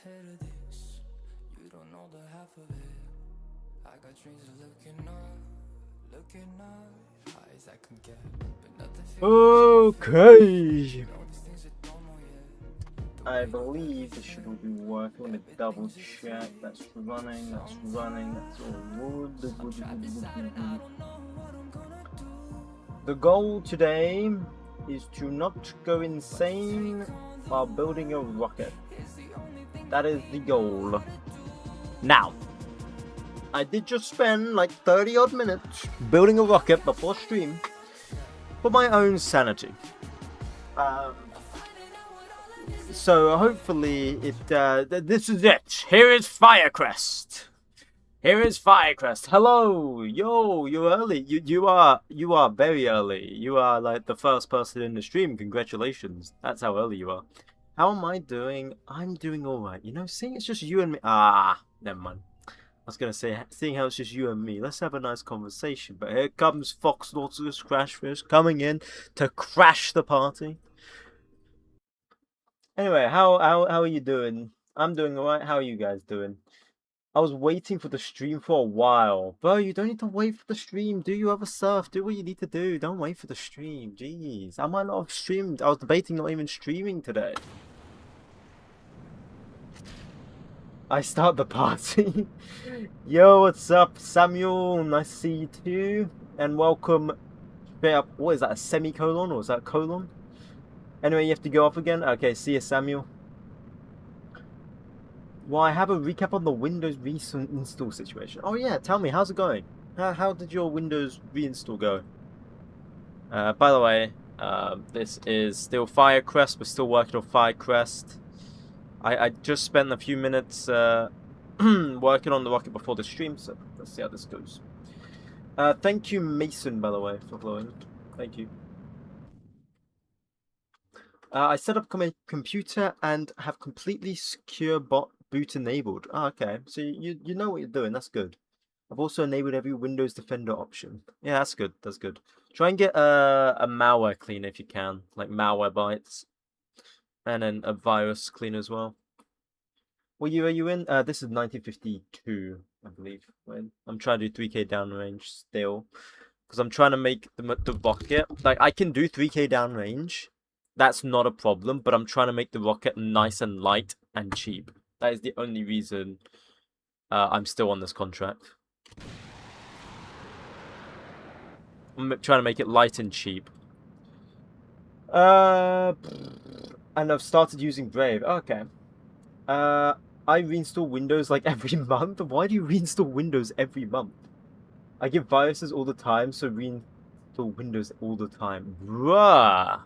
ahead of this. You don't know the half of it. I got dreams of looking up, high as I can get, but nothing feels Okay. all these things I don't know yet. I believe this should all be working. Let me double check. That's running. That's running. That's all good. The goal today is to not go insane while building a rocket. That is the goal. Now, I did just spend like 30 odd minutes building a rocket before stream for my own sanity. So hopefully this is it. Here is Firecrest. Here is Firecrest. Hello, yo, you're early. You are very early. You are like the first person in the stream. Congratulations. That's how early you are. How am I doing? I'm doing all right. You know, seeing it's just you and me. Ah, never mind. I was gonna say, seeing how it's just you and me, let's have a nice conversation. But here comes Fox Nautilus Crashfish coming in to crash the party. Anyway, how are you doing? I'm doing alright. How are you guys doing? I was waiting for the stream for a while. Bro, you don't need to wait for the stream. Do your other stuff. Do what you need to do. Don't wait for the stream. Jeez. I might not have streamed. I was debating not even streaming today. I start the party. Yo, what's up, Samuel? Nice to see you too. And welcome. What is that, a semicolon or is that a colon? Anyway, you have to go off again? Okay, see you, Samuel. Well, I have a recap on the Windows reinstall situation. Oh yeah, tell me, how's it going? How did your Windows reinstall go? By the way, this is still Firecrest. We're still working on Firecrest. I just spent a few minutes working on the rocket before the stream, so let's see how this goes. Thank you, Mason, by the way, for following. Thank you. I set up my computer and have completely secure boot enabled. Oh, okay, so you know what you're doing. That's good. I've also enabled every Windows Defender option. Yeah, that's good. That's good. Try and get a malware cleaner if you can, like Malwarebytes, and then a virus cleaner as well. What year are you in? This is 1952, I believe. When I'm trying to do 3K downrange still, because I'm trying to make the rocket. Like I can do 3K downrange. That's not a problem, but I'm trying to make the rocket nice and light and cheap. That is the only reason I'm still on this contract. I'm trying to make it light and cheap. And I've started using Brave. Okay. I reinstall Windows like every month. Why do you reinstall Windows every month? I get viruses all the time, so reinstall Windows all the time. Bruh.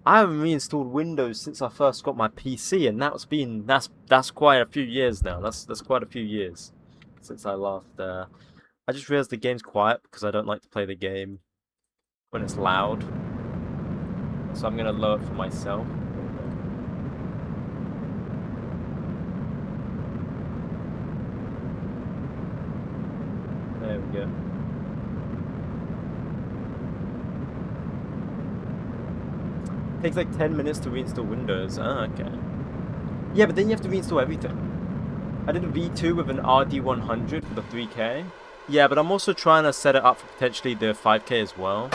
I haven't reinstalled Windows since I first got my PC, and that's quite a few years now. That's quite a few years since I last. I just realized the game's quiet because I don't like to play the game when it's loud. So I'm gonna lower it for myself. There we go. Takes like 10 minutes to reinstall Windows. Ah, okay. Yeah, but then you have to reinstall everything. I did a V2 with an RD100 for the 3K. Yeah, but I'm also trying to set it up for potentially the 5K as well.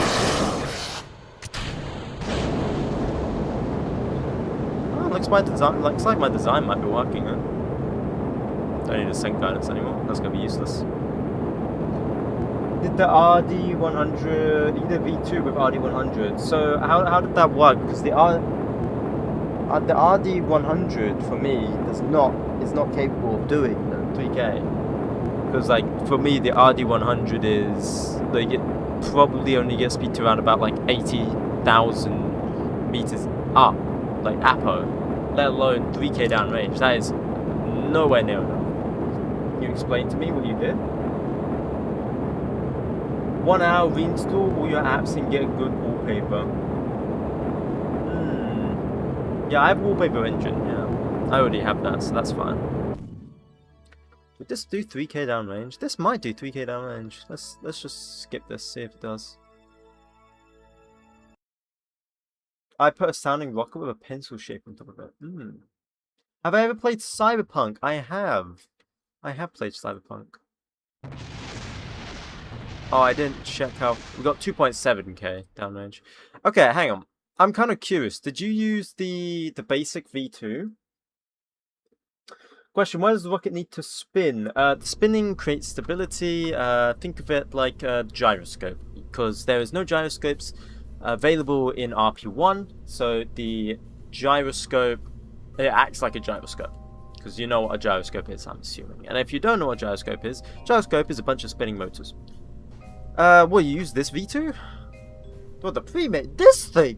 Oh, looks like my design might be working, huh? Don't need to send guidance anymore. That's gonna be useless. Did the RD100, either V2 with RD100. So how did that work? Because the RD100 for me is not capable of doing the 3K. Because like for me the RD100 is like it probably only gets me to around about like 80,000 meters up, like APO, let alone 3K downrange. That is nowhere near enough. Can you explain to me what you did? 1 hour reinstall all your apps and get a good wallpaper. Yeah, I have wallpaper engine, yeah. I already have that, so that's fine. Would this do 3K downrange? This might do 3K downrange. Let's just skip this, see if it does. I put a sounding rocket with a pencil shape on top of it. Have I ever played Cyberpunk? I have. I have played Cyberpunk. Oh, I didn't check how... We got 2.7k downrange. Okay, hang on. I'm kind of curious. Did you use the basic V2? Question, why does the rocket need to spin? The spinning creates stability. Think of it like a gyroscope, because there is no gyroscopes available in RP1, so the gyroscope, it acts like a gyroscope, because you know what a gyroscope is, I'm assuming. And if you don't know what a gyroscope is a bunch of spinning motors. Well, you use this V2? What, the pre-made? This thing?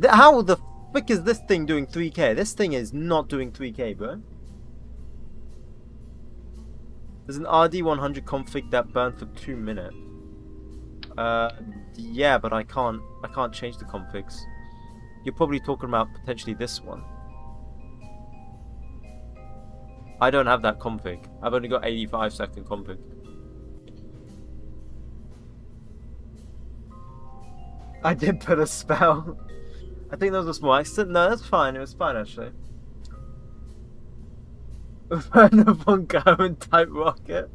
How the frick is this thing doing 3k? This thing is not doing 3k, bro. There's an RD100 config that burned for 2 minutes. Yeah, but I can't change the configs. You're probably talking about potentially this one. I don't have that config. I've only got 85-second config. I did put a spell. I think that was a small accident. No, that's fine. It was fine, actually. Werner von Braun type rocket.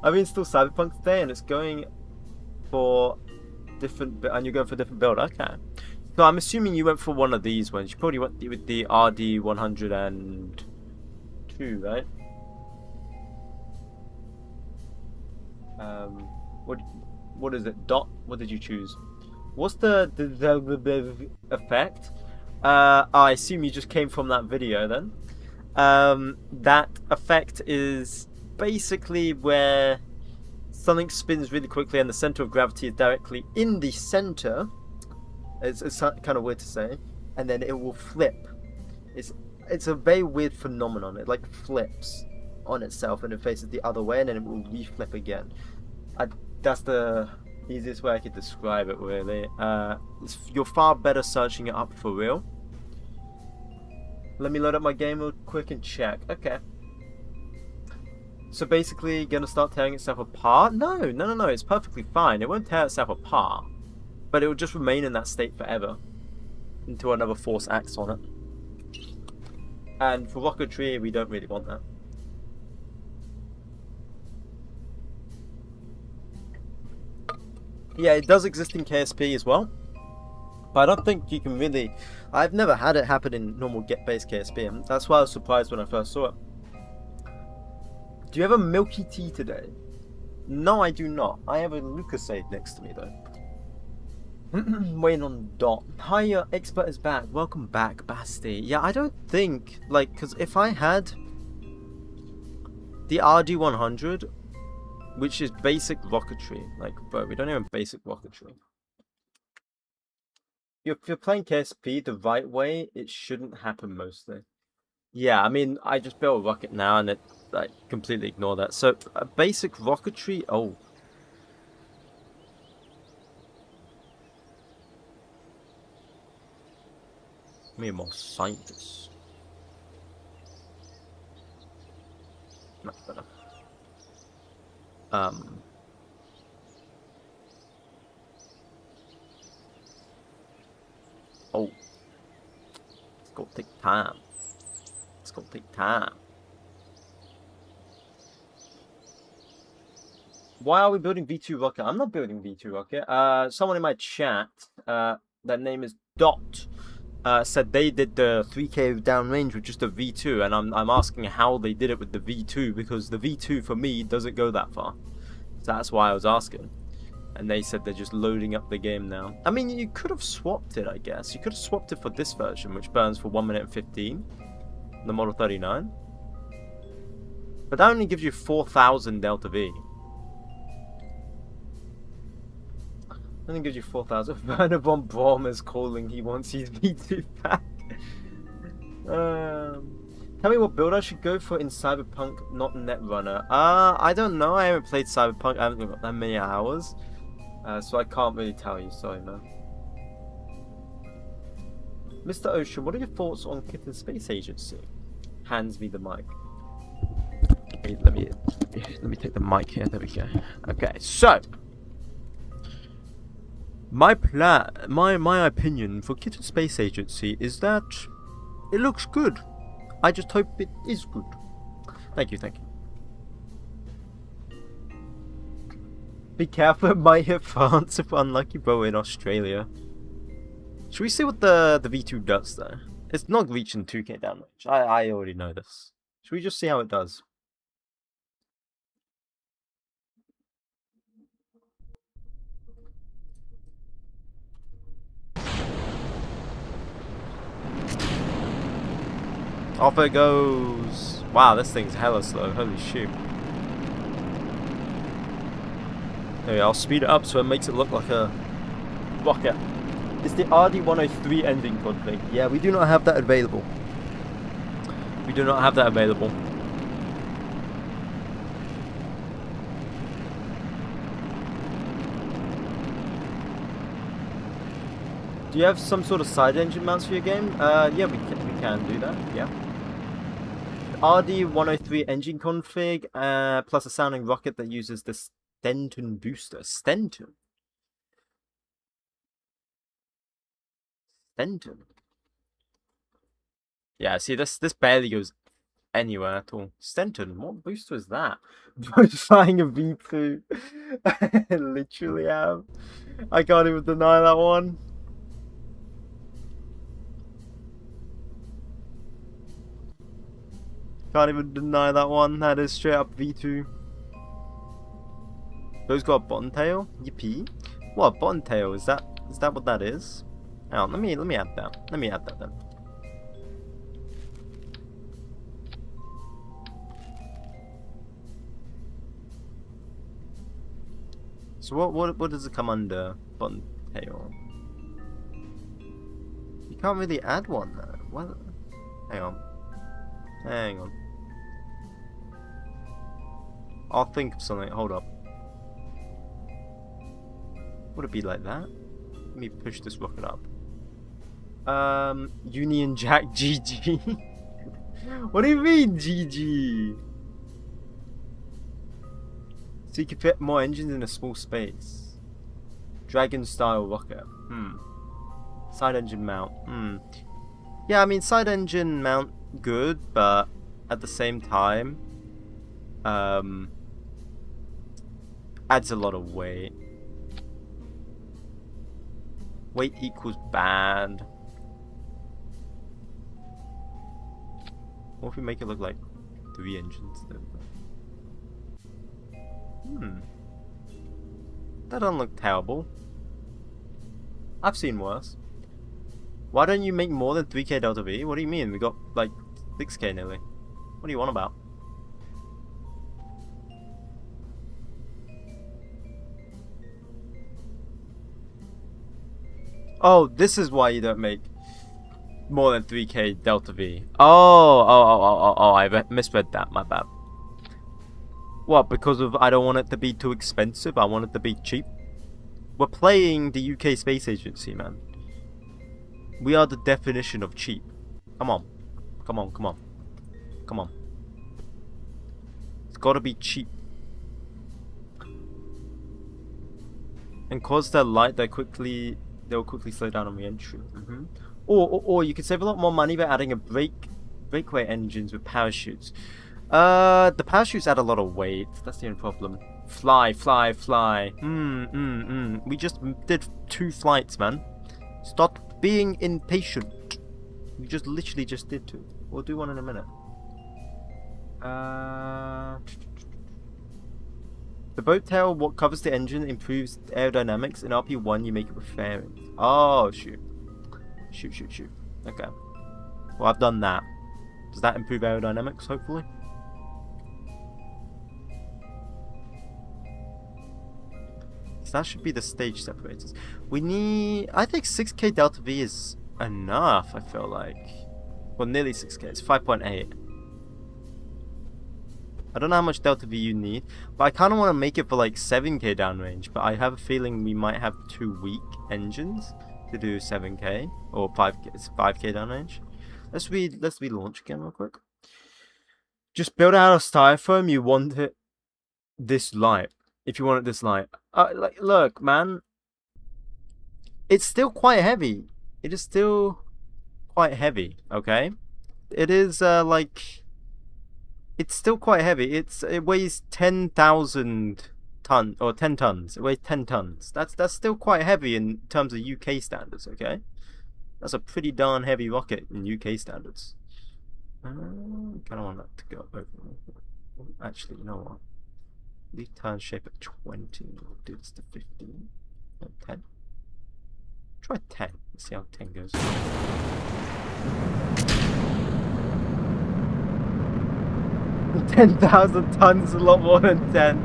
I've installed Cyberpunk today, and it's going for different. And you're going for a different build. Okay. So I'm assuming you went for one of these ones. You probably went with the RD102, right? What is it? Dot? What did you choose? What's the effect? I assume you just came from that video then. That effect is basically where something spins really quickly and the center of gravity is directly in the center. It's kind of weird to say, and then it will flip. It's a very weird phenomenon. It like flips on itself and it faces the other way, and then it will reflip again. That's the easiest way I could describe it, really. You're far better searching it up for real. Let me load up my game real quick and check. Okay. So basically, gonna start tearing itself apart? No. It's perfectly fine. It won't tear itself apart, but it will just remain in that state forever until another force acts on it. And for rocketry, we don't really want that. Yeah, it does exist in KSP as well, but I don't think you can really... I've never had it happen in normal get-based KSP, and that's why I was surprised when I first saw it. Do you have a milky tea today? No, I do not. I have a Lucasade next to me, though. Waiting on Dot. Hi, your expert is back. Welcome back, Basti. Yeah, I don't think, like, because if I had the RD100... which is basic rocketry. Like, bro, we don't even basic rocketry. If you're playing KSP the right way, it shouldn't happen mostly. Yeah, I mean, I just built a rocket now, and it, like, completely ignore that. So, basic rocketry, oh. Me more scientists. Much better. Oh. It's gonna take time. It's gonna take time. Why are we building V2 rocket? I'm not building V2 rocket. Someone in my chat, that name is Dot, said they did the 3k downrange with just a V2, and I'm asking how they did it with the V2, because the V2 for me doesn't go that far. So that's why I was asking. And they said they're just loading up the game now. I mean, you could have swapped it, I guess. You could have swapped it for this version, which burns for 1 minute and 15, the Model 39. But that only gives you 4,000 Delta V. Only gives you 4,000. Werner von Braun is calling. He wants his V2 back. Tell me what build I should go for in Cyberpunk, not Netrunner. I don't know. I haven't played Cyberpunk. I haven't got that many hours. So I can't really tell you. Sorry, man. Mr. Ocean, what are your thoughts on Kitten Space Agency? Hands me the mic. Let me take the mic here. There we go. Okay, so My opinion for Kitten Space Agency is that it looks good. I just hope it is good. Thank you, thank you. Be careful, it might hit France if unlucky, bro, in Australia. Should we see what the V2 does though? It's not reaching 2k down range. I already know this. Should we just see how it does? Off it goes. Wow, this thing's hella slow. Holy shit. Anyway, I'll speed it up so it makes it look like a rocket. It's the RD103 engine config. Yeah, we do not have that available. We do not have that available. Do you have some sort of side engine mounts for your game? Yeah, we can do that. Yeah. RD103 engine config, plus a sounding rocket that uses the Stenton booster. Stenton. Yeah, see, this barely goes anywhere at all. Stenton, what booster is that? Flying a V2. I literally have. I can't even deny that one. Can't even deny that one. That is straight up V2. Those got a bottom-tail? Yippee. What, a bottom-tail? Is that what that is? Hang on, let me add that. Let me add that then. So what does it come under? Bottom-tail. You can't really add one though. What? Hang on. Hang on. I'll think of something. Hold up. Would it be like that? Let me push this rocket up. Union Jack GG. What do you mean GG? So you can fit more engines in a small space. Dragon style rocket. Side engine mount. Yeah, I mean side engine mount good, but at the same time adds a lot of weight. Weight equals bad. What if we make it look like 3 engines then? That doesn't look terrible. I've seen worse. Why don't you make more than 3k delta V? What do you mean? We got like 6k nearly. What do you want about? Oh, this is why you don't make more than 3k delta V. Oh, I misread that, my bad. What, because of I don't want it to be too expensive, I want it to be cheap? We're playing the UK Space Agency, man. We are the definition of cheap. Come on. Come on, come on. Come on. It's gotta be cheap. And cause they're light, they'll quickly slow down on re-entry. Or you could save a lot more money by adding a breakaway engines with parachutes. The parachutes add a lot of weight. That's the only problem. Fly. We just did 2 flights, man. Stop being impatient. We just literally just did 2. We'll do 1 in a minute. The boat tail, what covers the engine, improves aerodynamics. In RP1, you make it with fairings. Oh, shoot. Shoot. Okay. Well, I've done that. Does that improve aerodynamics, hopefully? So that should be the stage separators. We need... I think 6k delta V is enough, I feel like. Well, nearly 6k. It's 5.8. I don't know how much delta V you need, but I kind of want to make it for like 7k downrange, but I have a feeling we might have 2 weak engines to do 7k or 5k downrange. Let's relaunch again real quick. Just build out of styrofoam. You want it this light. If you want it this light, like, look, man. It's still quite heavy. It is still quite heavy, okay? It is, like... It's still quite heavy. It weighs 10,000 tons, or 10 tons. It weighs 10 tons. That's still quite heavy in terms of UK standards, okay? That's a pretty darn heavy rocket in UK standards. I kind of want that to go over. Actually, you know what? Leave turn shape at 20. We'll do this to 15. No, 10. Try 10. Let's see how 10 goes. 10,000 tons is a lot more than 10.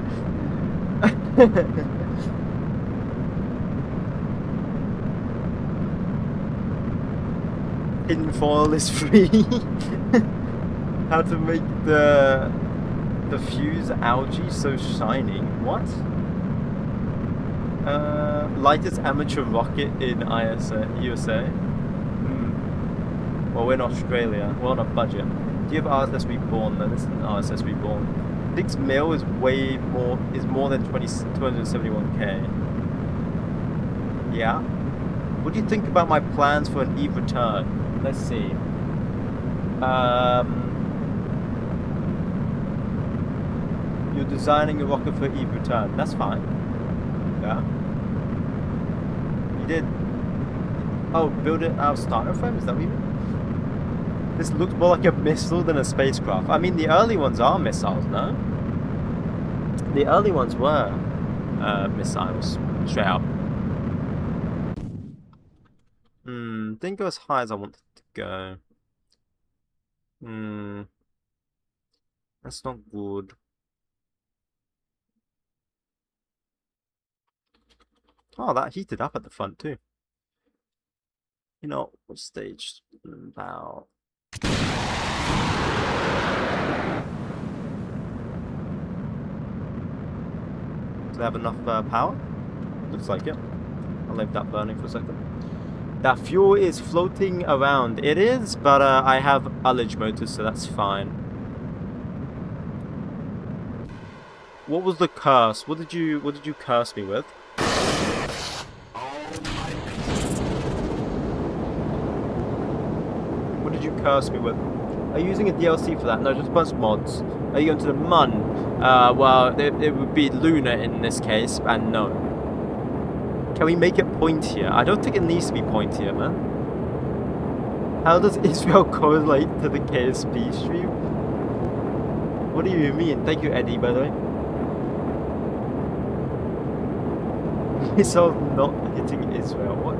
Tinfoil is free. How to make the fuse algae so shiny. What? Lightest amateur rocket in USA. Well, we're in Australia. We're on a budget. Do you have RSS Reborn? No, this isn't RSS Reborn. 6 mil is way more. Is more than 271k. Yeah. What do you think about my plans for an Eve return? Let's see. You're designing a rocket for Eve return. That's fine. Yeah. You did. Oh, build it out of styrofoam? Is that what you mean? This looks more like a missile than a spacecraft. I mean, the early ones are missiles, no? The early ones were missiles, straight up. Didn't go as high as I wanted to go. That's not good. Oh, that heated up at the front too. You know, what stage? About... Do they have enough power? Looks like it. I'll leave that burning for a second. That fuel is floating around. It is, but I have ullage motors, so that's fine. What was the curse? What did you curse me with? What did you curse me with? Are you using a DLC for that? No, just a bunch of mods. Are you going to the Mun? Well, it would be Lunar in this case, and no. Can we make it pointier? I don't think it needs to be pointier, man. How does Israel correlate to the KSP stream? What do you mean? Thank you, Eddie, by the way. Missiles not hitting Israel. What?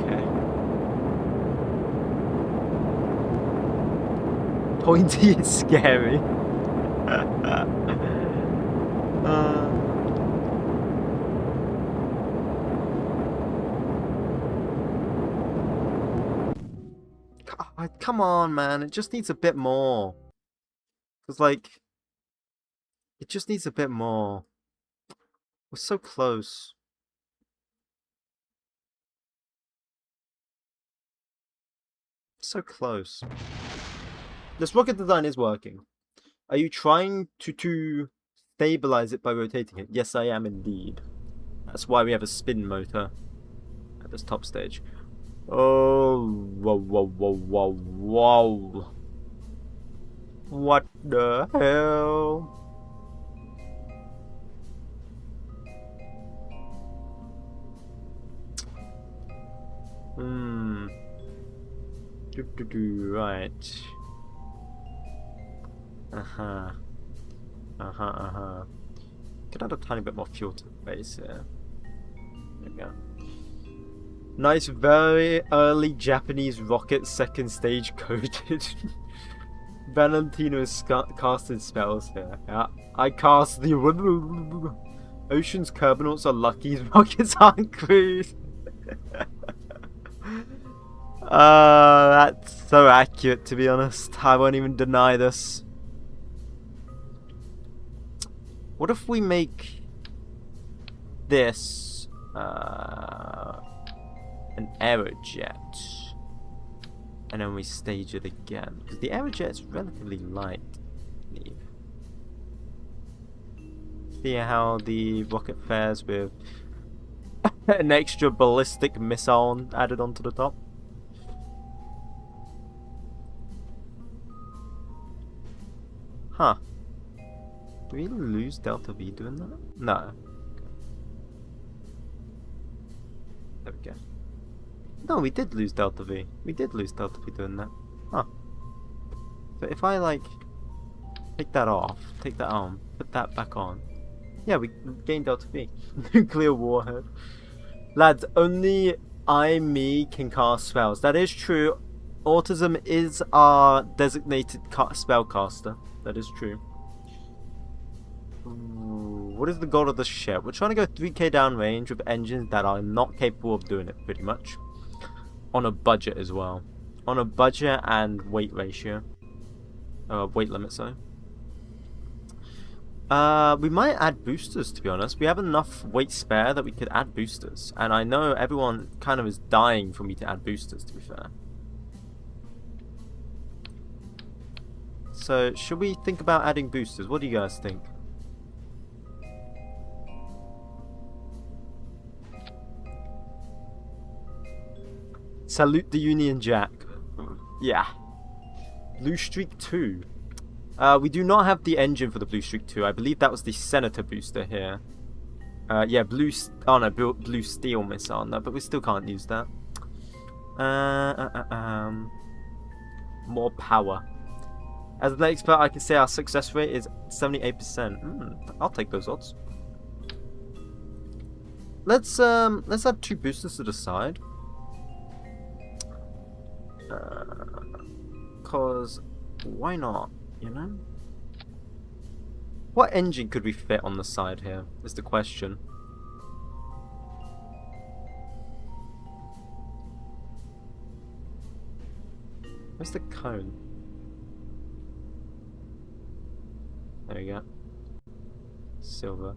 Okay. Pointy is scary. Come on, man. It just needs a bit more. Because, like, it just needs a bit more. We're so close. So close. This rocket design is working. Are you trying to stabilize it by rotating it? Yes, I am indeed. That's why we have a spin motor at this top stage. Oh, whoa, whoa, whoa, whoa, whoa. What the hell? Right. Could add a tiny bit more fuel to the base here. There we go. Nice, very early Japanese rocket, second stage coded. Valentino is casting spells here. Yeah, I cast the Ocean's Kerbinauts are lucky, rockets aren't crude. That's so accurate, to be honest. I won't even deny this. What if we make this an Aerojet, and then we stage it again? Because the Aerojet is relatively light, I believe. See how the rocket fares with An extra ballistic missile added onto the top. Huh. Do we lose Delta V doing that? No. There we go. No, we did lose Delta V. We did lose Delta V doing that. Huh. So if I, like, take that off, take that on, put that back on. Yeah, we gained Delta V. Nuclear warhead. Lads, only me can cast spells. That is true. Autism is our designated spellcaster. That is true. Ooh, what is the goal of the ship? We're trying to go 3k downrange with engines that are not capable of doing it, pretty much. On a budget as well. On a budget and weight ratio. Weight limit, sorry. We might add boosters, to be honest. We have enough weight spare that we could add boosters. And I know everyone kind of is dying for me to add boosters, to be fair. So, should we think about adding boosters? What do you guys think? Salute the Union Jack. Yeah. Blue Streak 2. We do not have the engine for the Blue Streak 2. I believe that was the Senator booster here. Yeah, blue steel missile. No, but we still can't use that. More power. As an expert, I can say our success rate is 78%. I'll take those odds. Let's add 2 boosters to the side. Cause why not? You know? What engine could we fit on the side here? Is the question. Where's the cone? There we go. Silver.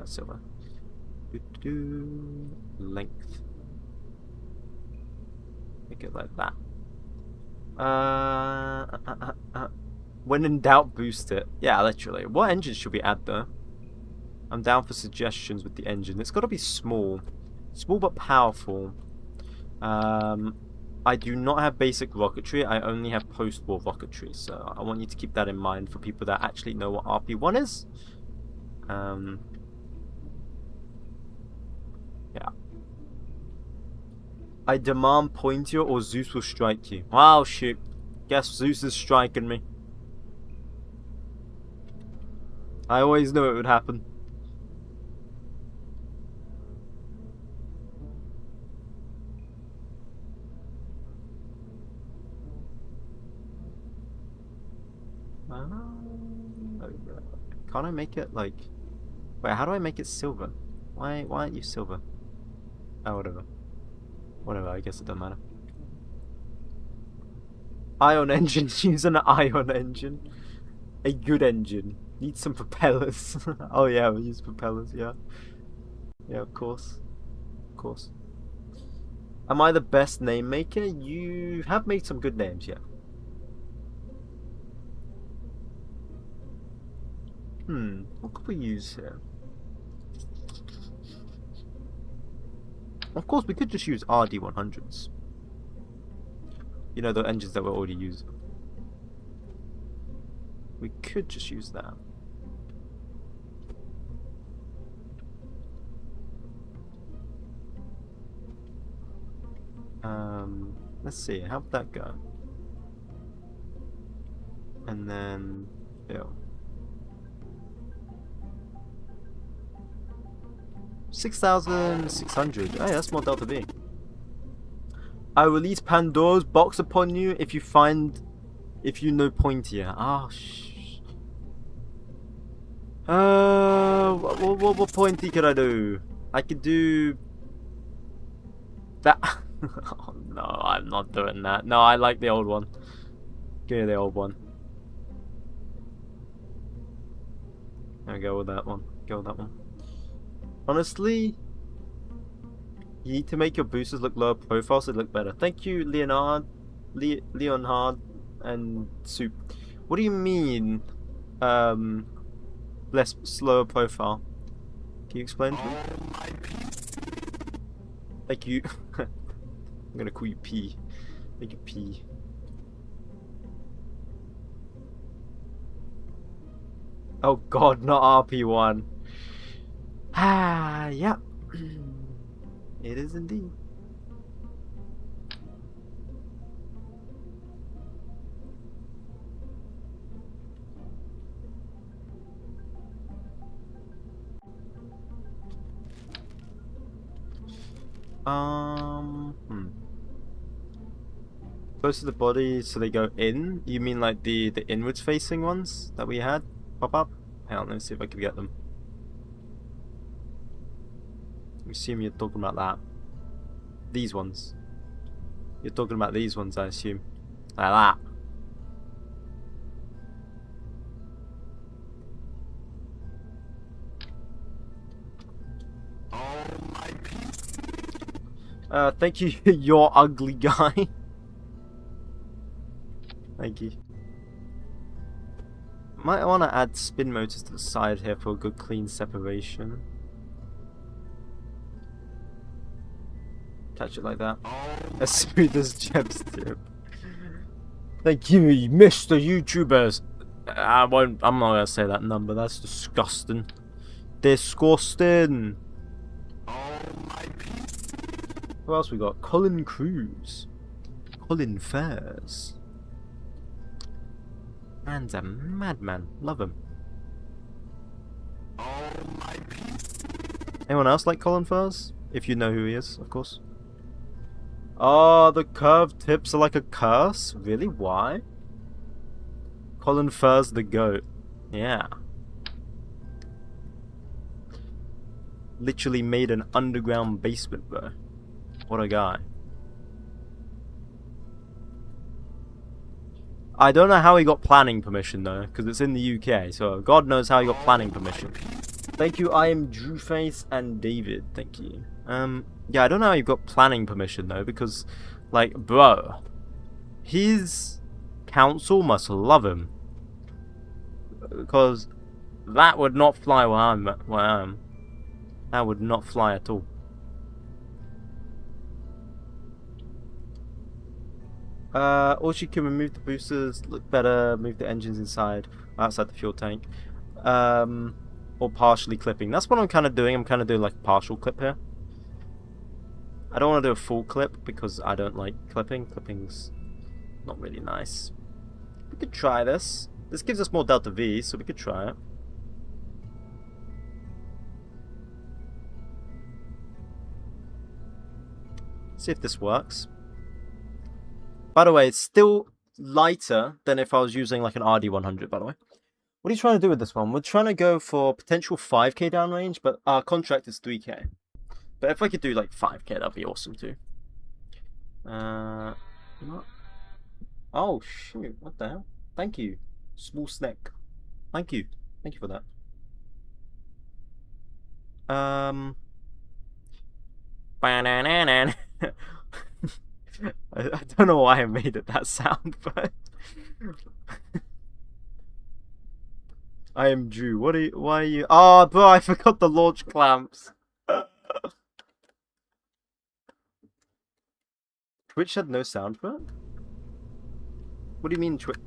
Silver. Length. Make it like that. When in doubt, boost it. Yeah, literally. What engine should we add though? I'm down for suggestions with the engine. It's got to be small. Small but powerful. I do not have basic rocketry. I only have post-war rocketry. So I want you to keep that in mind for people that actually know what RP1 is. Yeah. I demand pointier or Zeus will strike you. Wow, shit. Guess Zeus is striking me. I always knew it would happen. Can't I make it like... Wait, how do I make it silver? Why aren't you silver? Oh, whatever. Whatever, I guess it doesn't matter. Ion engine. Use an ion engine. A good engine. Need some propellers. Oh yeah, we'll use propellers, yeah. Yeah, of course. Of course. Am I the best name maker? You have made some good names, yeah. What could we use here? Of course, we could just use RD100s. You know, the engines that we're already using. We could just use that. Let's see, how would that go? And then, Bill. 6,600. Hey, that's more Delta V. I release Pandora's box upon you if you know pointier. Ah, what pointy could I do? I could do that. Oh no, I'm not doing that. No, I like the old one. Give me the old one. I'll go with that one. Go with that one. Honestly, you need to make your boosters look lower profile so they look better. Thank you, Leonard and Soup. What do you mean, less slower profile? Can you explain to me? Thank you. I'm gonna call you P. Thank you, P. Oh god, not RP1. Ah, yeah. It is indeed. Close to the body so they go in? You mean like the inwards facing ones that we had pop up? Hang on, let me see if I can get them. I assume you're talking about that. These ones. You're talking about these ones, I assume. Like that. Thank you, you're ugly guy. Thank you. Might want to add spin motors to the side here for a good clean separation. Catch it like that. As smooth as Jeb's tip. Thank you, Mr. YouTubers. I'm not gonna say that number. That's disgusting. Disgusting. Who else we got? Colin Cruz. Colin Fairs. Man's a madman. Love him. Anyone else like Colin Fairs? If you know who he is, of course. Oh, the curved tips are like a curse? Really? Why? Colin Fairs the GOAT. Yeah. Literally made an underground basement, bro. What a guy. I don't know how he got planning permission though, because it's in the UK, so God knows how he got planning permission. Thank you, I am Drewface and David, thank you. Yeah, I don't know how you got planning permission though, because, like, bro, his council must love him. Because that would not fly where I am. That would not fly at all. Or she can remove the boosters, look better, move the engines inside, outside the fuel tank. Or partially clipping. That's what I'm kind of doing. I'm kind of doing like a partial clip here. I don't want to do a full clip because I don't like clipping. Clipping's not really nice. We could try this. This gives us more delta V, so we could try it. See if this works. By the way, it's still lighter than if I was using like an RD100, by the way. What are you trying to do with this one? We're trying to go for potential 5k downrange, but our contract is 3k. But if I could do like 5k, that'd be awesome too. What? Oh shoot, what the hell? Thank you. Small snack. Thank you. Thank you for that. I don't know why I made it that sound, but I am Drew. Why are you? Oh, bro, I forgot the launch clamps. Twitch had no sound for it? What do you mean Twitch?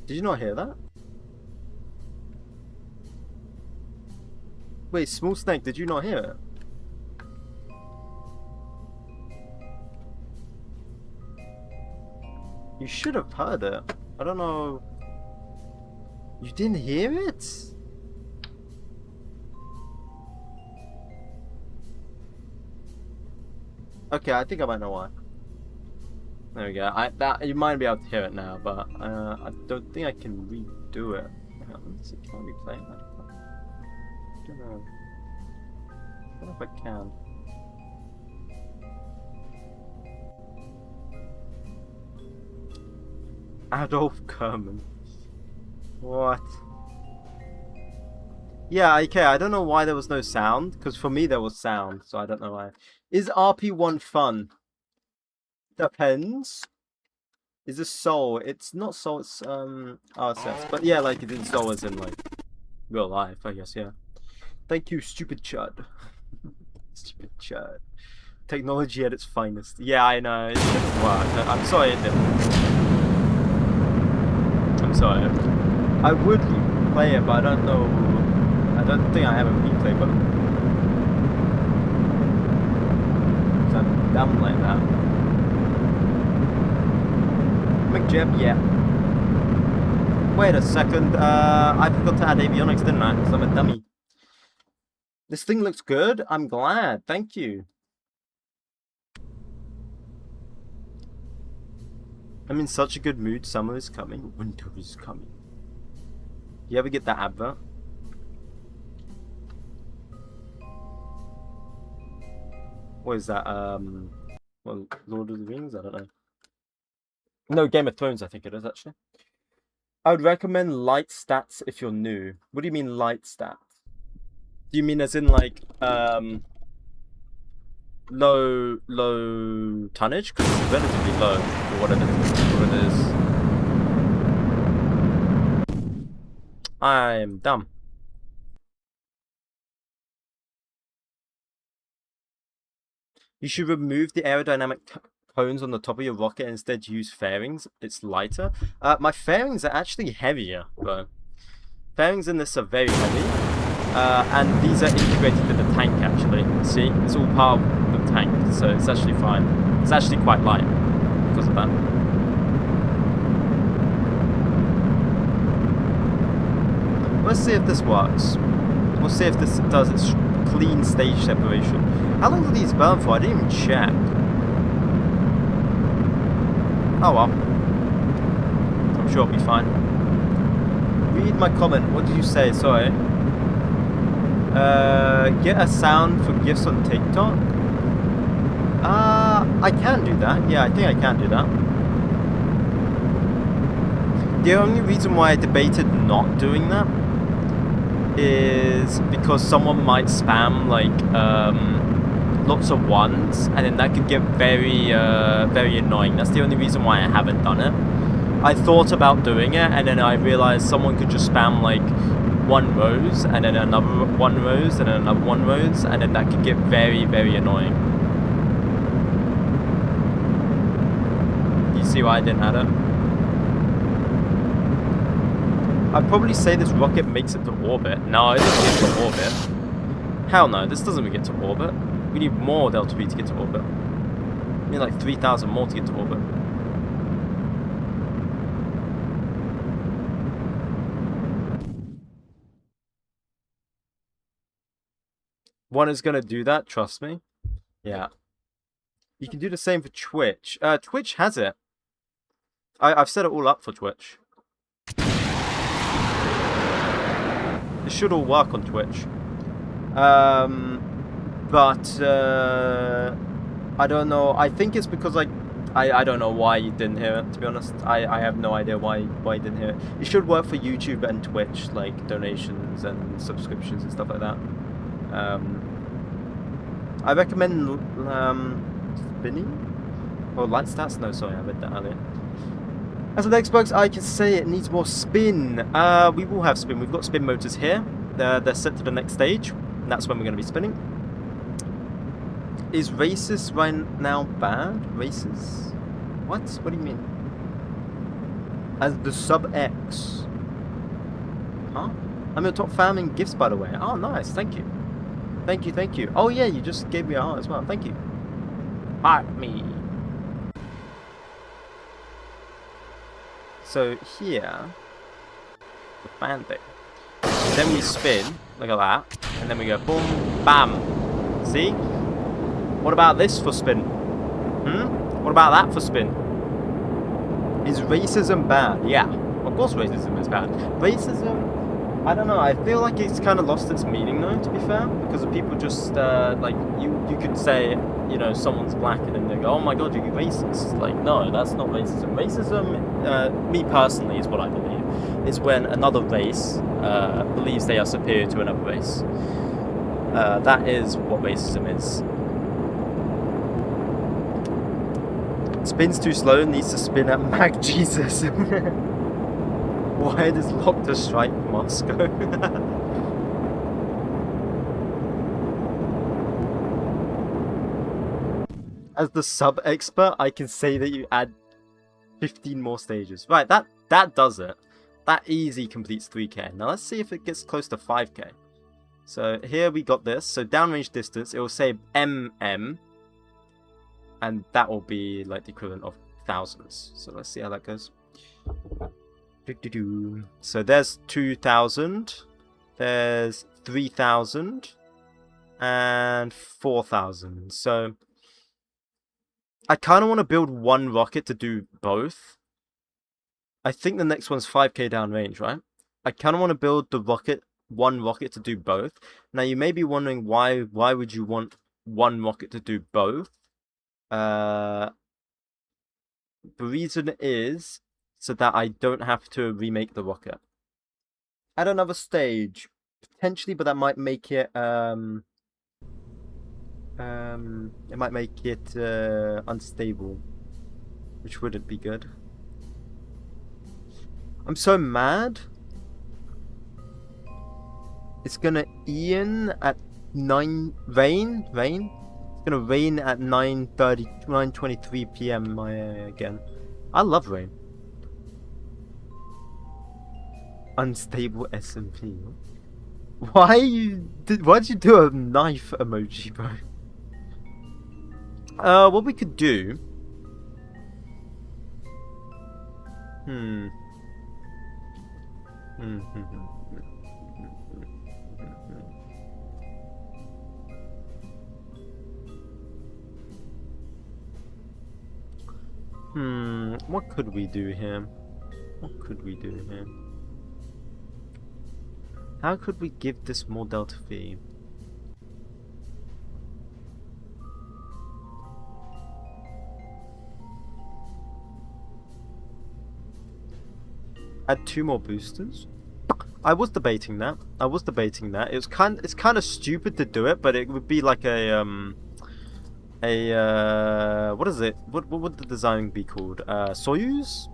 Did you not hear that? Wait, Small Snake, did you not hear it? You should have heard it. I don't know. You didn't hear it? Okay, I think I might know why. There we go. You might be able to hear it now, but I don't think I can redo it. Hang on, let's see. Can I replay it? I don't know. I don't know if I can. Adolf Kerman. What? Yeah, okay, I don't know why there was no sound, because for me there was sound, so I don't know why. Is RP1 fun? Depends. Is this Soul? It's not Soul, it's RSS. But yeah, like it is Soul as in like real life, I guess, yeah. Thank you, stupid chud. Stupid chud. Technology at its finest. Yeah, I know. It didn't work. I'm sorry it didn't. I'm sorry. I would play it, but I don't know. I don't think I have a replay button. So I'm dumb like that. McJeb, yeah. Wait a second. I forgot to add avionics, didn't I? Because I'm a dummy. This thing looks good. I'm glad. Thank you. I'm in such a good mood. Summer is coming. Winter is coming. You ever get that advert? What is that? Well, Lord of the Rings? I don't know. No, Game of Thrones, I think it is, actually. I would recommend light stats if you're new. What do you mean light stats? Do you mean as in like, low tonnage? Because it's relatively low for what it is. I'm dumb. You should remove the aerodynamic cones on the top of your rocket and instead use fairings. It's lighter. My fairings are actually heavier, though. Fairings in this are very heavy. And these are integrated in the tank, actually. See? It's all part of the tank, so it's actually fine. It's actually quite light because of that. Let's see if this works. We'll see if this does its clean stage separation. How long do these burn for? I didn't even check. Oh well. I'm sure it'll be fine. Read my comment. What did you say? Sorry. Get a sound for gifts on TikTok? I can do that. Yeah, I think I can do that. The only reason why I debated not doing that is because someone might spam like lots of ones, and then that could get very annoying. That's the only reason why I haven't done it. I thought about doing it, and then I realized someone could just spam like one rose, and then another one rose, and then another one rose, and then that could get very annoying. You see why I didn't add it? I'd probably say this rocket makes it to orbit. No, it doesn't get to orbit. Hell no, this doesn't get to orbit. We need more Delta V to get to orbit. We need like 3,000 more to get to orbit. One is gonna do that, trust me. Yeah. You can do the same for Twitch. Twitch has it. I've set it all up for Twitch. It should all work on Twitch. But I don't know. I think it's because like I don't know why you didn't hear it, to be honest. I have no idea why you didn't hear it. It should work for YouTube and Twitch, like donations and subscriptions and stuff like that. I recommend spinning or light stats. No, sorry, I read that earlier. As with Xbox, I can say it needs more spin. We will have spin. We've got spin motors here. They're set to the next stage. And that's when we're going to be spinning. Is races right now bad? Races? What? What do you mean? As the sub X. Huh? I'm your top fan in gifts, by the way. Oh, nice. Thank you. Thank you, thank you. Oh, yeah, you just gave me a heart as well. Thank you. Heart me. So here, the fan thing. Then we spin, look at that, and then we go boom, bam. See? What about this for spin? What about that for spin? Is racism bad? Yeah, of course racism is bad. Racism, I don't know, I feel like it's kind of lost its meaning though, to be fair, because of people just, like, you could say, you know, someone's black and then they go, oh my god, you're racist. Like, no, that's not racism. Racism, me personally, is what I believe, is when another race believes they are superior to another race. That is what racism is. Spins too slow, needs to spin at Mac Jesus. Why does Locke strike Moscow? As the sub expert, I can say that you add 15 more stages. Right, that does it. That easy completes 3k. Now let's see if it gets close to 5k. So here we got this. So downrange distance, it will say mm, and that will be like the equivalent of thousands. So let's see how that goes. So there's 2,000, there's 3,000, and 4,000. So I kind of want to build one rocket to do both. I think the next one's 5k downrange, right? I kind of want to build the one rocket to do both. Now you may be wondering why would you want one rocket to do both? The reason is so that I don't have to remake the rocket. Add another stage, potentially, but that might make it unstable, which wouldn't be good. I'm so mad. It's gonna Ian at 9 rain. It's gonna rain at 9:23 p.m. again. I love rain. Unstable SMP. Why'd you do a knife emoji, bro? What we could do. What could we do here? How could we give this more delta V? Add 2 more boosters? I was debating that. It's kind of stupid to do it, but it would be like what is it? What would the design be called? Soyuz?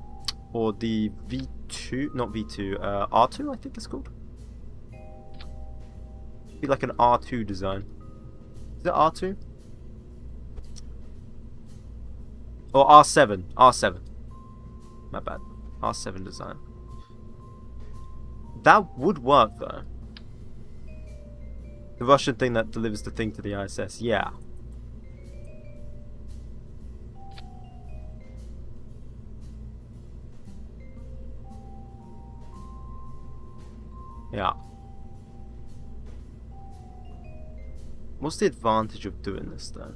Or the V2, not V2, R2 I think it's called. Be like an R2 design. Is it R2? Or R7. R7. My bad. R7 design. That would work though. The Russian thing that delivers the thing to the ISS, yeah. Yeah. What's the advantage of doing this though?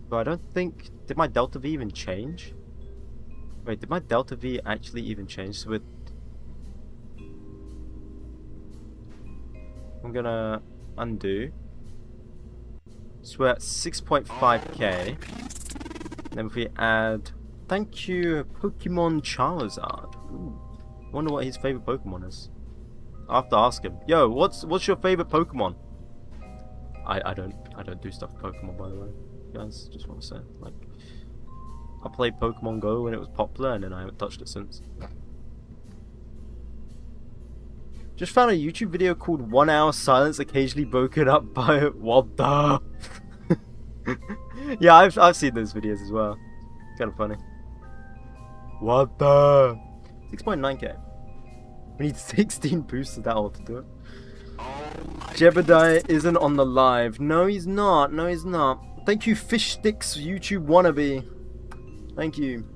But I don't think... Did my delta V even change? Wait, did my delta V actually even change? So I'm gonna undo. So we're at 6.5k. Then if we add... Thank you, Pokemon Charizard. Ooh. Wonder what his favorite Pokemon is. I have to ask him. Yo, what's your favorite Pokemon? I don't do stuff with Pokemon, by the way, guys. Just want to say, like, I played Pokemon Go when it was popular, and then I haven't touched it since. Just found a YouTube video called 1 Hour Silence Occasionally Broken Up by What the? Yeah, I've seen those videos as well. Kind of funny. What the? 6.9k. We need 16 boosts of that all to do it. Jebediah isn't on the live. No, he's not. No, he's not. Thank you, Fish Sticks YouTube wannabe. Thank you.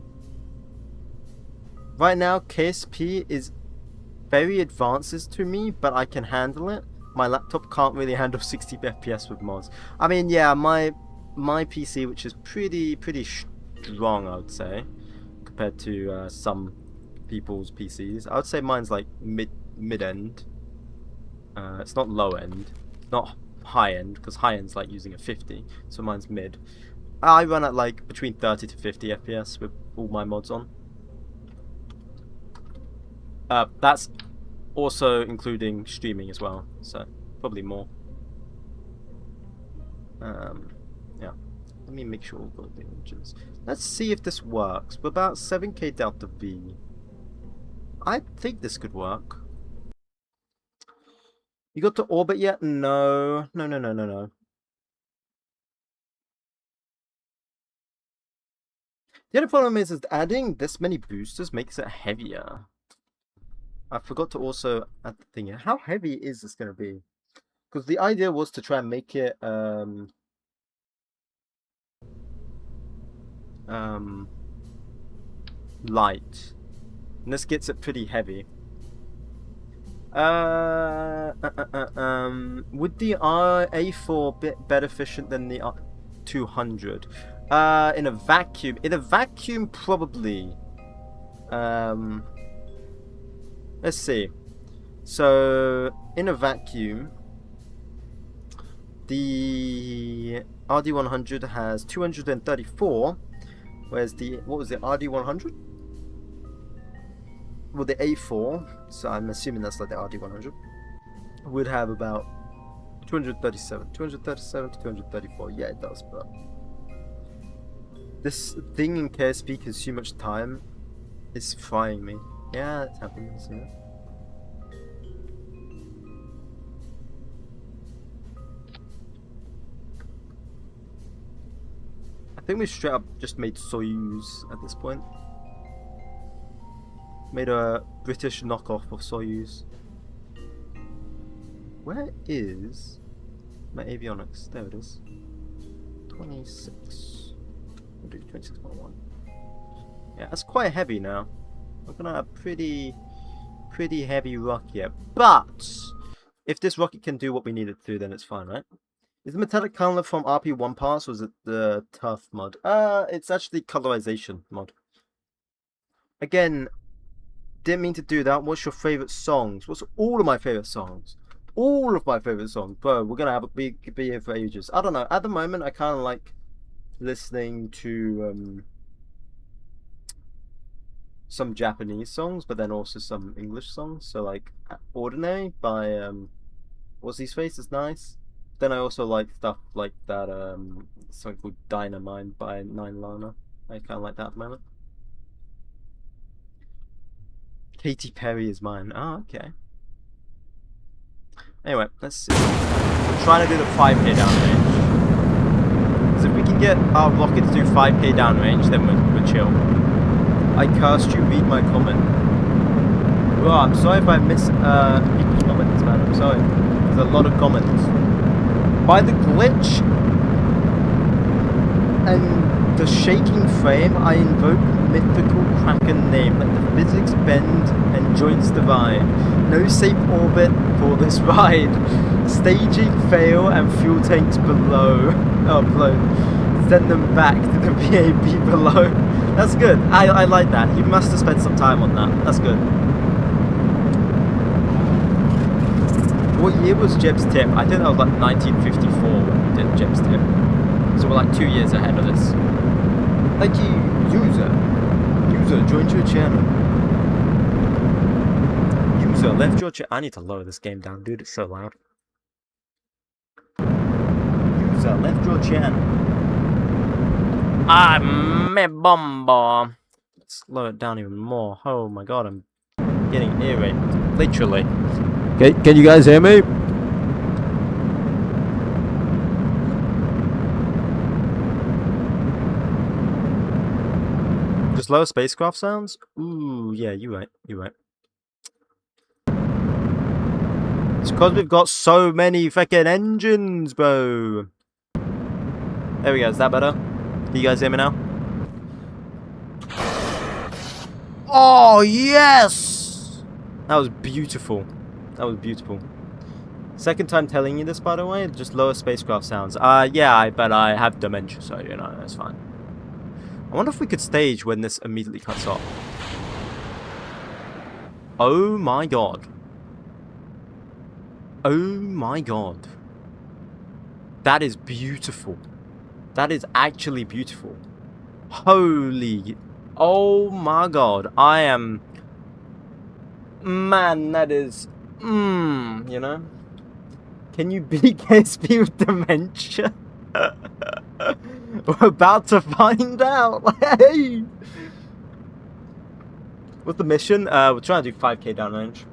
Right now, KSP is very advanced to me, but I can handle it. My laptop can't really handle 60 FPS with mods. I mean, yeah, my PC, which is pretty strong, I would say, compared to some people's PCs. I would say mine's like mid-end. It's not low-end. It's not high-end, because high-end's like using a 50, so mine's mid. I run at like between 30 to 50 FPS with all my mods on. That's also including streaming as well, so probably more. Yeah. Let me make sure we've got the images. Let's see if this works. We're about 7k delta V. I think this could work. You got to orbit yet? No. No. The other problem is adding this many boosters makes it heavier. I forgot to also add the thing here. How heavy is this going to be? Because the idea was to try and make it light. And this gets it pretty heavy. Would the A4 be better efficient than the 200? In a vacuum, probably. Let's see. So in a vacuum, the RD100 has 234, whereas what was the RD100? Well, the A4, so I'm assuming that's like the RD100, would have about 237 to 234. Yeah, it does, but this thing in KSP consumes too much time. It's frying me. Yeah, it happens, yeah. I think we straight up just made Soyuz at this point. Made a British knockoff of Soyuz. Where is my avionics? There it is. 26. We'll do 26.1. Yeah, that's quite heavy now. We're gonna have pretty heavy rocket here. But if this rocket can do what we need it to do, then it's fine, right? Is the metallic color from RP1 parts, or is it the tough mod? It's actually colorization mod. Again, didn't mean to do that. What's your favorite songs? What's all of my favorite songs? All of my favorite songs, bro. We're gonna have a be here for ages. I don't know. At the moment, I kind of like listening to some Japanese songs, but then also some English songs. So like Ordinary by what's his face is nice. Then I also like stuff like that something called Dynamite by Nine Lana. I kind of like that at the moment. Katy Perry is mine. Oh, okay. Anyway, let's see. We're trying to do the 5k downrange. Because if we can get our rocket to do 5k downrange, then we're chill. I cursed you, read my comment. Oh, I'm sorry if I miss people's comments, man. I'm sorry. There's a lot of comments. By the glitch and the shaking frame, I invoke mythical Kraken name. Let the physics bend and joints divide. No safe orbit for this ride. Staging fail and fuel tanks below. Oh, below. Send them back to the VAB below. That's good. I like that. You must have spent some time on that. That's good. What year was Jeb's tip? I think that was like 1954 when we did Jeb's tip. So we're like 2 years ahead of this. Thank you, user. User joined your channel. User left your channel. I need to lower this game down, dude. It's so loud. User left your channel. I'm a bomber. Let's lower it down even more. Oh my god, I'm getting earache. Literally. Okay, can you guys hear me? Just lower spacecraft sounds? Ooh, yeah, you're right. You're right. It's because we've got so many fucking engines, bro. There we go. Is that better? Can you guys hear me now? Oh, yes! That was beautiful. That was beautiful. Second time telling you this, by the way. Just lower spacecraft sounds. Yeah, but I have dementia, so, you know, that's fine. I wonder if we could stage when this immediately cuts off. Oh my god. Oh my god. That is beautiful. That is actually beautiful. Holy. Oh my god. I am... Man, that is... you know? Can you beat KSP with dementia? We're about to find out. Hey! What's the mission? We're trying to do 5k downrange.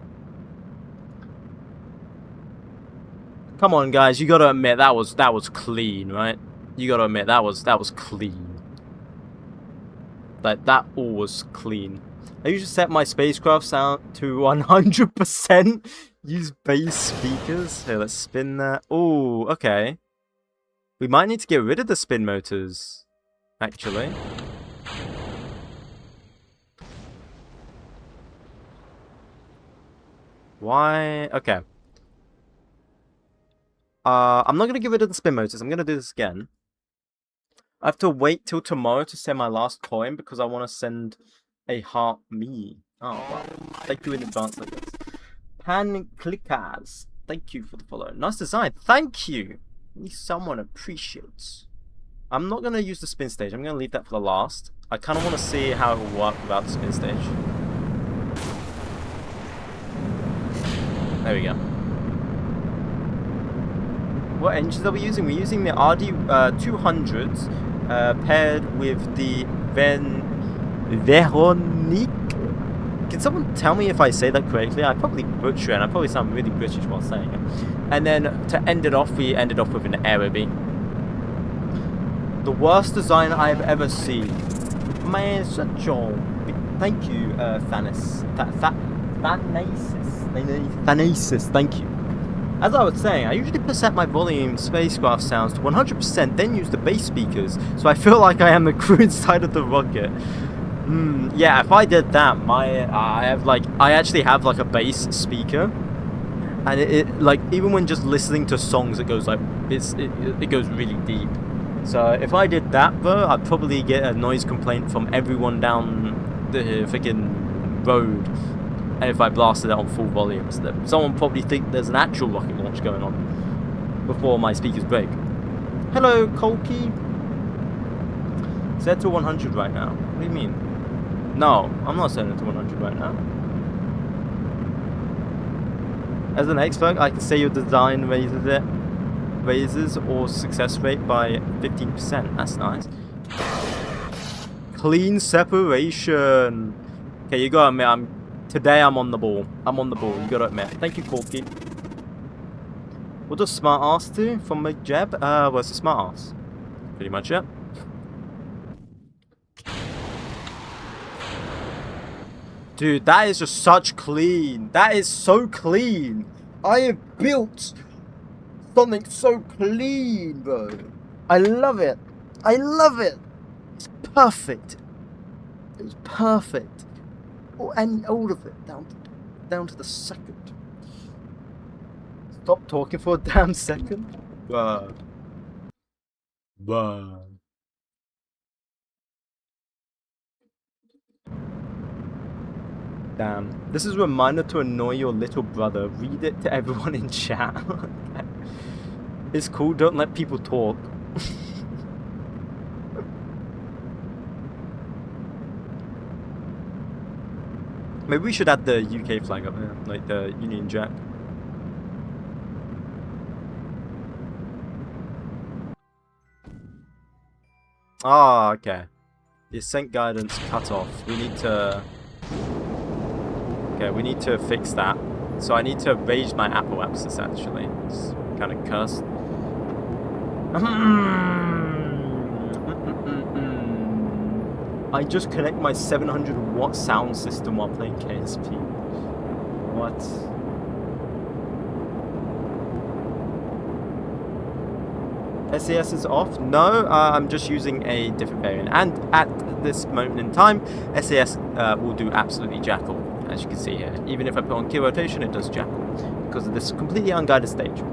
Come on, guys. You gotta admit that was clean, right? You gotta admit that was clean. Like, that all was clean. I usually set my spacecraft sound to 100%. Use bass speakers. Here, let's spin that. Oh, okay. We might need to get rid of the spin motors, actually. Why? Okay. I'm not going to get rid of the spin motors. I'm going to do this again. I have to wait till tomorrow to send my last coin because I want to send a heart me. Oh, wow. Thank you in advance like this. Clickers. Thank you for the follow. Nice design. Thank you. At least someone appreciates. I'm not going to use the spin stage. I'm going to leave that for the last. I kind of want to see how it will work without the spin stage. There we go. What engines are we using? We're using the RD200s paired with the Veronique. Can someone tell me if I say that correctly? I probably butcher it, and I probably sound really British while saying it. And then to end it off, we ended off with an Aerobee. The worst design I've ever seen. Man, such a... Thank you, Thanasis. Thanasis, thank you. As I was saying, I usually set my volume spacecraft sounds to 100%, then use the bass speakers, so I feel like I am the crew inside of the rocket. Yeah, if I did that, I actually have like a bass speaker, and it like even when just listening to songs, it goes like it goes really deep. So if I did that, bro, I'd probably get a noise complaint from everyone down the freaking road. And if I blasted it on full volumes, someone probably think there's an actual rocket launch going on before my speakers break. Hello, 𝐏𝐞𝐫𝐻. Set to 100 right now. What do you mean? No, I'm not setting it to 100 right now. As an expert, I can say your design raises or success rate by 15%. That's nice. Clean separation. Okay, you gotta admit, today I'm on the ball. I'm on the ball, you gotta admit. Thank you, 𝐏𝐞𝐫𝐻. What does smart ass do from 𝐐𝐫𝐽? What's the smart ass? Pretty much it. Dude, that is just such clean. That is so clean. I have built something so clean, bro. I love it. I love it. It's perfect. It was perfect. And all of it, down to the second. Stop talking for a damn second. Bruh. Damn. This is a reminder to annoy your little brother. Read it to everyone in chat. It's cool, don't let people talk. Maybe we should add the UK flag up there, like the Union Jack. Ah, okay. The ascent guidance cut off. We need to... Okay, we need to fix that. So I need to raise my Apple apps actually. It's kind of cursed. I just connect my 700-watt sound system while playing KSP. What? SAS is off? No, I'm just using a different variant. And at this moment in time, SAS will do absolutely jackal, as you can see here. Even if I put on key rotation, it does jackal. Because of this completely unguided stage.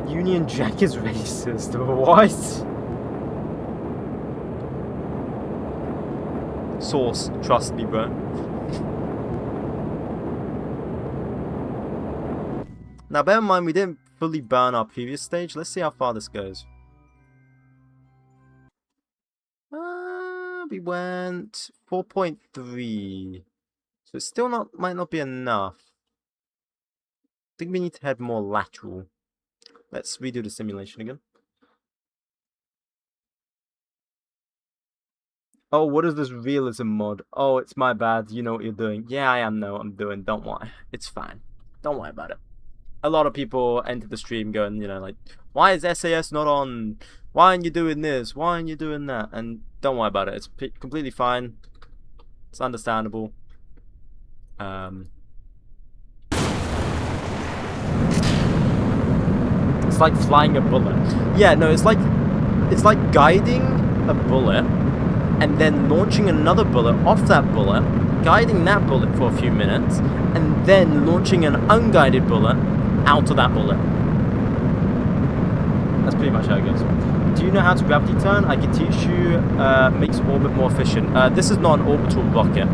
Union Jack is racist. What? Source, trust me, bro. Now, bear in mind, we didn't fully burn our previous stage. Let's see how far this goes. We went 4.3. So it still might not be enough. I think we need to head more lateral. Let's redo the simulation again. Oh, what is this realism mod? Oh, it's my bad. You know what you're doing. Yeah, I know what I'm doing. Don't worry. It's fine. Don't worry about it. A lot of people enter the stream going, you know, like, why is SAS not on? Why aren't you doing this? Why aren't you doing that? And don't worry about it. It's completely fine. It's understandable. It's like flying a bullet. Yeah, no, it's like guiding a bullet and then launching another bullet off that bullet, guiding that bullet for a few minutes, and then launching an unguided bullet out of that bullet. That's pretty much how it goes. Do you know how to gravity turn? I can teach you. Makes orbit more efficient. This is not an orbital rocket.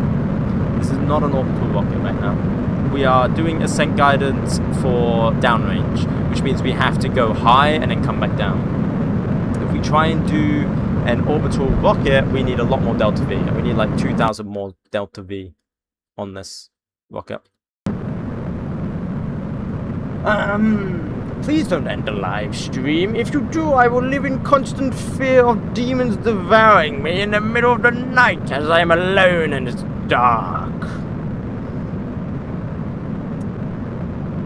This is not an orbital rocket right now. We are doing ascent guidance for downrange, which means we have to go high and then come back down. If we try and do an orbital rocket, we need a lot more delta V. We need like 2,000 more delta V on this rocket. Please don't end the live stream. If you do, I will live in constant fear of demons devouring me in the middle of the night as I am alone and it's dark.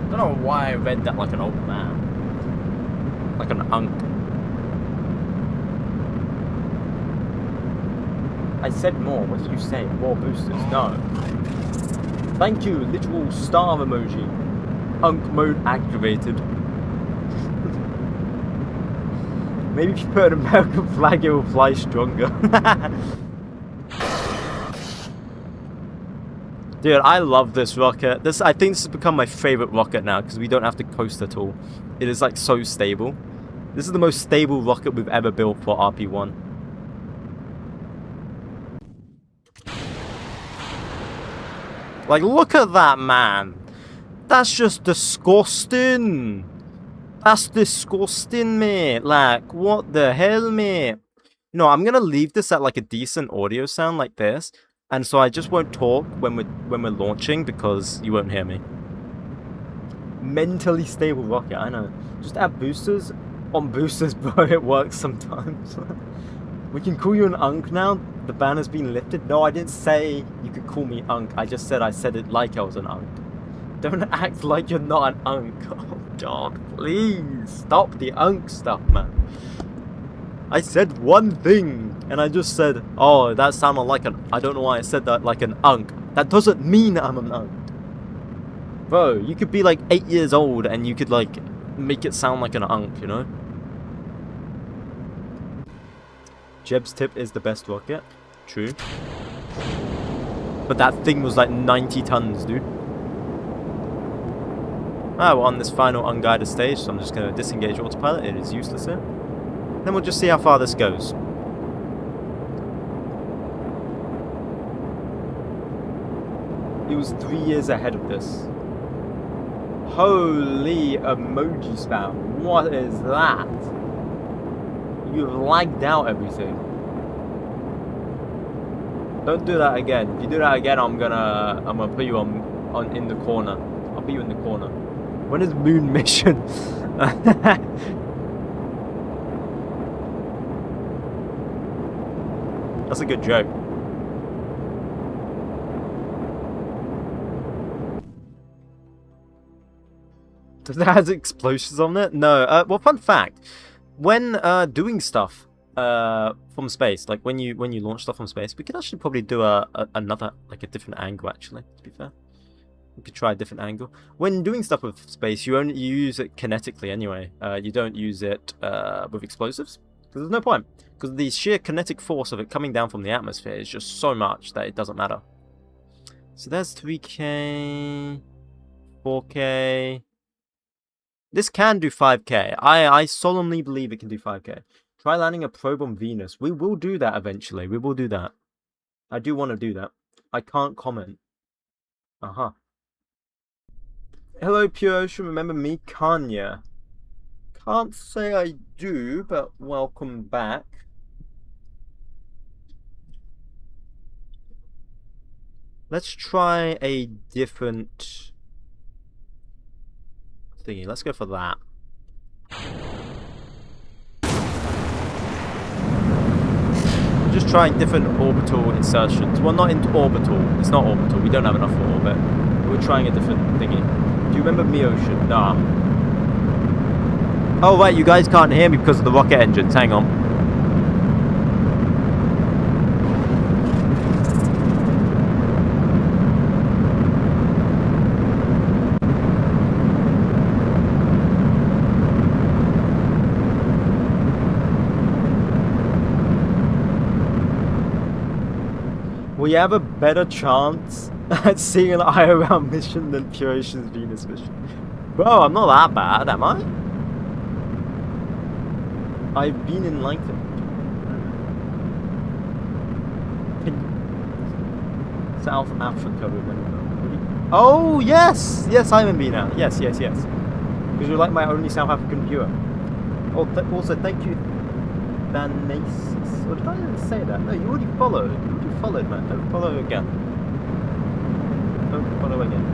I don't know why I read that like an old man. Like an unk. I said more. What did you say? More boosters? No. Thank you, literal star emoji. Unk mode activated. Maybe if you put an American flag, it will fly stronger. Dude, I love this rocket. I think this has become my favorite rocket now because we don't have to coast at all. It is like so stable. This is the most stable rocket we've ever built for RP1. Like, look at that, man. That's just disgusting. That's disgusting, mate. Like, what the hell, mate? No, I'm gonna leave this at like a decent audio sound like this, and so I just won't talk when we're launching because you won't hear me. Mentally stable rocket, I know. Just add boosters on boosters, bro. It works sometimes. We can call you an unk now. The ban has been lifted. No, I didn't say you could call me unk. I just said I said it like I was an unk. Don't act like you're not an unk. Oh God, please stop the unk stuff, man. I said one thing, and I just said, oh, that sounded like an... I don't know why I said that like an unk. That doesn't mean I'm an unk. Bro, you could be like 8 years old, and you could like make it sound like an unk, you know? Jeb's tip is the best rocket. True. But that thing was like 90 tons, dude. Ah, we're on this final unguided stage, so I'm just going to disengage autopilot. It is useless here. Then we'll just see how far this goes. He was 3 years ahead of this. Holy emoji spam. What is that? You've lagged out everything. Don't do that again. If you do that again, I'm gonna put you on in the corner. I'll put you in the corner. When is moon mission? That's a good joke. Does that have explosives on it? No. Well, fun fact. When doing stuff from space, like when you launch stuff from space, we could actually probably do another, like a different angle actually, to be fair. We could try a different angle. When doing stuff with space, you use it kinetically anyway. You don't use it with explosives. Because there's no point. Because the sheer kinetic force of it coming down from the atmosphere is just so much that it doesn't matter. So there's 3K, 4K. This can do 5K. I solemnly believe it can do 5K. Try landing a probe on Venus. We will do that eventually. We will do that. I do want to do that. I can't comment. Uh-huh. Hello, Pure Ocean. Remember me? Kanya. Can't say I do, but welcome back. Let's try a different thingy. Let's go for that. We're just trying different orbital insertions. Well, not into orbital. It's not orbital. We don't have enough for orbit. We're trying a different thingy. Do you remember me, Ocean? Nah. Oh, right. You guys can't hear me because of the rocket engines. Hang on. We have a better chance at seeing an IRL mission than Pure Ocean's Venus mission. Bro, I'm not that bad, am I? I've been enlightened. South Africa, remember? Oh, yes! Yes, I remember now. Yes. Because you're like my only South African viewer. Oh, also, thank you, Thanasis. Or did I even say that? No, you already followed. Man. Don't follow again. Don't follow again.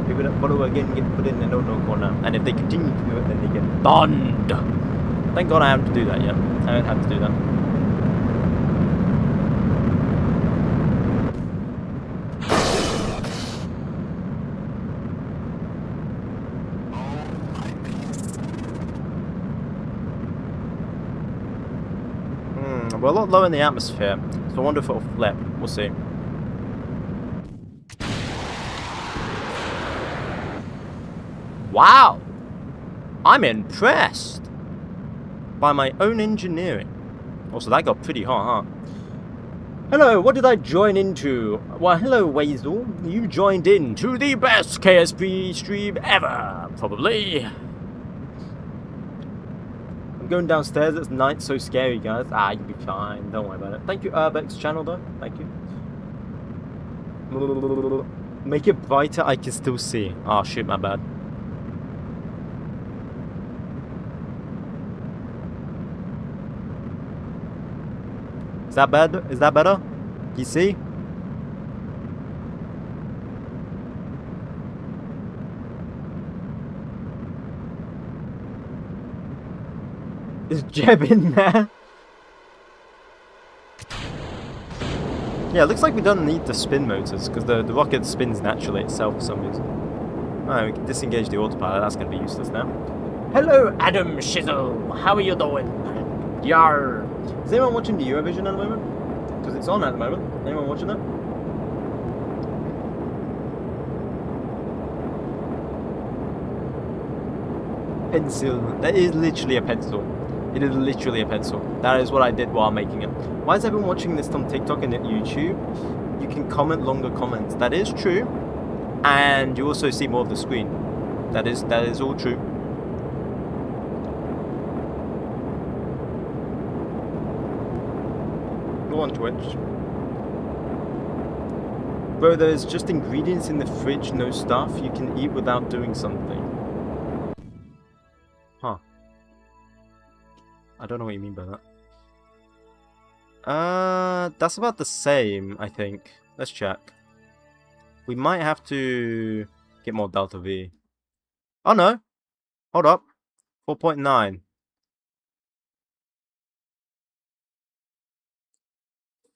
People that follow again get put in the no-no corner. And if they continue to do it, then they get banned. Thank God I haven't to do that yet. I haven't had to do that. We're a lot low in the atmosphere, so I wonder if it'll flip. We'll see. Wow! I'm impressed by my own engineering. Also, that got pretty hot, huh? Hello, what did I join into? Well, hello, Weasel. You joined in to the best KSP stream ever, probably. I'm going downstairs, it's night, so scary, guys. You'll be fine, don't worry about it. Thank you, Urbex channel, though. Thank you. Make it brighter, I can still see. Oh, shit, my bad. Is that bad? Is that better? You see? Is Jeb in there? Yeah, it looks like we don't need the spin motors because the rocket spins naturally itself for some reason. Alright, we can disengage the autopilot. That's going to be useless now. Hello, Adam Shizzle. How are you doing? Yar. Is anyone watching the Eurovision at the moment? Because it's on at the moment. Anyone watching that? Pencil. That is literally a pencil. It is literally a pencil. That is what I did while making it. Why is everyone watching this on TikTok and at YouTube? You can comment longer comments. That is true. And you also see more of the screen. That is all true. Go on Twitch. Bro, there's just ingredients in the fridge, no stuff you can eat without doing something. Huh. I don't know what you mean by that. That's about the same, I think. Let's check. We might have to get more Delta V. Oh no! Hold up. 4.9.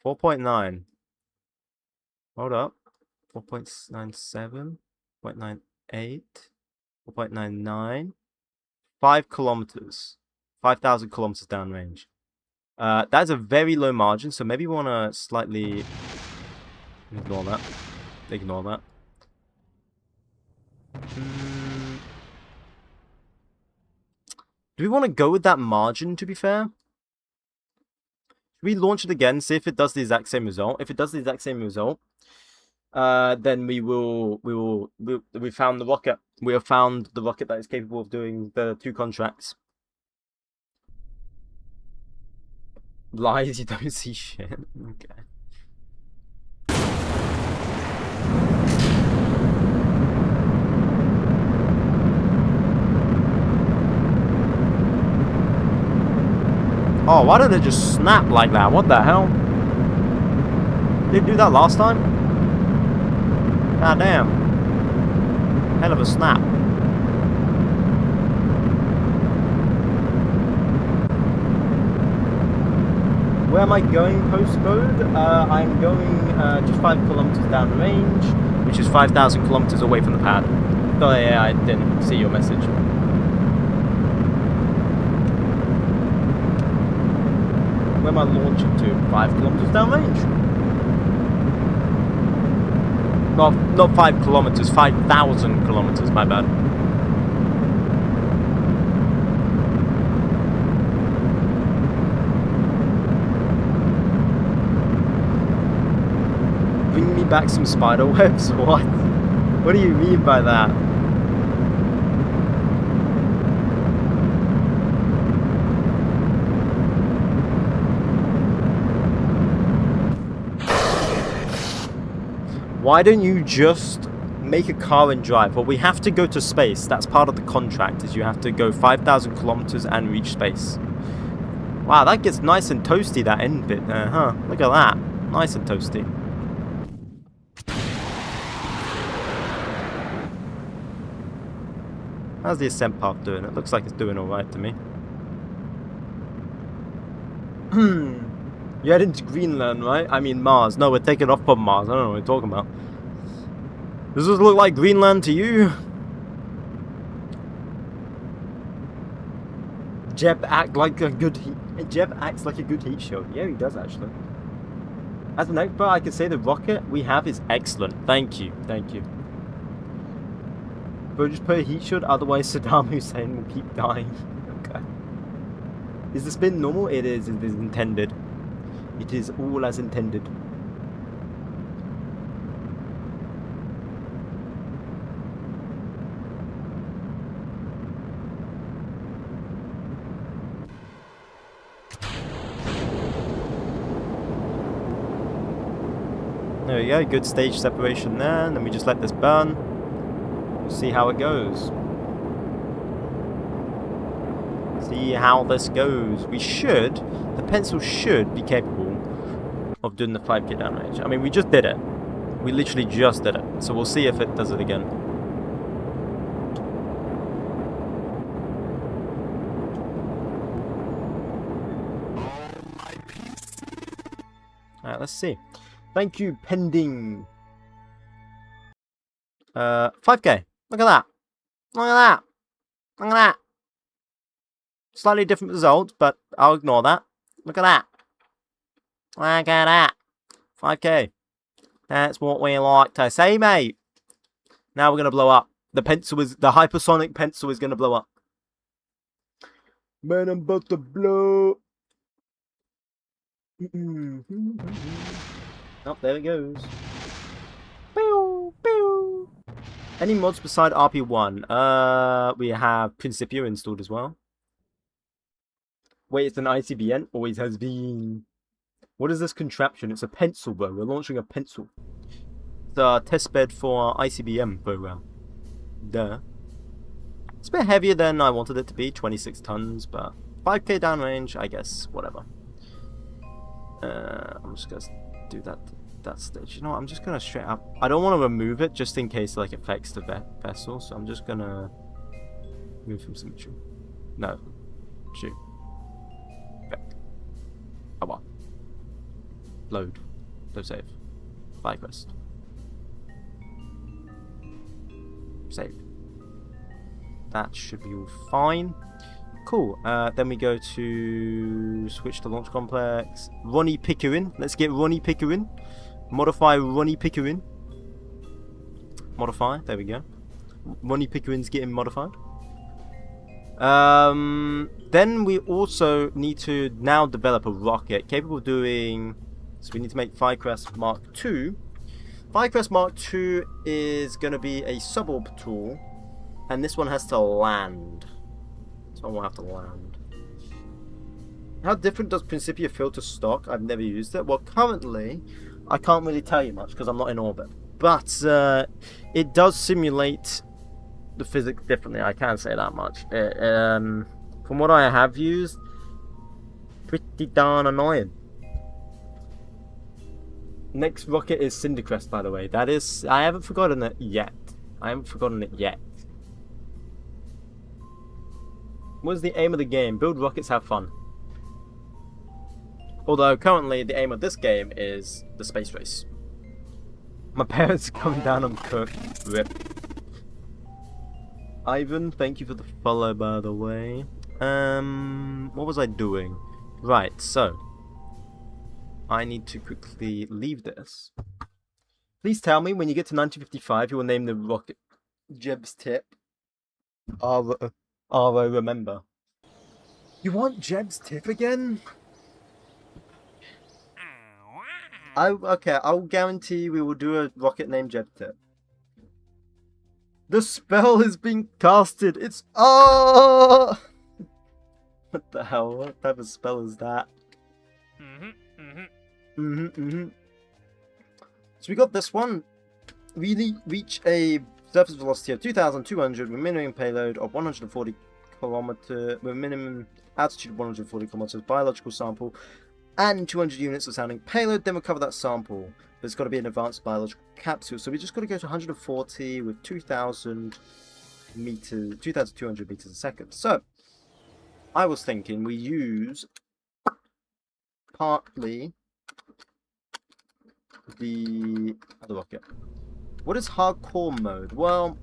4.9. Hold up. 4.97. 4.98. 4.99. 5 kilometers. 5,000 kilometers downrange. That's a very low margin, so maybe we want to slightly ignore that. Ignore that. Do we want to go with that margin, to be fair? Should we launch it again, see if it does the exact same result? If it does the exact same result, then we found the rocket. We have found the rocket that is capable of doing the 2 contracts. Lies, you don't see shit. Okay. Oh, why did it just snap like that? What the hell? Did it do that last time? God damn. Hell of a snap. Where am I going post-mode? I'm going just 5 kilometers down the range, which is 5,000 kilometers away from the pad. Oh yeah, I didn't see your message. Where am I launching to? 5 kilometers downrange. Well, not 5 kilometers, 5,000 kilometers, my bad. back some spider webs? What? What do you mean by that? Why don't you just make a car and drive? Well, we have to go to space. That's part of the contract, is you have to go 5,000 kilometers and reach space. Wow, that gets nice and toasty, that end bit there, huh? Look at that. Nice and toasty. How's the ascent path doing? It looks like it's doing alright to me. You're heading to Greenland, right? I mean Mars. No, we're taking off from Mars. I don't know what we're talking about. Does this look like Greenland to you? Jeb acts like a good heat shield. Yeah, he does actually. As an expert, I can say the rocket we have is excellent. Thank you, thank you. But just put a heat shield, otherwise Saddam Hussein will keep dying. Okay. Is the spin normal? It is intended. It is all as intended. There we go, good stage separation there, and then we just let this burn. We'll see how it goes. See how this goes. The pencil should be capable of doing the 5k downrange. I mean, we just did it. We literally just did it. So we'll see if it does it again. Alright, let's see. Thank you, pending. 5k. Look at that. Look at that. Look at that. Slightly different result, but I'll ignore that. Look at that. Look at that. 5k. That's what we like to say, mate. Now we're going to blow up. The hypersonic pencil is going to blow up. Man, I'm about to blow. Oh, there it goes. Pew, pew. Any mods beside RP1? We have Principia installed as well. Wait, it's an ICBN? Always has been. What is this contraption? It's a pencil, bro. We're launching a pencil. It's a testbed for our ICBM program. Duh. It's a bit heavier than I wanted it to be, 26 tons, but 5k downrange, I guess, whatever. I'm just gonna do that stage. You know what? I'm just gonna straight up. I don't want to remove it just in case like affects the vessel, so I'm just gonna move from symmetry. No, shoot. Oh well. Load. Don't save. Flag rest. Save. That should be all fine. Cool. Then we go to switch to launch complex. Ronnie Pickering. Let's get Ronnie Pickering. Modify Ronnie Pickering. Modify. There we go. Ronnie Pickering's getting modified. Then we also need to now develop a rocket capable of doing. So we need to make Firecrest Mark II. Firecrest Mark II is going to be a suborbital, and this one has to land. This one will have to land. How different does Principia feel to stock? I've never used it. Well, currently, I can't really tell you much because I'm not in orbit. But it does simulate the physics differently. I can't say that much. From what I have used, pretty darn annoying. Next rocket is Cindercrest, by the way. That is, I haven't forgotten it yet. What's the aim of the game? Build rockets, have fun. Although currently the aim of this game is the space race. My parents are coming down on Cook. Rip. Ivan, thank you for the follow, by the way. What was I doing? Right, so I need to quickly leave this. Please tell me when you get to 1955 you will name the rocket Jeb's Tip. R.O. remember. You want Jeb's Tip again? Okay, I'll guarantee we will do a rocket named Jedi. The spell has been casted. It's what the hell? What type of spell is that? So we got this one. Really reach a surface velocity of 2,200 with minimum payload of 140 kilometer with minimum altitude of 140 kilometers. Biological sample and 200 units of sounding payload. Then recover that sample. But it's got to be an advanced biological capsule. So we just got to go to 140 with 2,000 meters, 2,200 meters a second. So I was thinking we use partly the other rocket. What is hardcore mode? Well,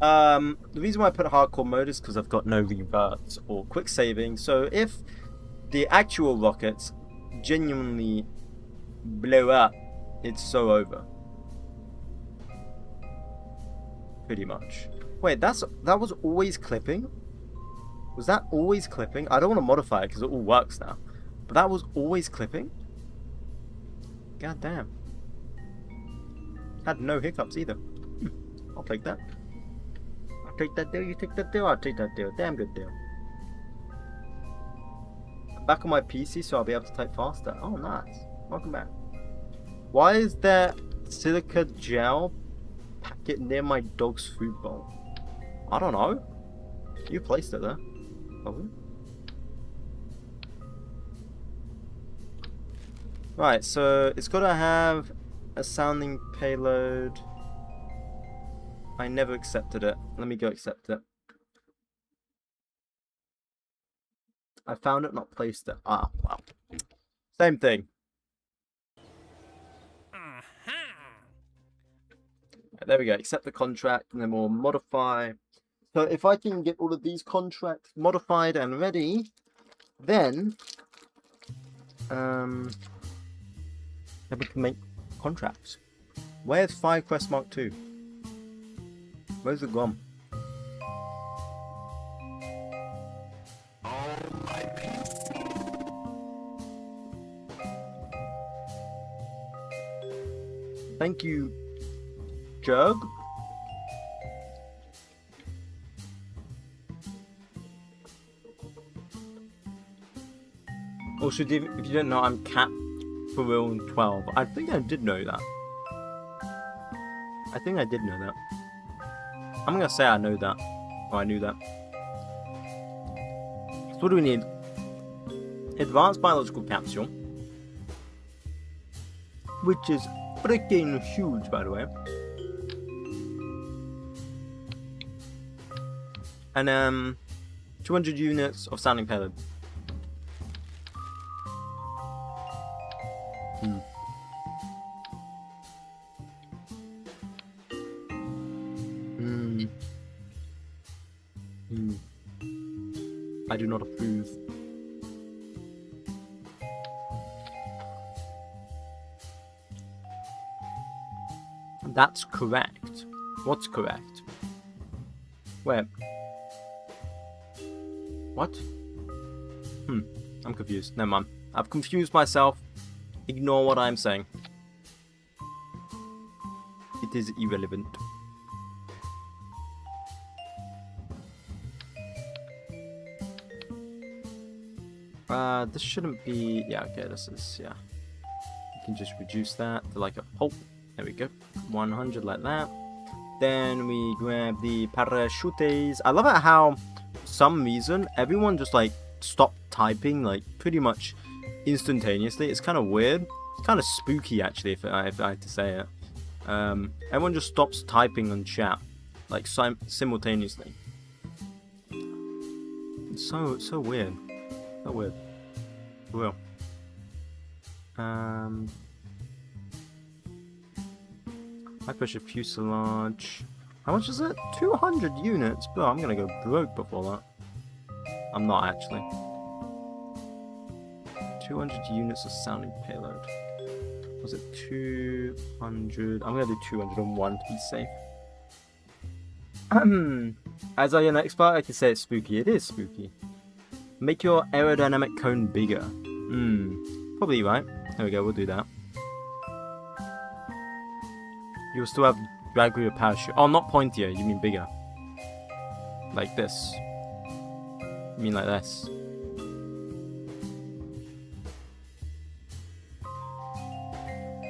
the reason why I put hardcore mode is because I've got no reverts or quick saving. So if the actual rockets genuinely blow up, it's so over. Pretty much. Wait, that was always clipping? Was that always clipping? I don't want to modify it because it all works now. But that was always clipping? God damn. Had no hiccups either. I'll take that. I'll take that deal, you take that deal, I'll take that deal. Damn good deal. I'm back on my PC so I'll be able to type faster. Oh, nice. Welcome back. Why is there silica gel packet near my dog's food bowl? I don't know. You placed it there. Probably. Right, so it's got to have a sounding payload. I never accepted it. Let me go accept it. I found it, not placed it. Ah, wow. Same thing. Right, there we go. Accept the contract, and then we'll modify. So if I can get all of these contracts modified and ready, then we can make contracts. Where's Firequest Mark II? Where's it gone? Thank you, Jug. Also, if you don't know, I'm Cat for real 12. I think I did know that. I think I did know that. I'm gonna say I know that. Or I knew that. So what do we need? Advanced biological capsule. Which is freaking huge, by the way. And 200 units of sounding payload. I do not approve. That's correct. What's correct? Where? What? I'm confused. Never mind. I've confused myself. Ignore what I'm saying. It is irrelevant. This shouldn't be... Yeah, okay, this is... Yeah. You can just reduce that to like a pulp. There we go. 100 like that. Then we grab the parachutes. I love it how, for some reason, everyone just like stopped typing like pretty much instantaneously. It's kind of weird. It's kind of spooky actually, if I had to say it. Everyone just stops typing on chat like simultaneously. It's so weird. So weird. Well. High pressure fuselage. How much is it? 200 units? Bro, I'm gonna go broke before that. I'm not actually. 200 units of sounding payload. Was it 200? I'm gonna do 201 to be safe. As I am an expert, I can say it's spooky. It is spooky. Make your aerodynamic cone bigger. Probably right. There we go, we'll do that. You'll still have drag with your parachute. Oh, not pointier, you mean bigger. Like this. You mean like this.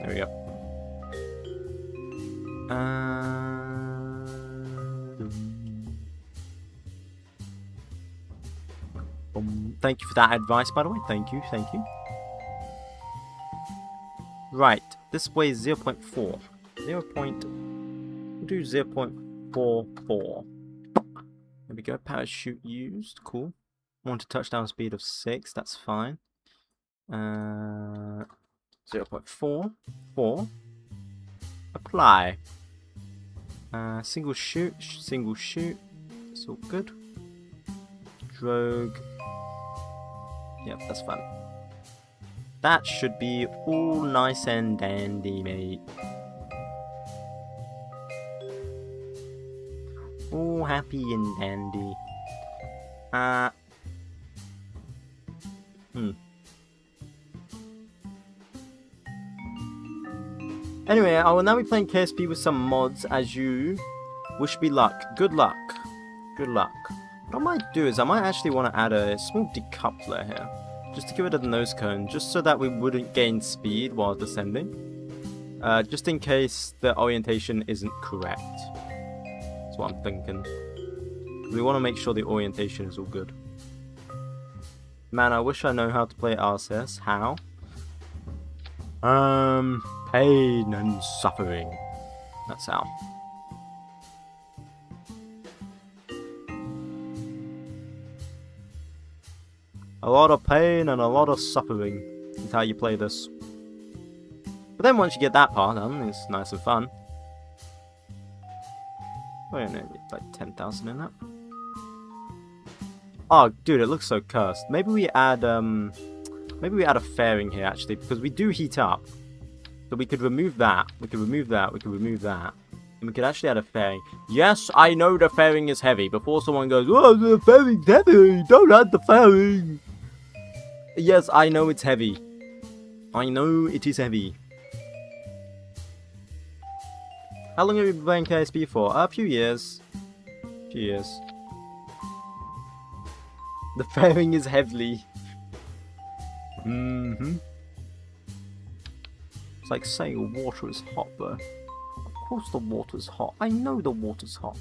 There we go. Thank you for that advice, by the way. Thank you, thank you. Right, this weighs 0.4. We'll do 0.44. There we go, parachute used, cool. Want a touchdown speed of 6, that's fine. 0.4. Apply. Single shoot. It's all good. Drogue. Yep, that's fine. That should be all nice and dandy, mate. All happy and dandy. Anyway, I will now be playing KSP with some mods as you wish me luck. Good luck. Good luck. What I might do is I might actually want to add a small decoupler here. Just to get rid of the nose cone. Just so that we wouldn't gain speed while descending. Just in case the orientation isn't correct. That's what I'm thinking. We want to make sure the orientation is all good. Man, I wish I know how to play RCS. How? Pain and suffering. That's how. A lot of pain and a lot of suffering is how you play this. But then once you get that part done, it's nice and fun. Wait a minute, like 10,000 in that. Oh, dude, it looks so cursed. Maybe we add a fairing here actually, because we do heat up. So we could remove that. We could remove that. We could remove that. And we could actually add a fairing. Yes, I know the fairing is heavy. Before someone goes, "Oh, the fairing's heavy. Don't add the fairing." Yes, I know it's heavy. I know it is heavy. How long have you been playing KSP for? A few years. The fairing is heavy. It's like saying water is hot, bro. Of course the water's hot. I know the water's hot.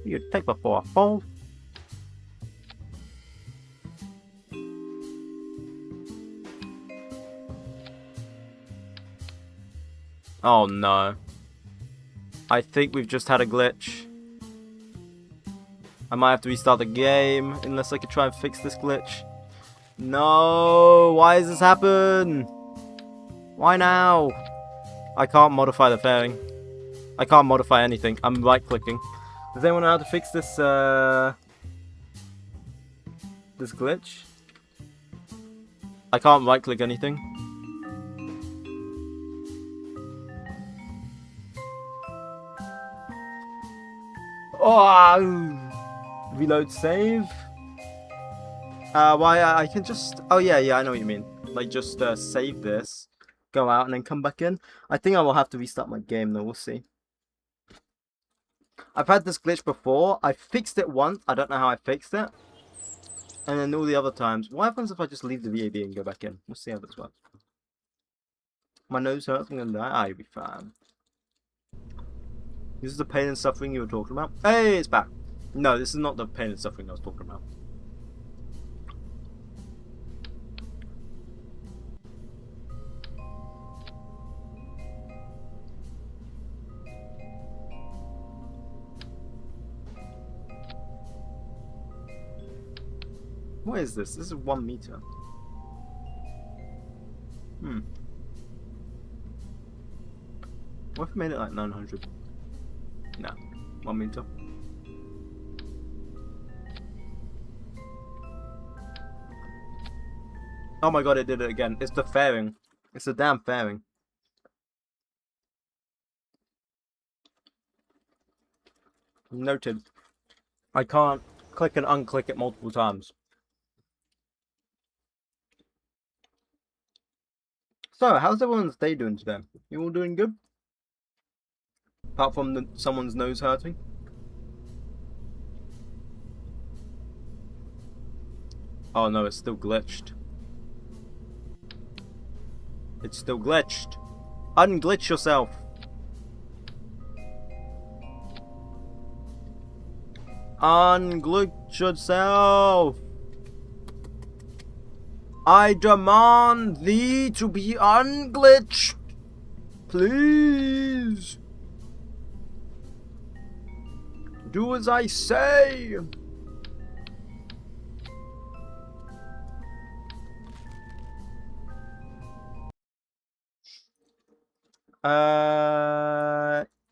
You take before I fall. Oh no. I think we've just had a glitch. I might have to restart the game unless I could try and fix this glitch. No, why has this happened? Why now? I can't modify the fairing. I can't modify anything. I'm right clicking. Does anyone know how to fix this this glitch? I can't right click anything. Oh, reload save. Why I can just, oh yeah, I know what you mean. Like just save this, go out and then come back in. I think I will have to restart my game though, we'll see. I've had this glitch before. I fixed it once. I don't know how I fixed it. And then all the other times. What happens if I just leave the VAB and go back in? We'll see how this works. My nose hurts, I'm gonna die. Ah, you'll be fine. This is the pain and suffering you were talking about. Hey, it's back. No, this is not the pain and suffering I was talking about. What is this? This is 1 meter. What if we made it like 900? No, 1 meter. Oh my god, it did it again. It's the fairing. It's the damn fairing. Noted. I can't click and unclick it multiple times. So, how's everyone's day doing today? You all doing good? Apart from someone's nose hurting? Oh no, it's still glitched. It's still glitched. Unglitch yourself. Unglitch yourself. I demand thee to be unglitched. Please. Do as I say.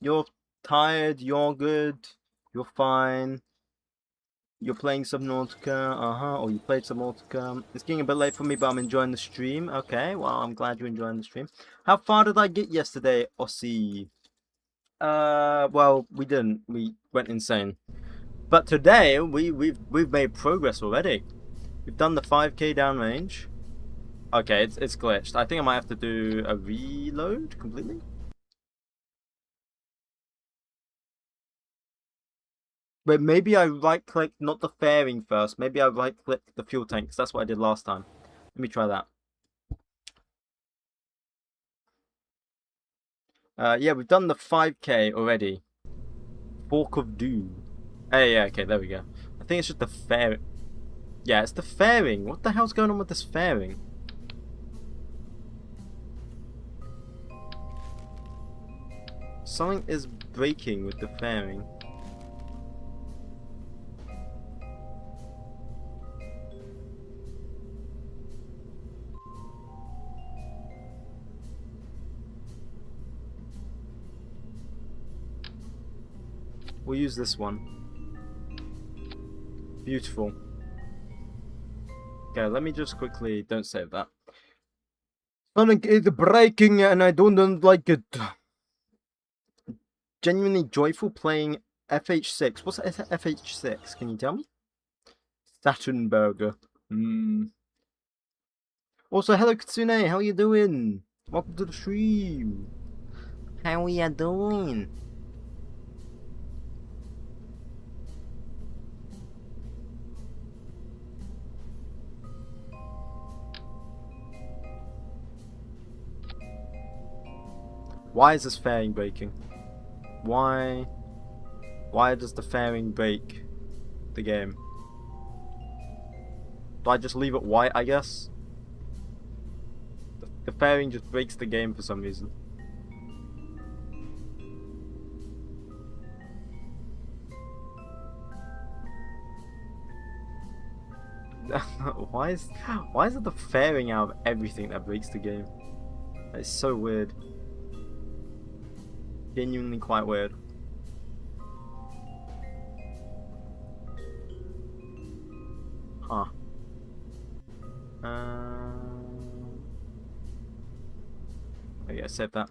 You're tired, you're good, you're fine. You're playing Subnautica, or you played Subnautica. It's getting a bit late for me, but I'm enjoying the stream. Okay, well, I'm glad you're enjoying the stream. How far did I get yesterday, Aussie? Well, we didn't. We went insane. But today, we've made progress already. We've done the 5k downrange. Okay, it's glitched. I think I might have to do a reload completely. But maybe I right-click, not the fairing first. Maybe I right-click the fuel tank, because that's what I did last time. Let me try that. Yeah, we've done the 5k already. Fork of Doom. Hey, yeah, okay, there we go. I think it's just the fairing. Yeah, it's the fairing. What the hell's going on with this fairing? Something is breaking with the fairing. We'll use this one. Beautiful. Okay, let me just quickly... Don't save that. Something is breaking and I don't like it. Genuinely joyful playing FH6. What's FH6? Can you tell me? Saturn Burger. Also, hello Kitsune, how you doing? Welcome to the stream. How you doing? Why is this fairing breaking? Why does the fairing break the game? Do I just leave it white, I guess? The fairing just breaks the game for some reason. Why is it the fairing out of everything that breaks the game? It's so weird. Genuinely quite weird. Huh. Oh yeah, save that.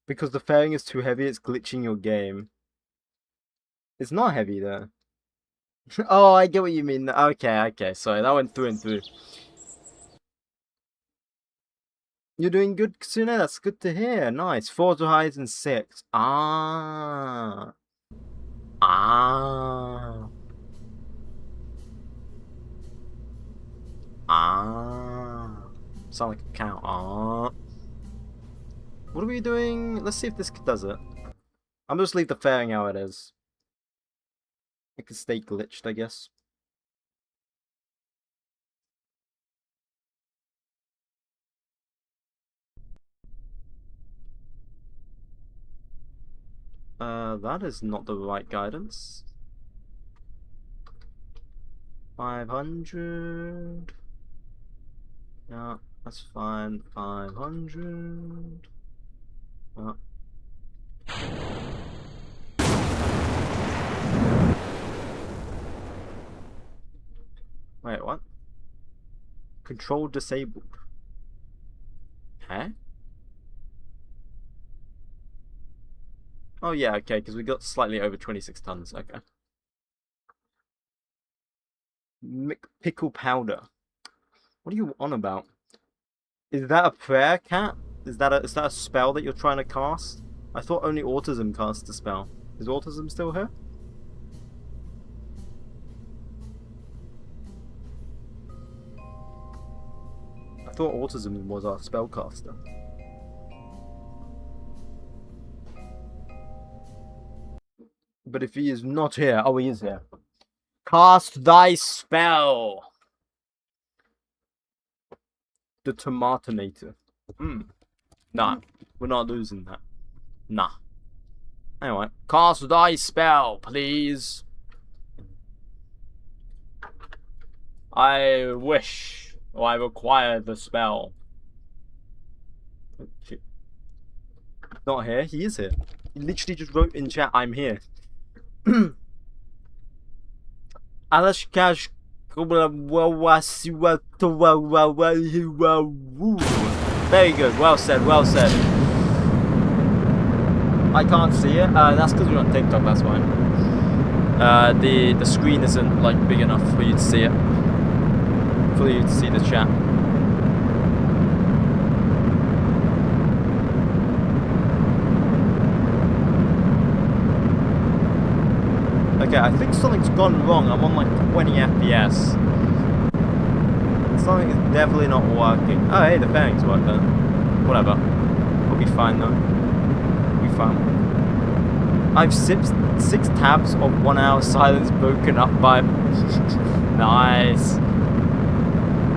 Because the fairing is too heavy, it's glitching your game. It's not heavy though. Oh, I get what you mean. Okay. Sorry, that went through and through. You're doing good, Kitsune. That's good to hear. Nice. 4 to highs and 6. Ah. Sound like a cow. Ah. What are we doing? Let's see if this does it. I'm just leave the fairing how it is. It can stay glitched, I guess. That is not the right guidance. 500. Yeah, that's fine. 500. Wait, what? Control disabled. Huh? Oh yeah, okay, because we got slightly over 26 tons. Okay. Pickle powder. What are you on about? Is that a prayer, cat? Is that a spell that you're trying to cast? I thought only autism casts a spell. Is autism still here? I thought autism was our spellcaster. But if he is not here, oh, he is here. Cast thy spell. The Tomatonator. Nah, we're not losing that. Nah. Anyway, cast thy spell, please. I wish, or I require the spell. Not here, he is here. He literally just wrote in chat, I'm here. Alashkash. Very good, well said, well said. I can't see it. That's because we're on TikTok, that's why. The screen isn't like big enough for you to see it. For you to see the chat. Okay, I think something's gone wrong. I'm on like 20 FPS. Something is definitely not working. Oh, hey, the bearings work then. Whatever. We'll be fine though. We'll be fine. I've 6 tabs of 1 hour silence broken up by... Nice.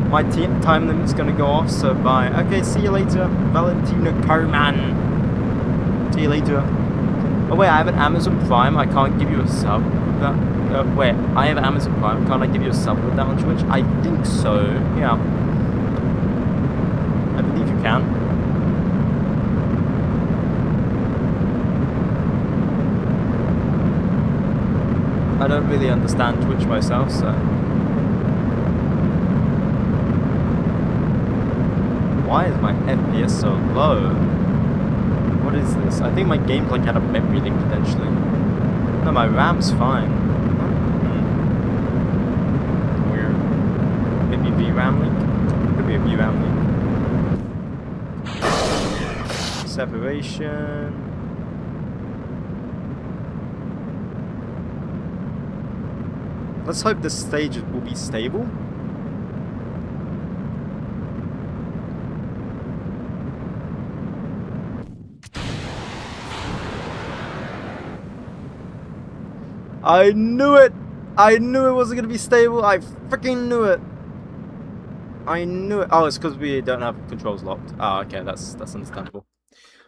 My time limit's gonna go off, so bye. Okay, see you later, Valentina Carman. See you later. Oh wait, I have an Amazon Prime. I can't give you a sub with that. Wait, I have Amazon Prime. Can't I give you a sub with that on Twitch? I think so. Yeah. I believe you can. I don't really understand Twitch myself, so. Why is my FPS so low? What is this? I think my game's like had a memory leak potentially. No, my RAM's fine. Weird. Maybe VRAM leak? Could be a VRAM leak. Separation. Let's hope this stage will be stable. I knew it! I knew it wasn't gonna be stable. I freaking knew it. I knew it. Oh, it's because we don't have controls locked. Oh, okay, that's understandable.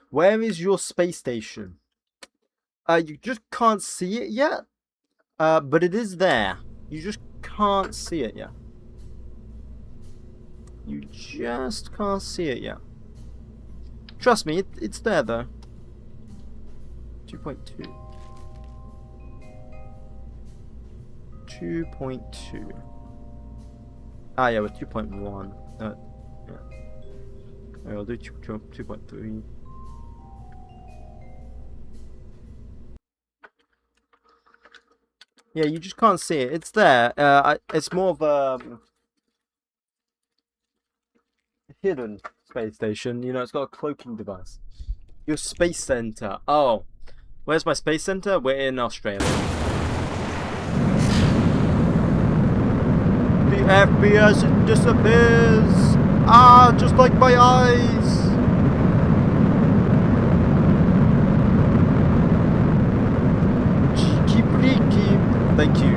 Where is your space station? You just can't see it yet. But it is there. You just can't see it yet. You just can't see it yet. Trust me, it's there though. 2.2. 2.2. Ah, yeah, we're 2.1. Yeah. I'll do 2.3. Yeah, you just can't see it. It's there. It's more of a hidden space station. You know, it's got a cloaking device. Your space center. Oh, where's my space center? We're in Australia. The FPS disappears. Ah, just like my eyes. Thank you.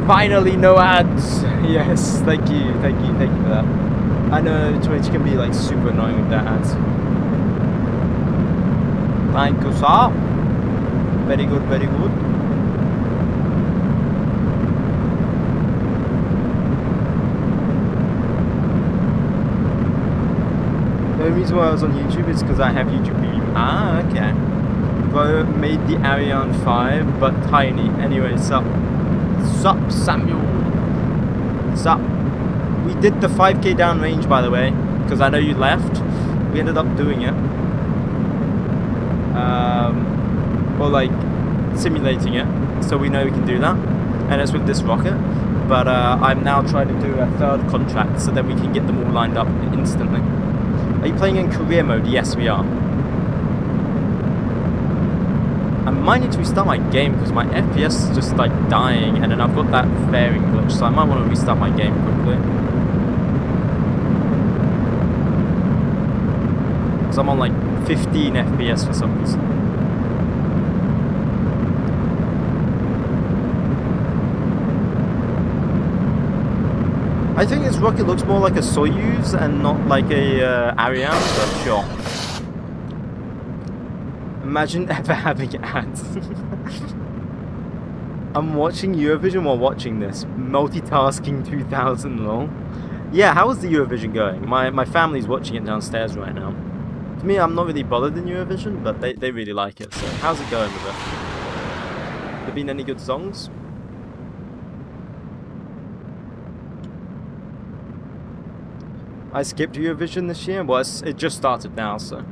Finally, no ads. Yes, thank you for that. I know Twitch can be like super annoying with that ads. Thank you, sir. Very good, very good. The reason why I was on YouTube is because I have YouTube Premium. Ah, okay. Made the Ariane 5, but tiny. Anyway, sup Samuel. Sup. We did the 5k downrange, by the way, because I know you left. We ended up doing it. Or like simulating it, so we know we can do that. And it's with this rocket. But I'm now trying to do a third contract so then we can get them all lined up instantly. Are you playing in career mode? Yes, we are. I might need to restart my game because my FPS is just like dying, and then I've got that fairing glitch, so I might want to restart my game quickly. Because I'm on like 15 FPS for some reason. I think this rocket looks more like a Soyuz and not like a Ariane, but sure. Imagine ever having ads. I'm watching Eurovision while watching this. Multitasking 2000 lol. Yeah, how is the Eurovision going? My family's watching it downstairs right now. To me, I'm not really bothered in Eurovision, but they really like it. So how's it going with it? Have there been any good songs? I skipped Eurovision this year. Well, it just started now, so.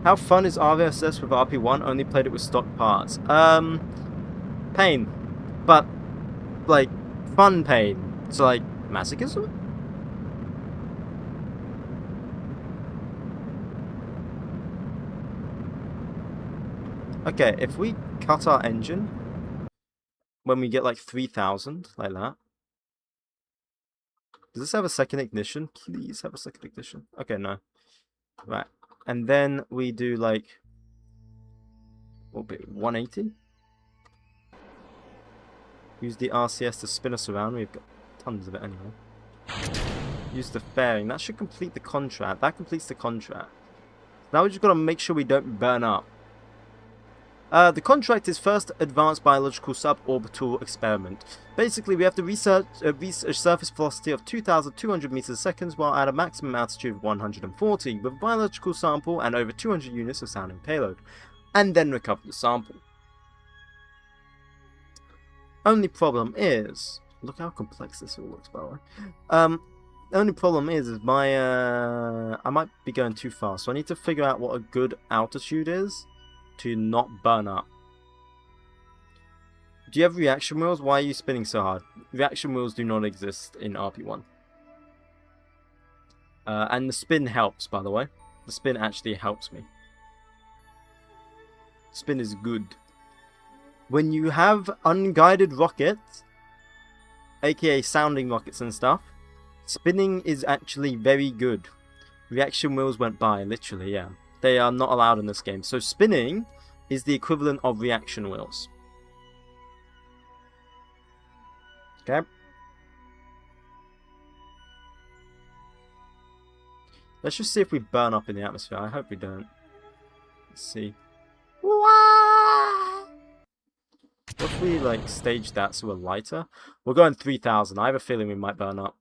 How fun is RVSS with RP1? Only played it with stock parts. Pain. But, like, fun pain. So, like, masochism? Okay, if we cut our engine, when we get, like, 3,000, like that. Does this have a second ignition? Please have a second ignition. Okay, no. Right. And then we do like, what will be 180? Use the RCS to spin us around. We've got tons of it anyway. Use the fairing. That should complete the contract. That completes the contract. Now we just got to make sure we don't burn up. The contract is first advanced biological suborbital experiment. Basically, we have to research a surface velocity of 2,200 meters a second while at a maximum altitude of 140 with a biological sample and over 200 units of sounding payload, and then recover the sample. Only problem is, look how complex this all looks, by the way. The only problem is my I might be going too fast, so I need to figure out what a good altitude is to not burn up. Do you have reaction wheels? Why are you spinning so hard? Reaction wheels do not exist in RP1. And the spin helps, by the way. The spin actually helps me. Spin is good. When you have unguided rockets, aka sounding rockets and stuff, spinning is actually very good. Reaction wheels went by, literally, yeah. They are not allowed in this game. So spinning is the equivalent of reaction wheels. Okay. Let's just see if we burn up in the atmosphere. I hope we don't. Let's see. What if we like stage that so we're lighter? We're going 3,000. I have a feeling we might burn up.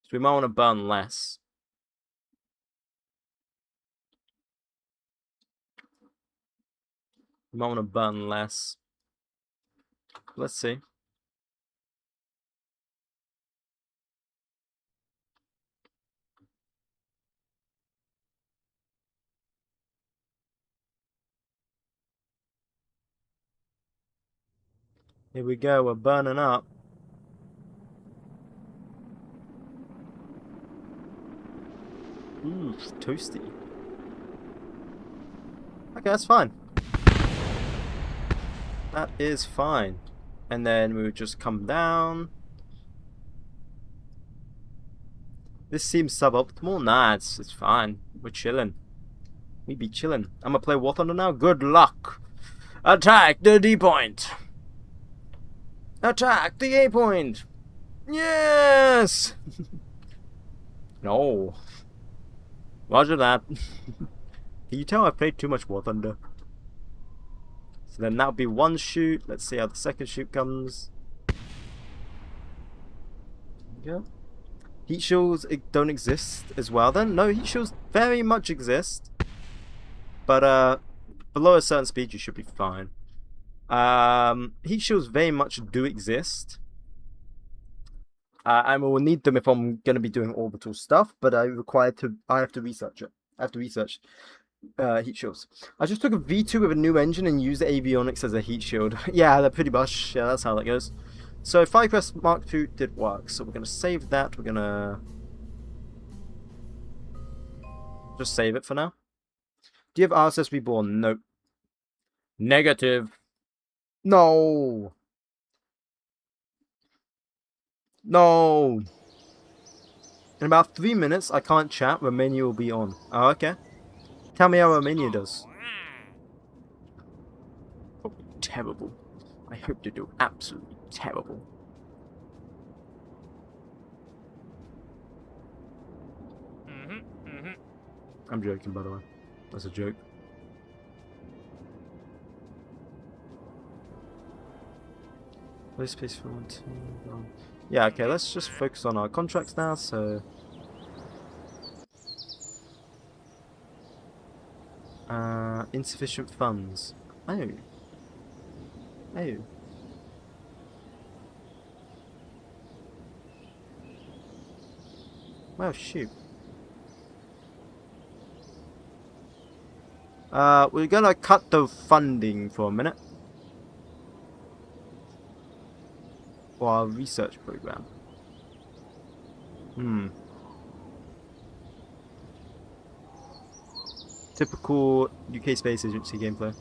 So we might want to burn less. You might want to burn less. Let's see. Here we go, we're burning up. Ooh, toasty. Okay, that's fine. That is fine. And then we would just come down. This seems suboptimal. Nah, it's fine. We're chilling. We be chilling. I'm gonna play War Thunder now. Good luck. Attack the D point. Attack the A point. Yes. No. Roger that. Can you tell I played too much War Thunder? So then that would be one shoot. Let's see how the second shoot comes. Yeah. Heat shields don't exist as well then? No, heat shields very much exist. But below a certain speed you should be fine. Heat shields very much do exist. And we will need them if I'm going to be doing orbital stuff, but I have to research it. I have to research heat shields. I just took a V2 with a new engine and used the avionics as a heat shield. Yeah, they're pretty much. Yeah, that's how that goes. So FireQuest Mark II did work. So we're gonna save that. We're gonna just save it for now. Do you have RSS Reborn? Nope. Negative. No. No. In about 3 minutes, I can't chat. Romania will be on. Oh, okay. Tell me how Romania does. Oh, terrible. I hope they do absolutely terrible. I'm joking, by the way. That's a joke. Low space for one, two, one. Yeah, okay, let's just focus on our contracts now, so... insufficient funds. Oh. Oh. Well, shoot. We're gonna cut the funding for a minute. For our research program. Typical UK Space Agency gameplay.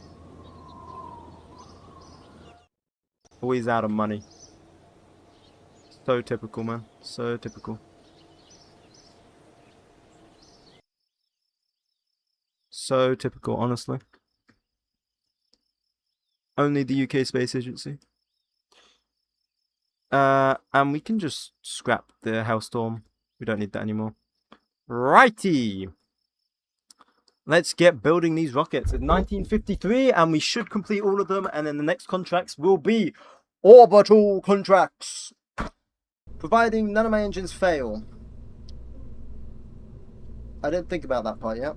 Always out of money. So typical, man. So typical. So typical, honestly. Only the UK Space Agency. And we can just scrap the Hellstorm. We don't need that anymore. Righty! Let's get building these rockets. It's 1953, and we should complete all of them, and then the next contracts will be orbital contracts. Providing none of my engines fail. I didn't think about that part yet.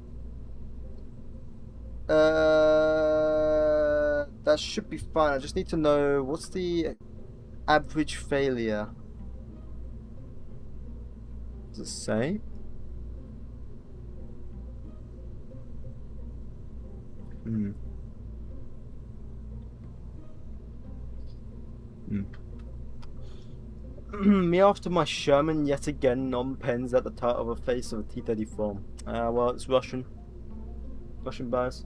That should be fine. I just need to know what's the average failure. Does it say? Me after my Sherman yet again non-pens at the top of a face of a T-34. Well, it's Russian. Russian bias.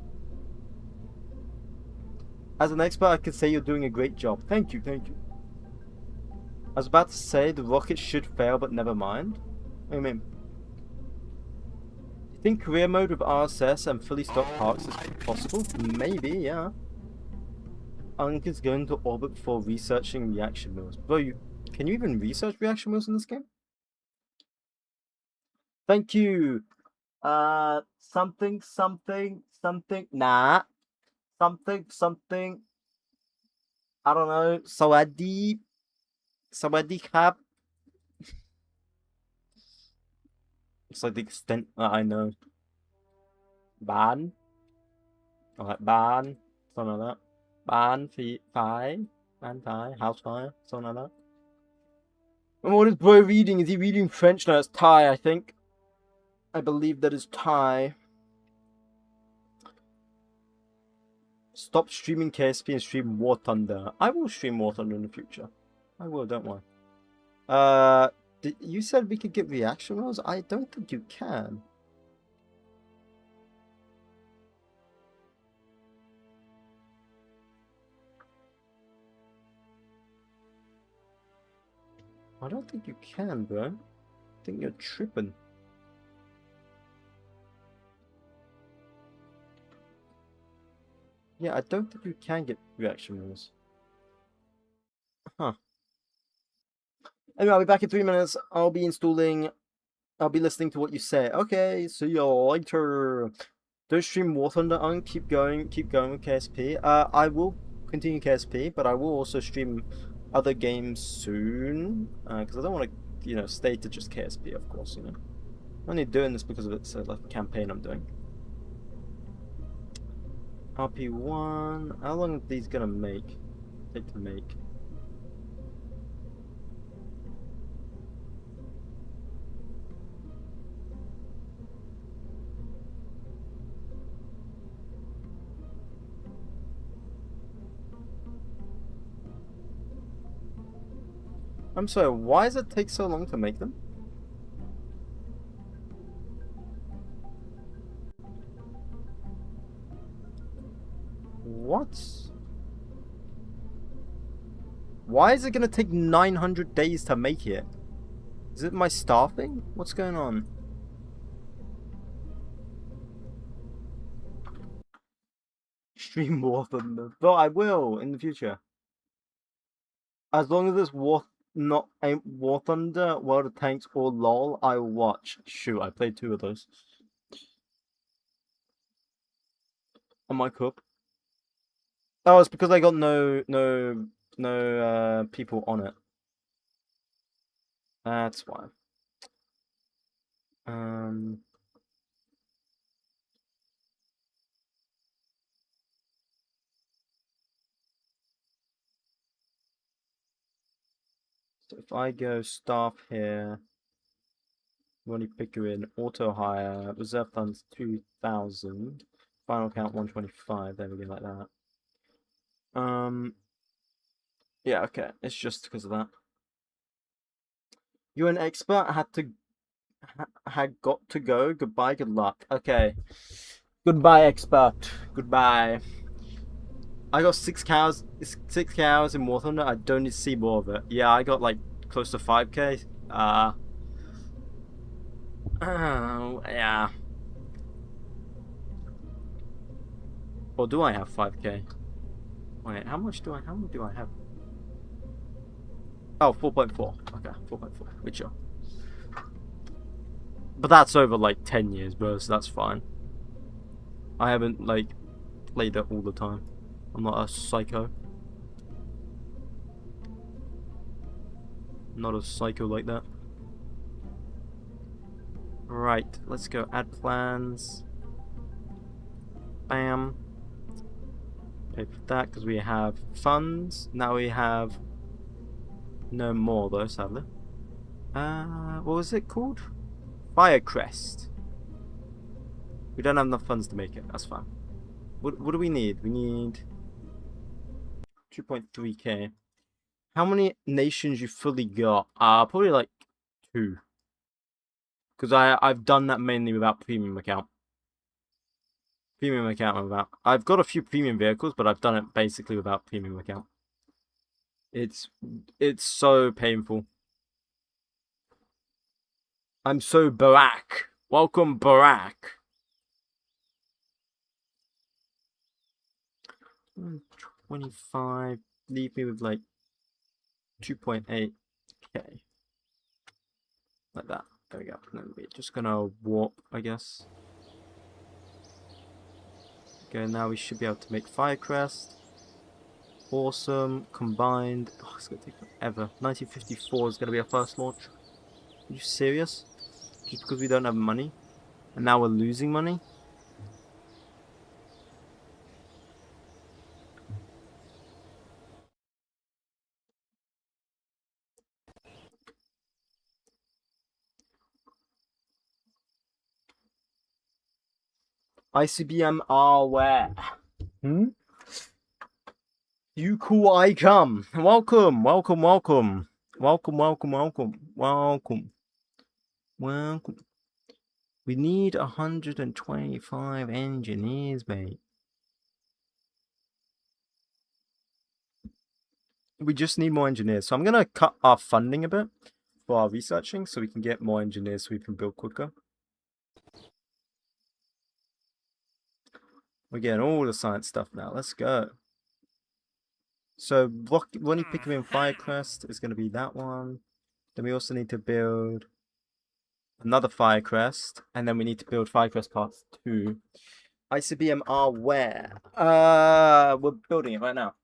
As an expert, I could say you're doing a great job. Thank you, thank you. I was about to say the rocket should fail, but never mind. What do you mean? You think career mode with RSS and fully stocked parks is possible? Maybe, yeah. Unk is going to orbit before researching reaction wheels. Bro, can you even research reaction wheels in this game? Thank you. Something. Nah. Something. I don't know. Sawadee Khab. It's like the extent that I know. Ban. Alright, ban. Something like that. Ban house fire. Something like that. And what is bro reading? Is he reading French? No, it's Thai, I think. I believe that is Thai. Stop streaming KSP and stream War Thunder. I will stream War Thunder in the future. I will, don't worry. You said we could get reaction wheels? I don't think you can. I don't think you can, bro. I think you're tripping. Yeah, I don't think you can get reaction wheels. Huh. Anyway, I'll be back in 3 minutes. I'll be listening to what you say. Okay, see you later. Don't stream War Thunder on. Keep going with KSP. I will continue KSP, but I will also stream other games soon. Because I don't want to, stay to just KSP, of course, I'm only doing this because of it's like a campaign I'm doing. RP1. How long are these gonna take to make? I'm sorry, why does it take so long to make them? What? Why is it gonna take 900 days to make it? Is it my staffing? What's going on? Stream War Thunder. But I will in the future. As long as it's ain't War Thunder, World of Tanks, or LOL, I will watch. Shoot, I played 2 of those. On my cup. Oh, it's because I got no people on it. That's why. So if I go staff here, Ronnie Pickering, auto hire, reserve funds 2,000, final count 125. There we go, like that. Yeah, okay. It's just because of that. You're an expert. Had got to go. Goodbye. Good luck. Okay. Goodbye, expert. Goodbye. I got 6 cows. 6 cows in War Thunder. I don't need to see more of it. Yeah, I got like close to 5k. Oh, yeah. Or do I have 5k? Wait, how much do I have? Oh, 4.4. Okay, 4.4. Which are. But that's over like 10 years, bro, so that's fine. I haven't like played it all the time. I'm not a psycho. Not a psycho like that. Right, let's go add plans. Bam. Pay for that because we have funds. Now we have no more though, sadly. What was it called? Firecrest. We don't have enough funds to make it. That's fine. What do we need? We need 2.3k. How many nations you fully got? Probably like 2. Because I've done that mainly without premium account. Premium account without. I've got a few premium vehicles, but I've done it basically without premium account. It's so painful. I'm so Barack. Welcome, Barack. 25. Leave me with like 2.8k. Like that. There we go. And then we're just gonna warp, I guess. Okay, now we should be able to make Firecrest. Awesome. Combined. Oh, it's gonna take forever. 1954 is gonna be our first launch. Are you serious? Just because we don't have money? And now we're losing money? ICBM are where? 𝐊𝐞𝐫𝐴. Welcome, welcome, welcome. Welcome, welcome, welcome. Welcome. Welcome. We need 125 engineers, mate. We just need more engineers. So I'm going to cut our funding a bit for our researching so we can get more engineers so we can build quicker. We're getting all the science stuff now. Let's go. So Ronnie Pickering Firecrest is going to be that one. Then we also need to build another Firecrest. And then we need to build Firecrest Part 2. ICBM are where? We're building it right now.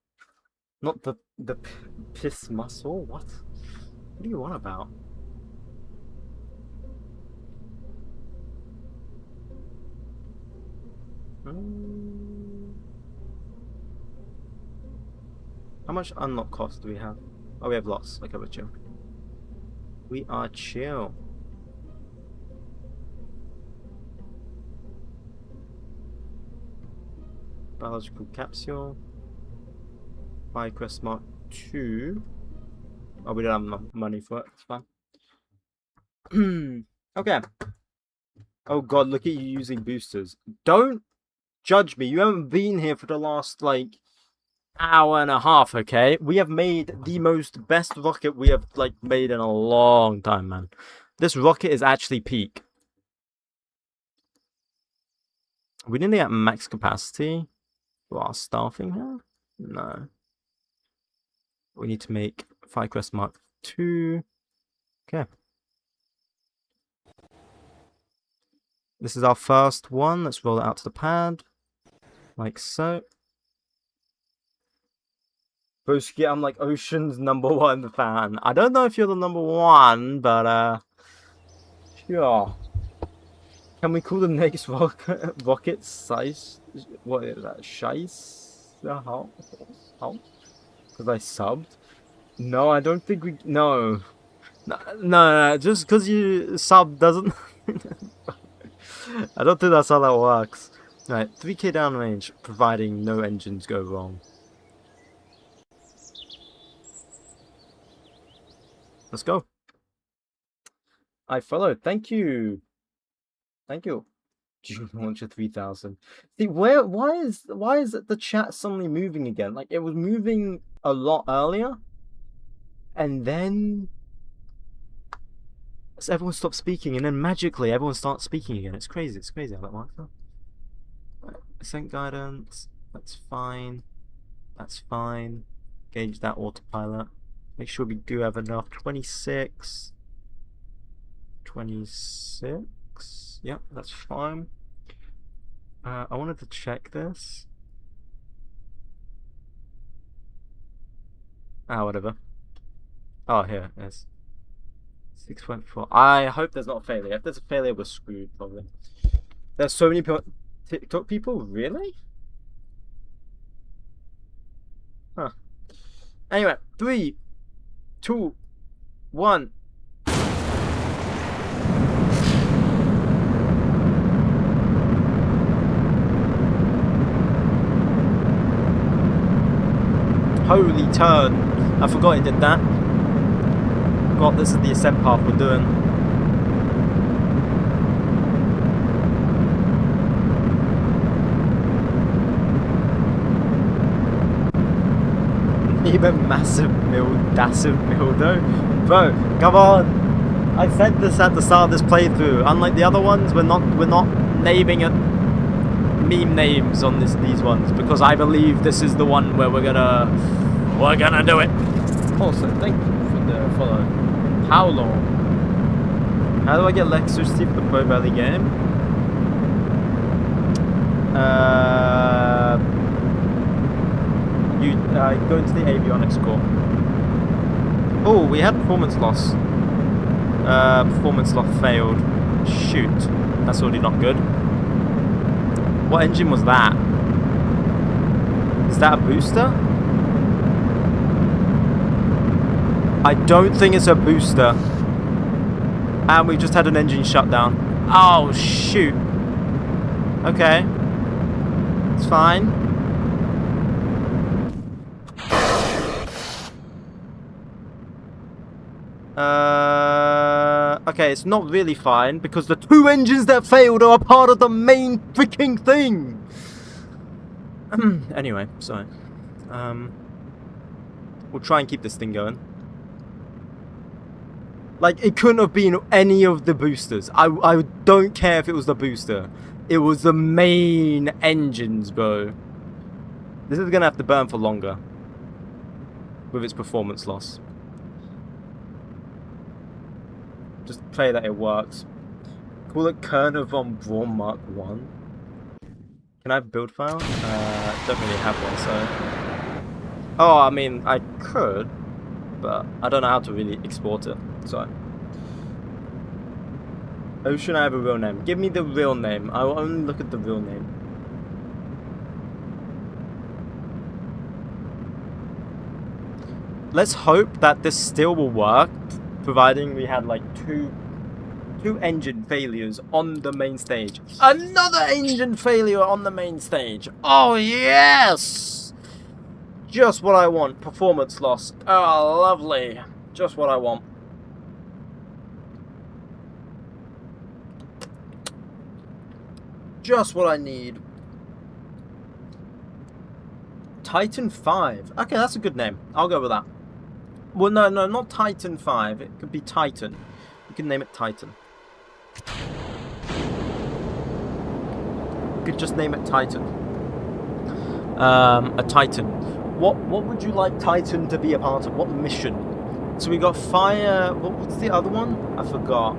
Not the piss muscle? What? What do you want about? How much unlock cost do we have? Oh, we have lots. Okay, we're chill. We are chill. Biological capsule. Firecrest Mark 2. Oh, we don't have enough money for it. It's fine. Okay. Oh god, look at you using boosters. Don't judge me. You haven't been here for the last, like, hour and a half, okay? We have made the best rocket we have, like, made in a long time, man. This rocket is actually peak. We nearly at max capacity while staffing here? No. We need to make FireQuest Mark II. Okay. This is our first one. Let's roll it out to the pad. Like so. Broski, I'm like Ocean's #1 fan. I don't know if you're the #1, but sure. Can we call the next rocket size? What is that? Shice? How? Because I subbed? No, I don't think we. No. No. Just because you sub doesn't. I don't think that's how that works. Right, 3k downrange, providing no engines go wrong. Let's go. I followed. Thank you. Thank you. June launcher 3000. See, why is the chat suddenly moving again? Like, it was moving a lot earlier, and then everyone stopped speaking, and then magically everyone starts speaking again. It's crazy. It's crazy how that works. Right. Ascent guidance. That's fine. That's fine. Gauge that autopilot. Make sure we do have enough. 26. 26. Yep, that's fine. I wanted to check this. Whatever. Oh, here it is. 6.4. I hope there's not a failure. If there's a failure, we're screwed, probably. There's so many TikTok people? Really? Huh. Anyway, 3, 2, 1. Holy turn. I forgot it did that. God, this is the ascent path we're doing. Even massive mildo. Bro, come on. I said this at the start of this playthrough. Unlike the other ones, we're not naming it meme names on these ones, because I believe this is the one where we're gonna do it. Also, thank you for the follow. How long? How do I get electricity for the Pro Valley game? You go into the avionics core. Oh, we had performance loss. Performance loss failed. Shoot, that's already not good. What engine was that? Is that a booster? I don't think it's a booster. And we just had an engine shutdown. Oh, shoot. Okay. It's fine. Okay, it's not really fine, because the 2 engines that failed are a part of the main freaking thing. Anyway, sorry. We'll try and keep this thing going. Like, it couldn't have been any of the boosters. I don't care if it was the booster. It was the main engines, bro. This is gonna have to burn for longer with its performance loss. Just pray that it works. Call it Kerner von Braun Mark 1. Can I have build file? Don't really have one, so... Oh, I mean, I could, but I don't know how to really export it, so... Ocean, I have a real name. Give me the real name. I will only look at the real name. Let's hope that this still will work, providing we had like two engine failures on the main stage. Another engine failure on the main stage. Oh yes! Just what I want. Performance loss. Oh, lovely. Just what I want. Just what I need. Titan 5. Okay, that's a good name. I'll go with that. Well, no, not Titan 5. It could be Titan. You can name it Titan. You could just name it Titan. A Titan. What would you like Titan to be a part of? What mission? So we got fire. What's the other one? I forgot.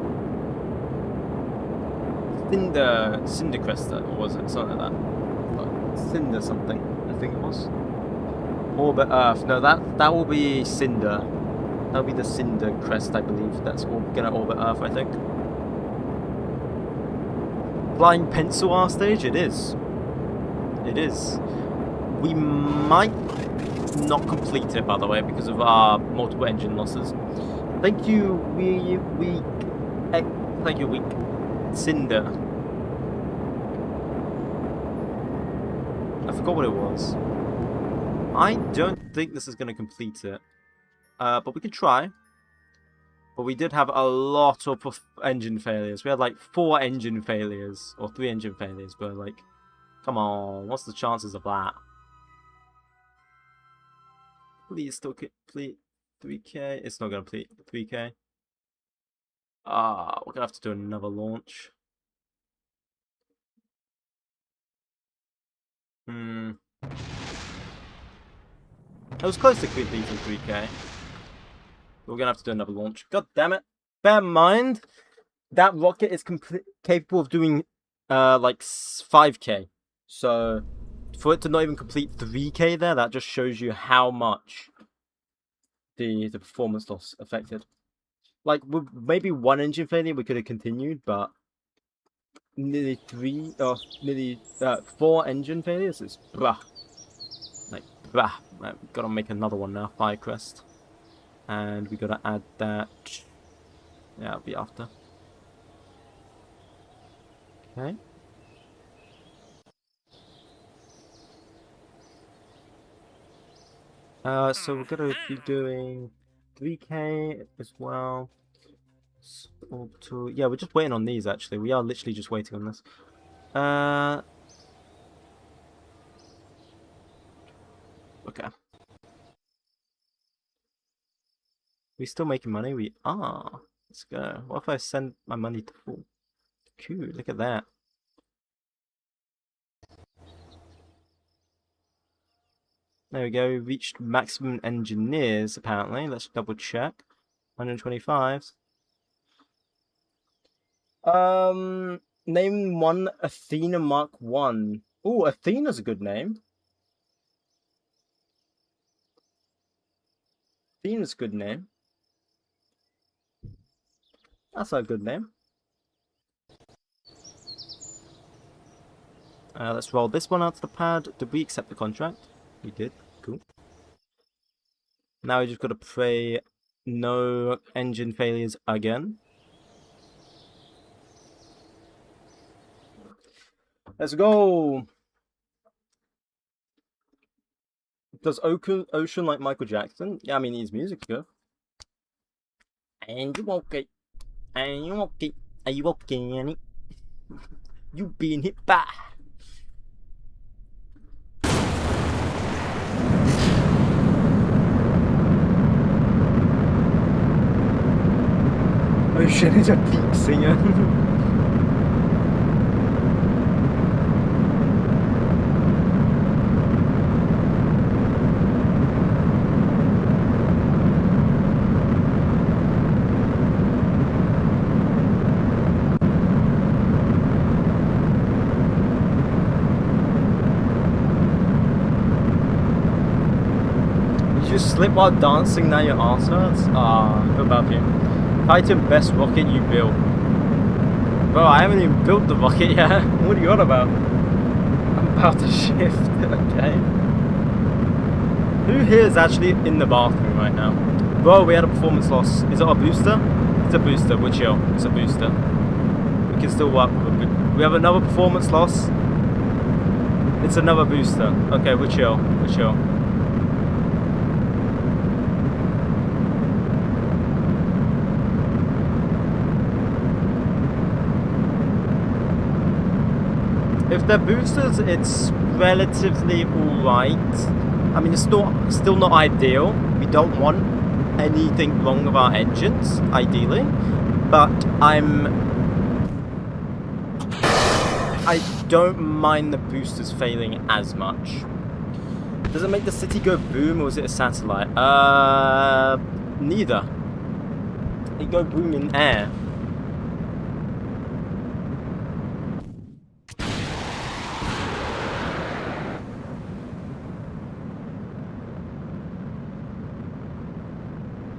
Cinder Cresta, or was it something like that? Like Cinder something, I think it was. Orbit Earth. No, that will be Cinder. That'll be the Cinder Crest, I believe. That's gonna orbit Earth, I think. Flying Pencil R stage. It is. It is. We might not complete it, by the way, because of our multiple engine losses. Thank you, thank you, Cinder. I forgot what it was. I don't think this is going to complete it. But we could try. But we did have a lot of engine failures. We had like 4 engine failures. Or 3 engine failures. But like, come on. What's the chances of that? Please still complete 3K. It's not going to complete 3K. We're going to have to do another launch. It was close to completing 3K. We're gonna have to do another launch. God damn it! Bear in mind that rocket is capable of doing like 5K. So for it to not even complete 3K there, that just shows you how much the performance loss affected. Like with maybe 1 engine failure, we could have continued, but nearly 4 engine failures is bruh. Like bruh. Right, we've got to make another one now, Fire Crest. And we got to add that. Yeah, it'll be after. Okay. So we're going to be doing 3K as well. Yeah, we're just waiting on these actually. We are literally just waiting on this. Okay. We still making money? We are. Let's go. What if I send my money to full? Cool, look at that. There we go. We reached maximum engineers apparently. Let's double check. 125. Name one Athena Mark 1. Oh, Athena's a good name. Athena's a good name. That's a good name. Let's roll this one out to the pad. Did we accept the contract? We did. Cool. Now we just got to pray no engine failures again. Let's go. Does Ocean like Michael Jackson? Yeah, I mean, his music good. And you okay? And you okay? Are you okay, Annie? You being hit by. Ocean is a peak singer. You slip while dancing, now your arse hurts? Feel bad for you. Titan, best rocket you built. Bro, I haven't even built the rocket yet. What are you on about? I'm about to shift. Okay. Who here is actually in the bathroom right now? Bro, we had a performance loss. Is it a booster? It's a booster. We're chill. It's a booster. We can still work with it. We have another performance loss. It's another booster. Okay, we're chill. We're chill. If they're boosters, it's relatively alright. I mean, it's still not ideal. We don't want anything wrong with our engines, ideally. But I don't mind the boosters failing as much. Does it make the city go boom, or is it a satellite? Neither. It go boom in air.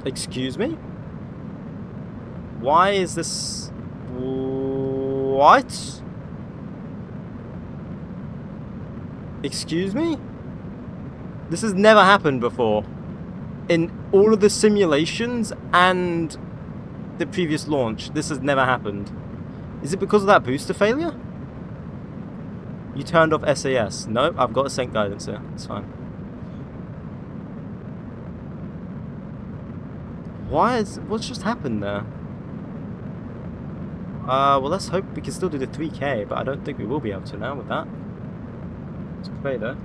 Excuse me? Why is this... What? Excuse me? This has never happened before. In all of the simulations and the previous launch, this has never happened. Is it because of that booster failure? You turned off SAS. No, I've got a sync guidance here. It's fine. What's just happened there? Well, let's hope we can still do the 3K, but I don't think we will be able to now with that. Let's pray though.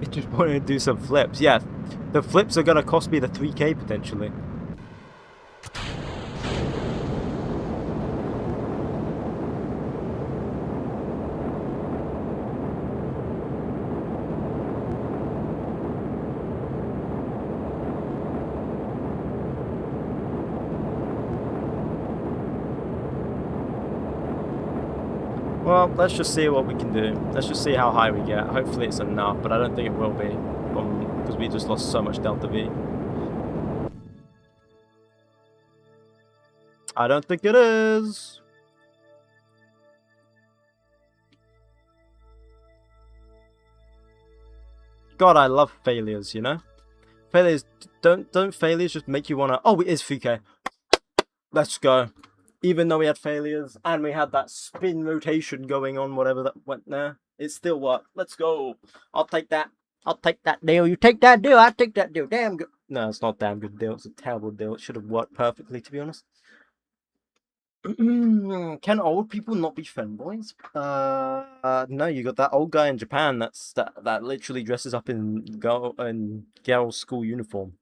It just wanted to do some flips. Yeah, the flips are gonna cost me the 3K potentially. Well, let's just see what we can do. Let's just see how high we get. Hopefully it's enough, but I don't think it will be. Because we just lost so much Delta V. I don't think it is. God, I love failures, you know? Failures, don't failures just make you wanna... Oh, it is 3K. Let's go. Even though we had failures and we had that spin rotation going on, whatever that went there, it still worked. Let's go. I'll take that. I'll take that deal. You take that deal. I'll take that deal. Damn good. No, it's not a damn good deal. It's a terrible deal. It should have worked perfectly, to be honest. Can old people not be femboys? No, you got that old guy in Japan that literally dresses up in girl school uniform.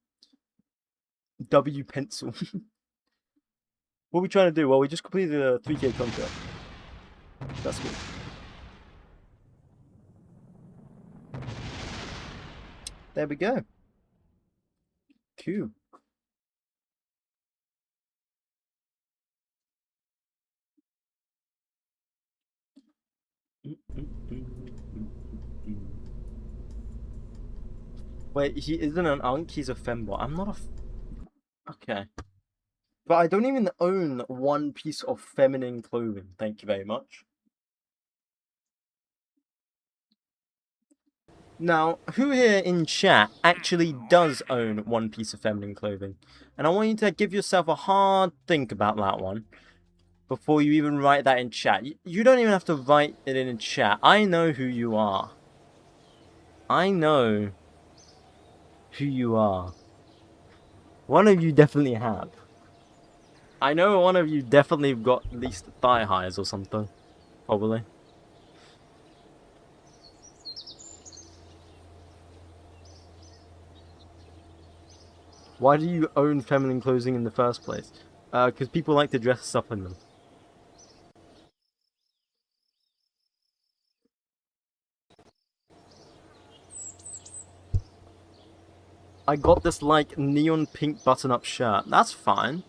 W pencil. What are we trying to do? Well, we just completed a 3K contract. That's good. There we go. Cool. Wait, he isn't an unk, he's a femboy. I'm not a... Okay. But I don't even own one piece of feminine clothing. Thank you very much. Now, who here in chat actually does own one piece of feminine clothing? And I want you to give yourself a hard think about that one before you even write that in chat. You don't even have to write it in chat. I know who you are. I know who you are. One of you definitely have. I know one of you definitely got at least thigh highs or something. Probably. Why do you own feminine clothing in the first place? Because people like to dress up in them. I got this, like, neon pink button-up shirt. That's fine.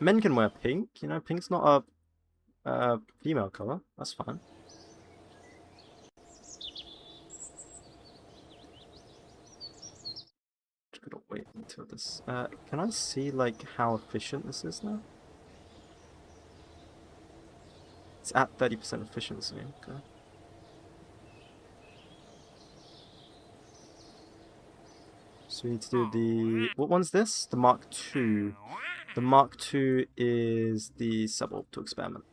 Men can wear pink. You know, pink's not a female color. That's fine. Just gotta wait until this... can I see, like, how efficient this is now? It's at 30% efficiency. Okay. So we need to do the... What one's this? The Mark II. The Mark II is the suborbital experiment.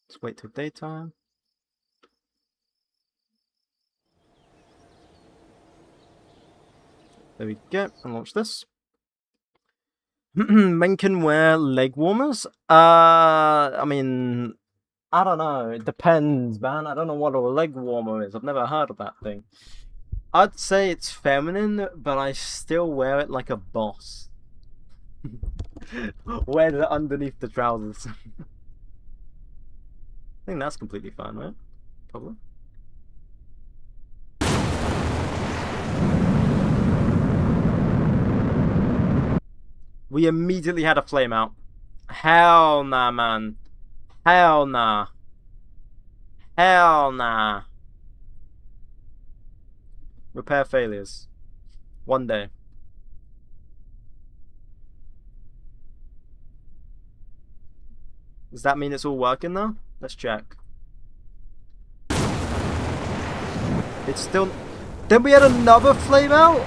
Let's wait till daytime. There we go. And launch this. Men can wear leg warmers? I mean, I don't know. It depends, man. I don't know what a leg warmer is. I've never heard of that thing. I'd say it's feminine, but I still wear it like a boss. Wear it underneath the trousers. I think that's completely fine, right? Probably. We immediately had a flame out. Hell nah, man. Hell nah. Hell nah. Repair failures. One day. Does that mean it's all working now? Let's check. It's still... Then we had another flame out?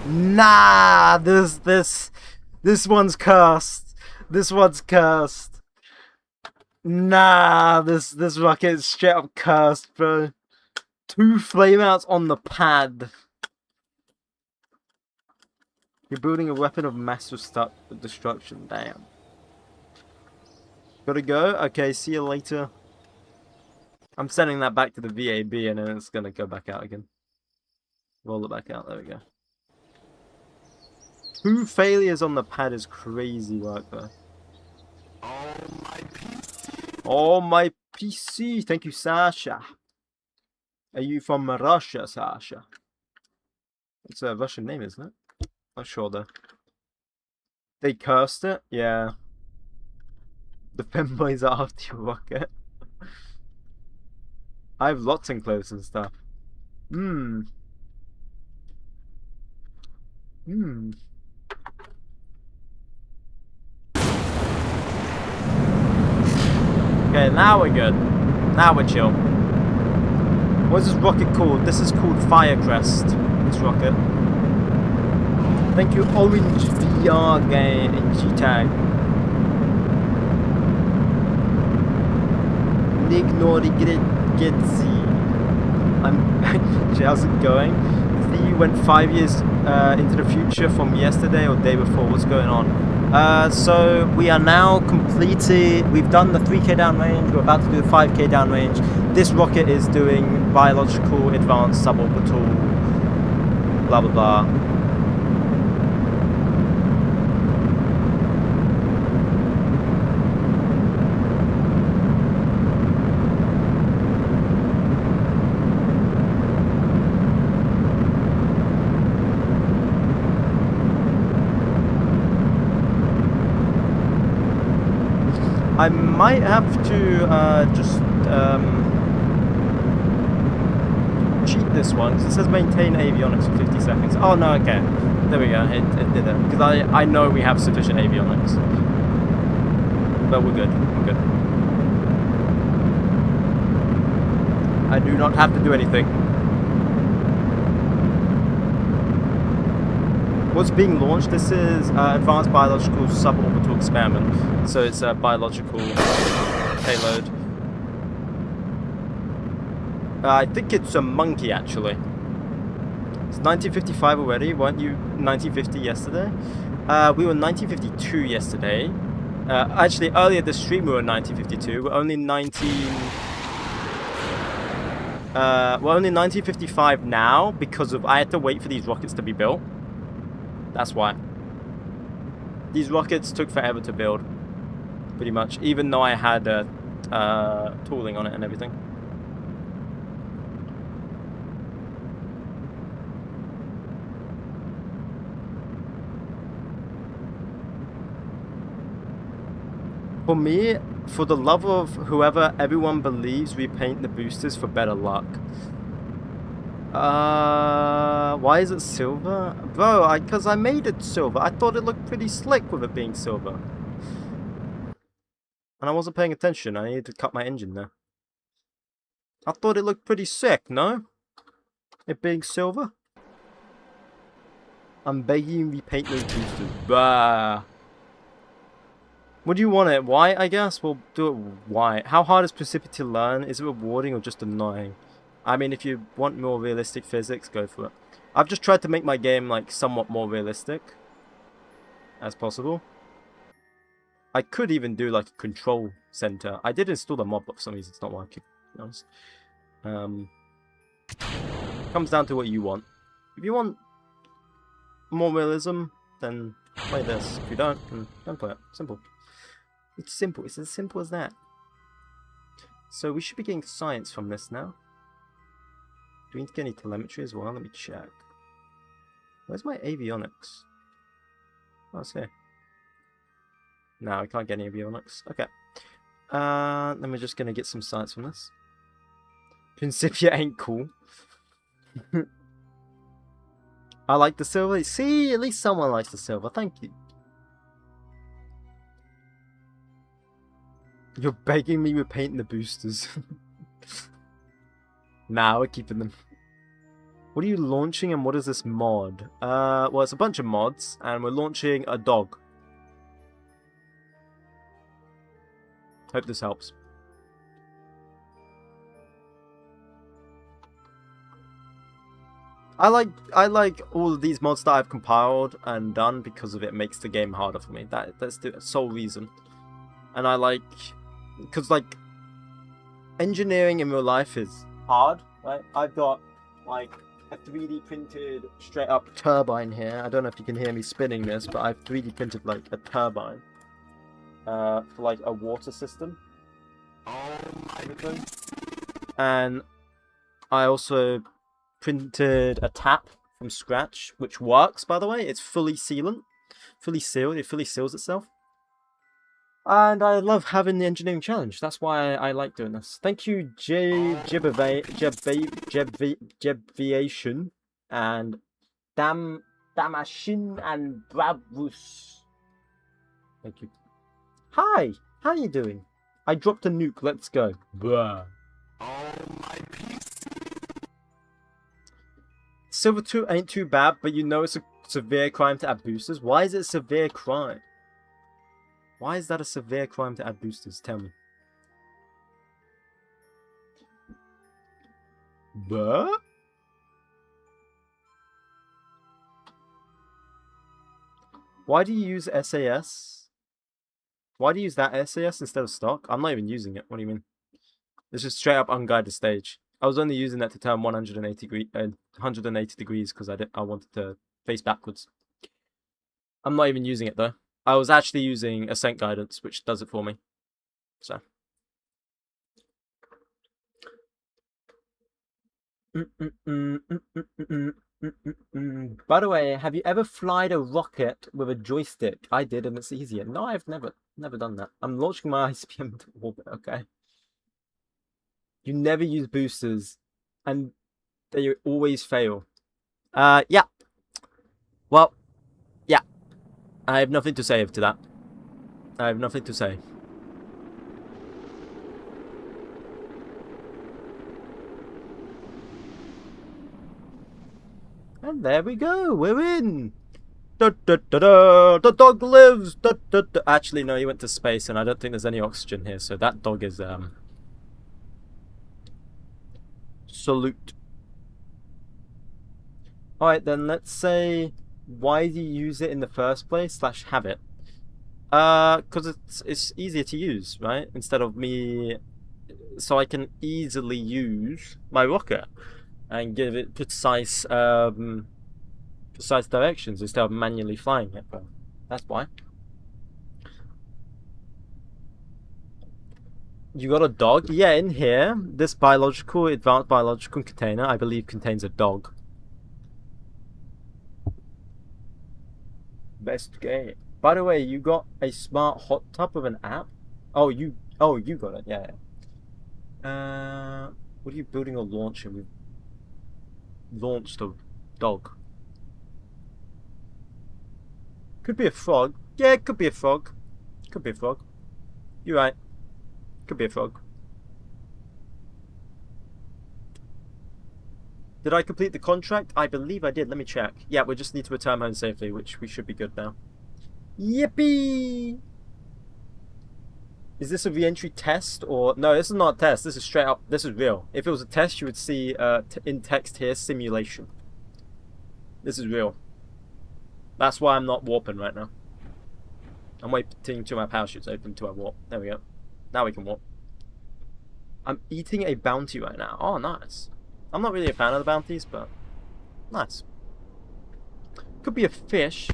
Nah, this one's cursed. This one's cursed. Nah, this rocket is straight up cursed, bro. 2 flameouts on the pad. You're building a weapon of mass destruction. Damn. Gotta go? Okay, see you later. I'm sending that back to the VAB and then it's gonna go back out again. Roll it back out. There we go. 2 failures on the pad is crazy work, though. Oh, my PC. Thank you, Sasha. Are you from Russia, Sasha? It's a Russian name, isn't it? Not sure, though. They cursed it? Yeah. The femboys are after your rocket. I have lots in clothes and stuff. Okay, now we're good. Now we're chill. What's this rocket called? This is called Firecrest. This rocket. Thank you, Orange VR game and G-Tag. 𝐒𝐫𝐴𝐶. I'm back. How's it going? You went 5 years into the future from yesterday or day before. What's going on? So we are now completed. We've done the 3K downrange. We're about to do the 5K downrange. This rocket is doing biological, advanced, suborbital, blah blah blah. I might have to just cheat this one because it says maintain avionics for 50 seconds. Oh no, okay, there we go. It did it because I know we have sufficient avionics, but we're good. We're good. I do not have to do anything. What's being launched? This is advanced biological suborbital experiment. So it's a biological payload. I think it's a monkey actually. It's 1955 already. Weren't you 1950 yesterday? We were 1952 yesterday. Actually, earlier this stream we were 1952. We're only 1955 now because of I had to wait for these rockets to be built. That's why. These rockets took forever to build, pretty much, even though I had tooling on it and everything. For me, for the love of whoever, everyone believes we paint the boosters for better luck. Why is it silver? Bro, because I made it silver. I thought it looked pretty slick with it being silver. And I wasn't paying attention. I needed to cut my engine there. I thought it looked pretty sick, no? It being silver? I'm begging you repaint those boosters. Bah. What do you want it? White, I guess? We'll do it white. How hard is Principia to learn? Is it rewarding or just annoying? I mean, if you want more realistic physics, go for it. I've just tried to make my game, like, somewhat more realistic. as possible. I could even do like a control center. I did install the mod, but for some reason it's not working, to be honest. Comes down to what you want. If you want more realism, then play this. If you don't, then don't play it. Simple. It's simple. It's as simple as that. So we should be getting science from this now. Do we need to get any telemetry as well? Let me check. Where's my avionics? Oh, it's here. No, I can't get any avionics. Okay. Then we're just gonna get some science from this. Principia ain't cool. I like the silver. See, at least someone likes the silver. Thank you. You're begging me with painting the boosters. Nah, we're keeping them. What are you launching and what is this mod? Well, it's a bunch of mods and we're launching a dog. Hope this helps. I like all of these mods that I've compiled and done because of it makes the game harder for me. That's the sole reason. And I like, because like engineering in real life is hard, right? I've got like a 3D printed straight up turbine here. I don't know if you can hear me spinning this, but I've 3D printed like a turbine for like a water system. And I also printed a tap from scratch, which works, by the way. It's fully sealed. It fully seals itself. And I love having the engineering challenge. That's why I like doing this. Thank you, 𝐒𝐫𝐸𝐤𝐚𝐜 and Damashin and Brabus. Thank you. Hi, how are you doing? I dropped a nuke. Let's go. Bruh. Silver 2 ain't too bad, but you know it's a severe crime to add boosters. Why is it a severe crime? Why is that a severe crime to add boosters? Tell me. But? Why do you use SAS? Why do you use that SAS instead of stock? I'm not even using it. What do you mean? This is straight up unguided stage. I was only using that to turn 180 degrees because I wanted to face backwards. I'm not even using it though. I was actually using ascent guidance, which does it for me. So. By the way, have you ever flied a rocket with a joystick? I did, and it's easier. No, I've never done that. I'm launching my ICP into orbit. Okay. You never use boosters, and they always fail. Yeah. Well, yeah. I have nothing to say to that. I have nothing to say. And there we go. We're in. Da, da, da, da. The dog lives. Da, da, da. Actually, no, he went to space, and I don't think there's any oxygen here. So that dog is salute. All right, then let's say, why do you use it in the first place / have it? Because it's easier to use, right? Instead of me, so I can easily use my rocket and give it precise directions instead of manually flying it. But that's why. You got a dog? Yeah, in here, this advanced biological container, I believe, contains a dog. Best game. By the way, you got a smart hot tub with an app? Oh, you got it. Yeah. What are you building or launching? We've launched a dog. Could be a frog. Yeah, it could be a frog. Could be a frog. You're right. Could be a frog. Did I complete the contract? I believe I did. Let me check. Yeah, we just need to return home safely, which we should be good now. Yippee! Is this a re-entry test or... No, this is not a test. This is straight up... This is real. If it was a test, you would see in text here, simulation. This is real. That's why I'm not warping right now. I'm waiting till my parachutes open to I warp. There we go. Now we can warp. I'm eating a bounty right now. Oh, nice. I'm not really a fan of the bounties, but nice. Could be a fish,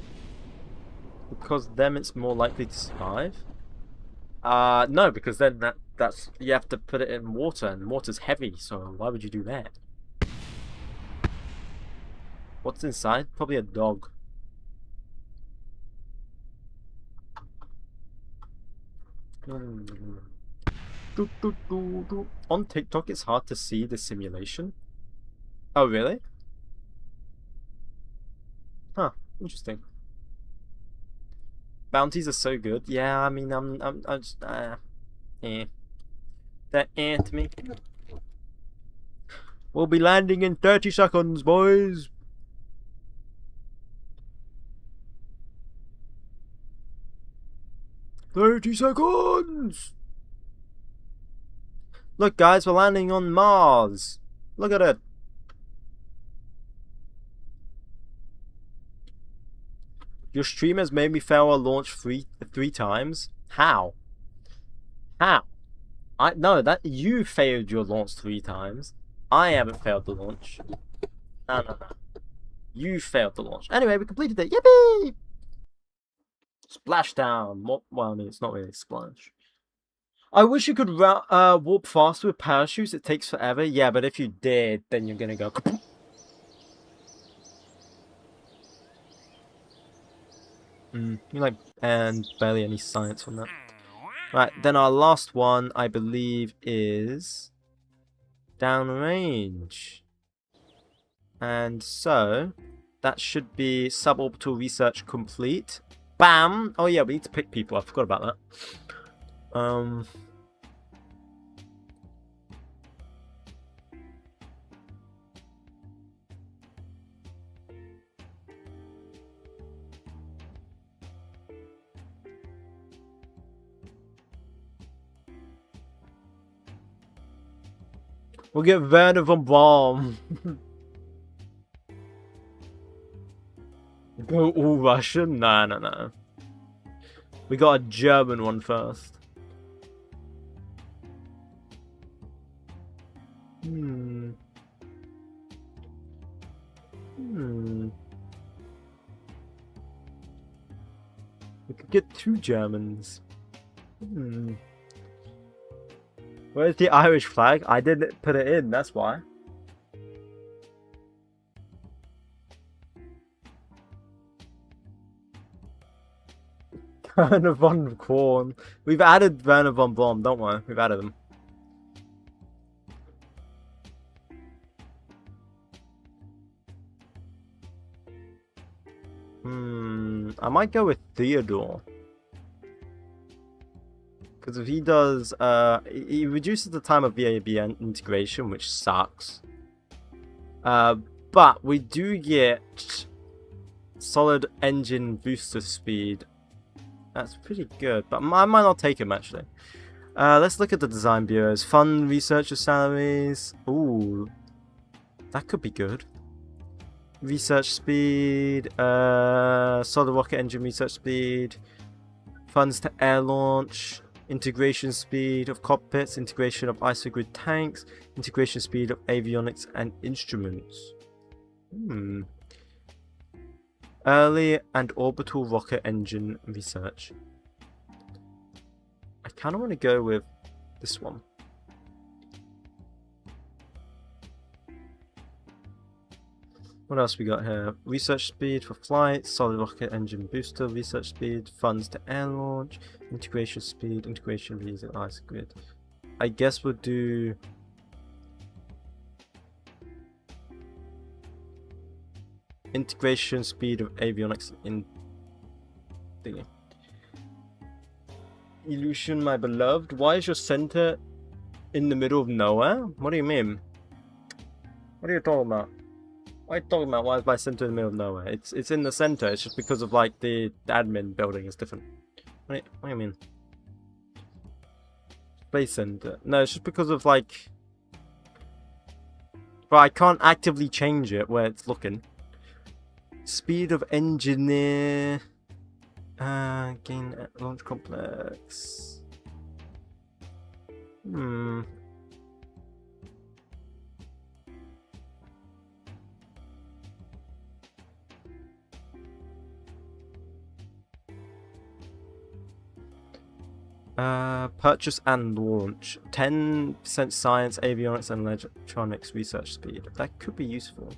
because then it's more likely to survive. No, because then that's you have to put it in water, and water's heavy, so why would you do that? What's inside? Probably a dog. On TikTok, it's hard to see the simulation. Oh, really? Huh. Interesting. Bounties are so good. Yeah, I mean, I'm just, That to me. We'll be landing in 30 seconds, boys. "30 seconds! Look, guys, we're landing on Mars. Look at it. Your stream has made me fail a launch three times. How? How? No, that you failed your launch 3 times. I haven't failed the launch. No. You failed the launch. Anyway, we completed it. Yippee! Splashdown. Well, I mean, it's not really a splash. I wish you could warp faster with parachutes. It takes forever. Yeah, but if you did, then you're gonna go. And barely any science on that. Right, then our last one, I believe, is downrange. And so, that should be suborbital research complete. Bam! Oh yeah, we need to pick people. I forgot about that. We'll get Werner von Braun. Go all Russian? No. We got a German one first. We could get 2 Germans. Where's the Irish flag? I didn't put it in, that's why. Werner von Braun. We've added Werner von Braun, don't worry. We've added them. I might go with Theodore. Because if he does, he reduces the time of VAB integration, which sucks. But we do get solid engine booster speed. That's pretty good, but I might not take him actually. Let's look at the design bureaus. Fund researcher salaries. Ooh, that could be good. Research speed, solid rocket engine research speed, funds to air launch, integration speed of cockpits, integration of isogrid tanks, integration speed of avionics and instruments. Early and orbital rocket engine research. I kind of want to go with this one. What else we got here? Research speed for flight, solid rocket engine booster, research speed, funds to air launch, integration speed, integration visa, isogrid. I guess we'll do integration speed of avionics in thingy. Illusion, my beloved. Why is your center in the middle of nowhere? What do you mean? What are you talking about? What are you talking about? Why is my center in the middle of nowhere? It's in the center. It's just because of like the admin building is different. What do you mean? Space center. No, it's just because of like. But I can't actively change it where it's looking. Speed of engineer. Gain launch complex. Purchase and launch. 10% science, avionics, and electronics research speed. That could be useful.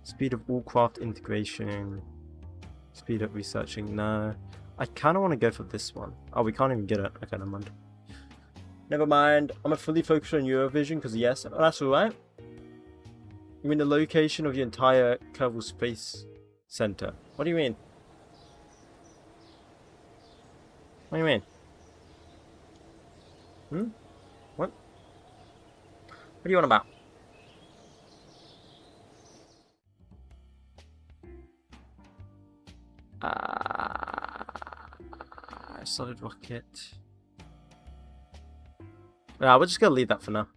Speed of all craft integration. Speed of researching. No. I kind of want to go for this one. Oh, we can't even get it. Okay, never mind. Never mind. I'm going to fully focus on Eurovision because, yes, that's alright. I mean, the location of the entire Kerbal Space Center. What do you mean? What do you mean? What? What do you want about? Solid rocket. Yeah, we're just gonna leave that for now.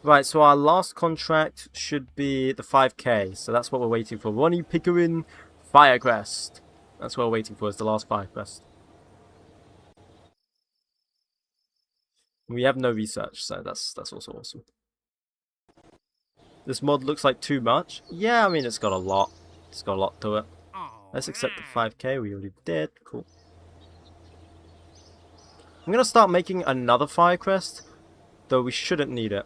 Right, so our last contract should be the 5K. So that's what we're waiting for. Ronnie Pickering Firecrest. That's what we're waiting for, is the last Firecrest. We have no research, so that's also awesome. This mod looks like too much. Yeah, I mean, it's got a lot. It's got a lot to it. Let's accept the 5K. We already did. Cool. I'm going to start making another Firecrest, though we shouldn't need it.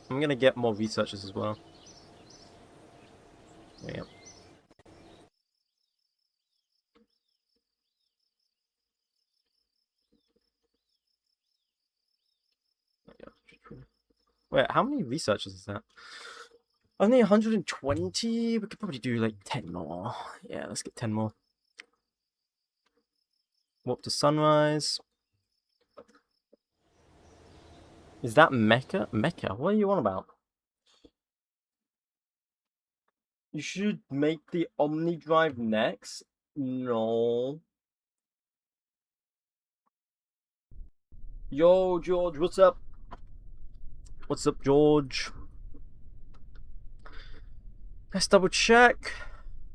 I'm going to get more researchers as well. There you go. Wait, how many researchers is that? Only 120? We could probably do like 10 more. Yeah, let's get 10 more. Warp to Sunrise. Is that Mecha? Mecha? What are you on about? You should make the Omni Drive next? No. Yo, George, what's up? What's up, George? Let's double check.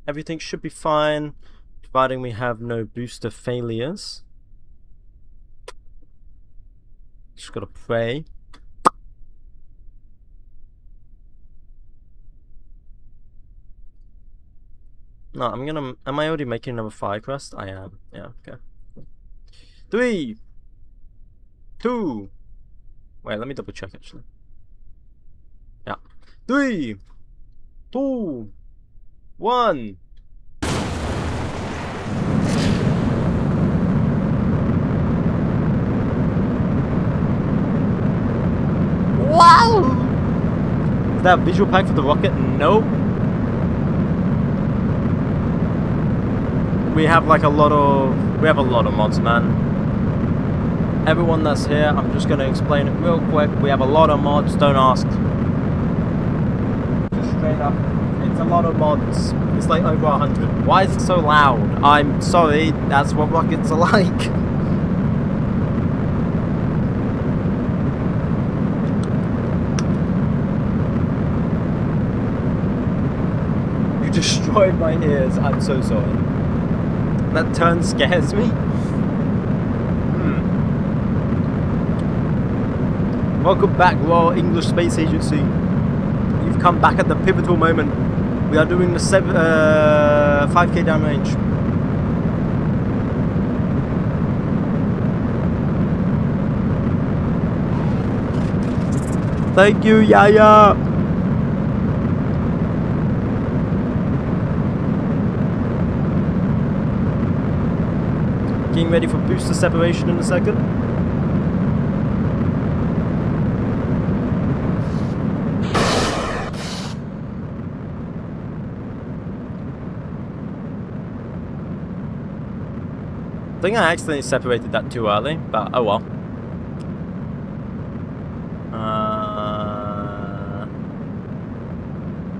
Everything should be fine, providing we have no booster failures. Just gotta pray. No, am I already making another Firecrest? I am. Yeah, okay. 3, 2. Wait, let me double check actually. Yeah. 3, 2, 1. Wow! Is that a visual pack for the rocket? Nope. We have like a lot of mods, man. Everyone that's here, I'm just gonna explain it real quick. We have a lot of mods, don't ask. Just straight up, it's a lot of mods. It's like over 100. Why is it so loud? I'm sorry, that's what rockets are like. You destroyed my ears, I'm so sorry. That turn scares me. Welcome back, Royal English Space Agency. You've come back at the pivotal moment. We are doing the 5K downrange. Thank you, Yaya. Getting ready for booster separation in a second. I think I accidentally separated that too early, but oh well.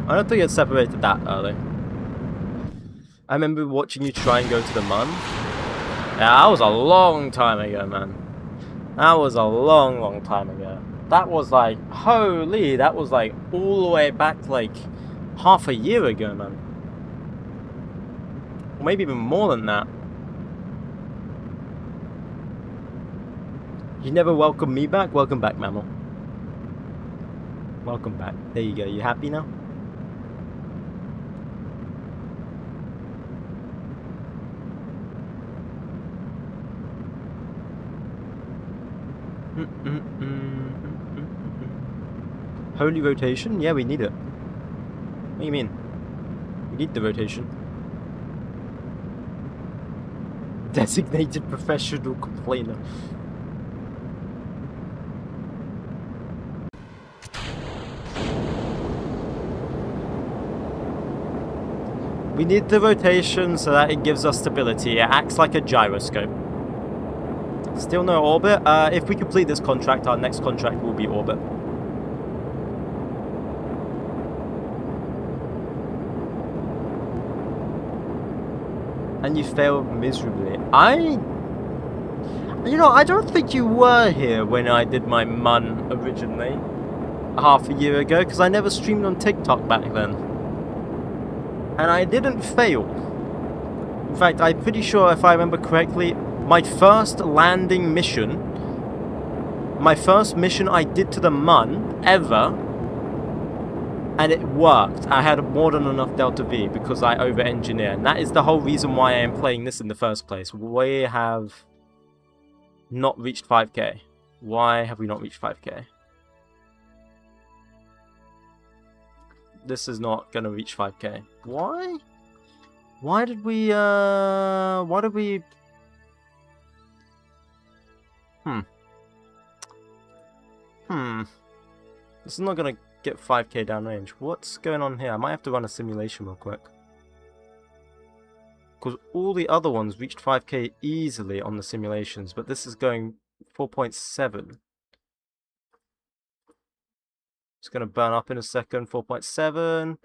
I don't think it separated that early. I remember watching you try and go to the Mun. Yeah, that was a long time ago, man. That was a long time ago. That was like, holy, that was like all the way back like half a year ago, man. Or maybe even more than that. You never welcome me back? Welcome back, mammal. Welcome back. There you go. You happy now? Holy rotation? Yeah, we need it. What do you mean? We need the rotation. Designated professional complainer. We need the rotation so that it gives us stability. It acts like a gyroscope. Still no orbit. If we complete this contract, our next contract will be orbit. And you failed miserably. You know, I don't think you were here when I did my MUN originally. Half a year ago, because I never streamed on TikTok back then. And I didn't fail. In fact, I'm pretty sure, if I remember correctly, my first landing mission, my first mission I did to the MUN ever, and it worked. I had more than enough Delta V because I over-engineer. And that is the whole reason why I am playing this in the first place. We have not reached 5k. Why have we not reached 5k? This is not gonna reach 5k. Why? Why did we This is not gonna get 5k downrange. What's going on here? I might have to run a simulation real quick. Because all the other ones reached 5k easily on the simulations, but this is going 4.7. It's going to burn up in a second. 4.7.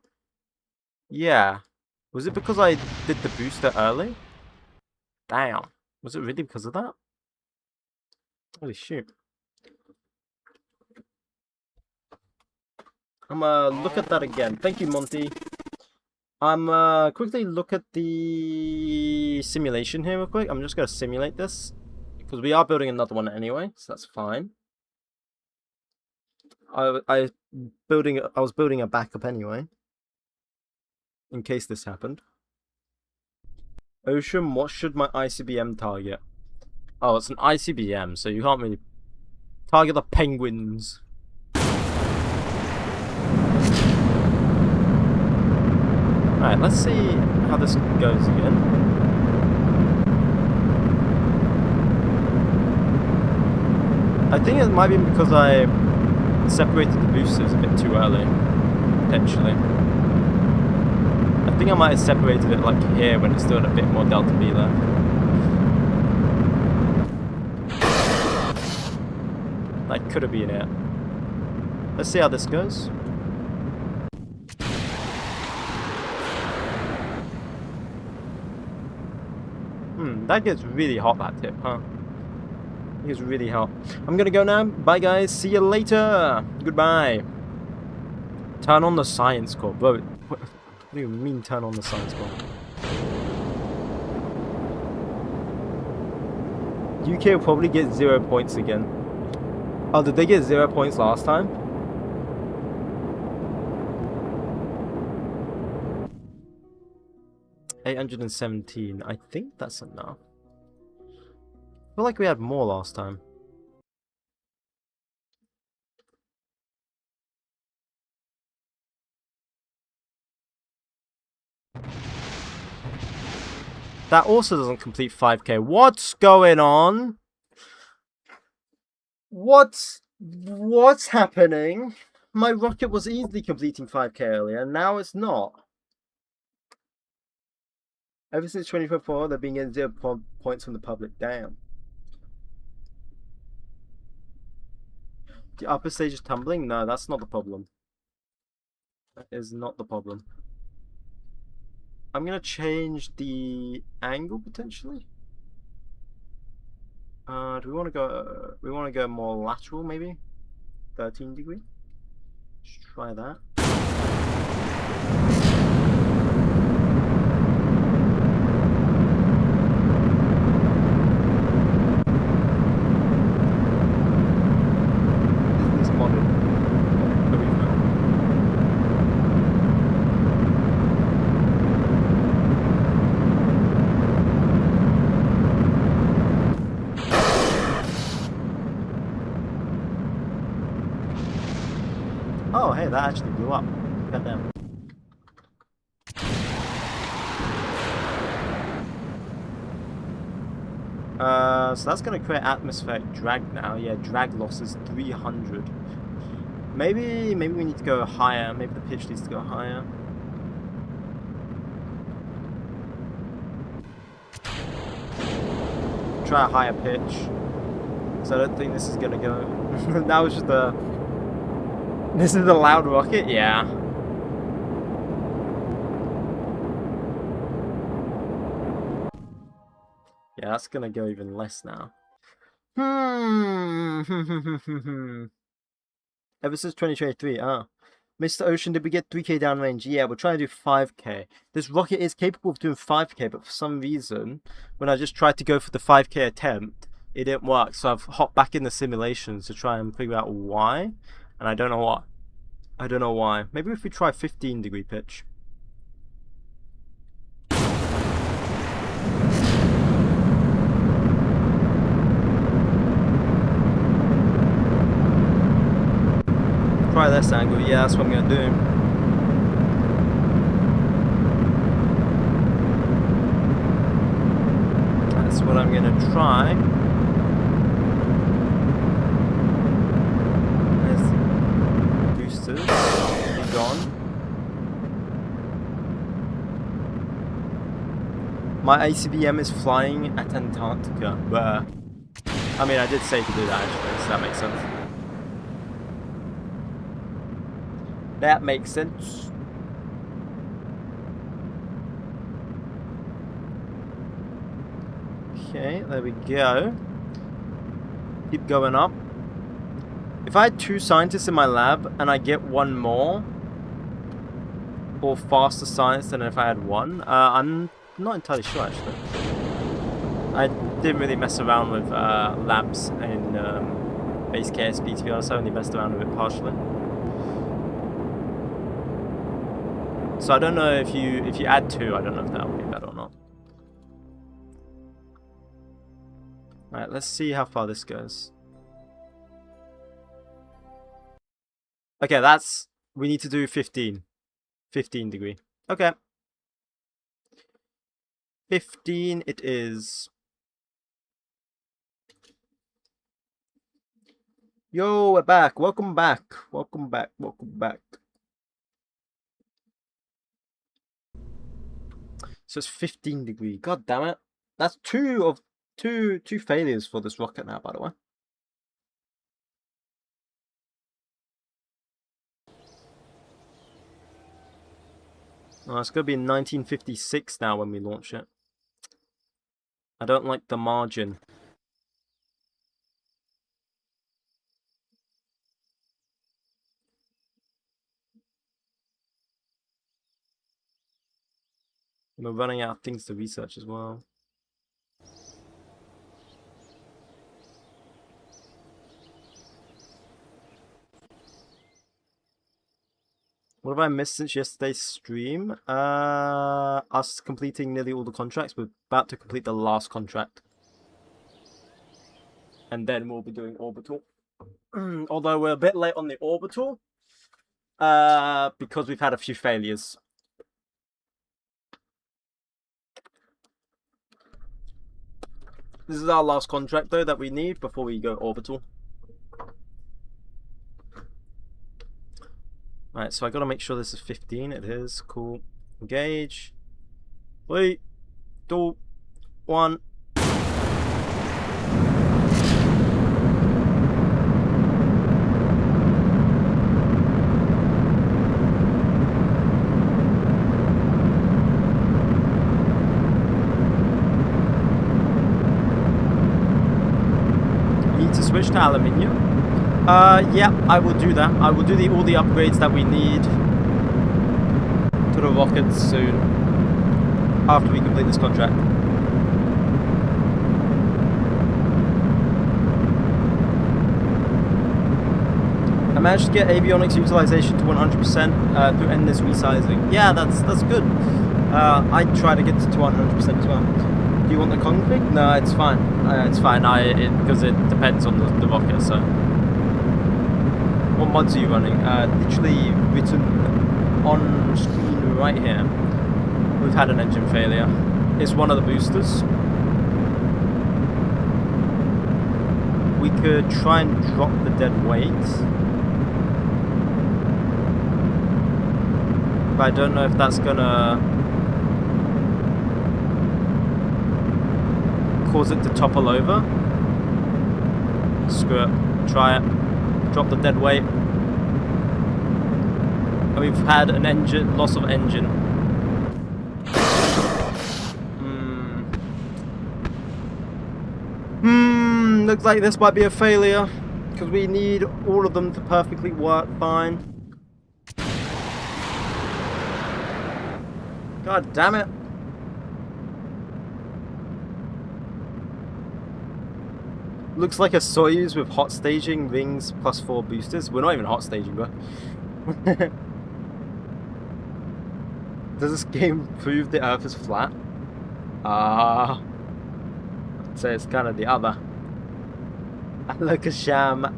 Yeah. Was it because I did the booster early? Damn. Was it really because of that? Holy shit. I'm look at that again. Thank you, Monty. I'm quickly look at the simulation here real quick. I'm just going to simulate this because we are building another one anyway, so that's fine. I was building a backup anyway, in case this happened. Ocean, what should my ICBM target? Oh, it's an ICBM, so you can't really target the penguins. Alright, let's see how this goes again. I think it might be because I separated the boosters a bit too early, potentially. I think I might have separated it like here when it's doing a bit more Delta V left. That could have been it. Let's see how this goes. That gets really hot, that tip, huh? It gets really hot. I'm gonna go now. Bye, guys. See you later. Goodbye. Turn on the science core. Bro, what do you mean turn on the science core? UK will probably get 0 points again. Oh, did they get 0 points last time? $817. I think that's enough. I feel like we had more last time. That also doesn't complete 5k. What's going on? What's happening? My rocket was easily completing 5k earlier, and now it's not. Ever since 2024, they're being getting 0 points from the public. Damn. The upper stage is tumbling? No, that's not the problem. That is not the problem. I'm gonna change the angle potentially. Do we want to go? We want to go more lateral, maybe 13 degree. Let's try that. that actually blew up. Goddamn. So that's going to create atmospheric drag now. Yeah, drag loss is 300. Maybe we need to go higher. Maybe the pitch needs to go higher. Try a higher pitch. So I don't think this is going to go. That was just a... This is a loud rocket? Yeah. Yeah, that's gonna go even less now. Ever since 2023, Mr. Ocean, did we get 3K downrange? Yeah, we're trying to do 5K. This rocket is capable of doing 5K, but for some reason, when I just tried to go for the 5K attempt, it didn't work. So I've hopped back in the simulations to try and figure out why, and I don't know what. I don't know why. Maybe if we try 15-degree pitch. Try this angle. Yeah, that's what I'm gonna do. That's what I'm gonna try. There's the boosters. Be gone. My ACBM is flying at Antarctica. But I mean, I did say to do that actually, so that makes sense. That makes sense. Okay, there we go. Keep going up. If I had 2 scientists in my lab and I get 1 more or faster science than if I had 1, I'm not entirely sure actually. I didn't really mess around with labs in base KSP, to be honest. I only messed around with it partially. So I don't know if you add 2, I don't know if that would be better or not. Alright, let's see how far this goes. Okay, we need to do 15. 15 degree. Okay. 15 it is. Yo, we're back. Welcome back. Welcome back. Welcome back. So it's 15 degree. God damn it. That's two failures for this rocket now, by the way. Oh, it's going to be in 1956 now when we launch it. I don't like the margin. We're running out of things to research as well. What have I missed since yesterday's stream? Us completing nearly all the contracts. We're about to complete the last contract. And then we'll be doing orbital. Although we're a bit late on the orbital. Because we've had a few failures. This is our last contract though that we need before we go orbital. Alright, so I gotta make sure this is 15. It is. Cool. Engage. 3, 2, 1. Switch to aluminium. Yeah, I will do that. I will do all the upgrades that we need to the rockets soon after we complete this contract. I managed to get avionics utilization to 100% through endless resizing. Yeah, that's good. I try to get to 100% as well. Do you want the config? No, it's fine. It's fine. Because it depends on the rocket. So What mods are you running? Literally written on screen right here. We've had an engine failure. It's one of the boosters. We could try and drop the dead weight. But I don't know if that's gonna cause it to topple over. Screw it. Try it. Drop the dead weight. And we've had an engine loss of engine. Looks like this might be a failure because we need all of them to perfectly work fine. God damn it. Looks like a Soyuz with hot staging, rings, +4 boosters. We're not even hot staging, bro. Does this game prove the Earth is flat? I'd say it's kind of the other. 𝐒𝐲𝐚𝐜𝐿.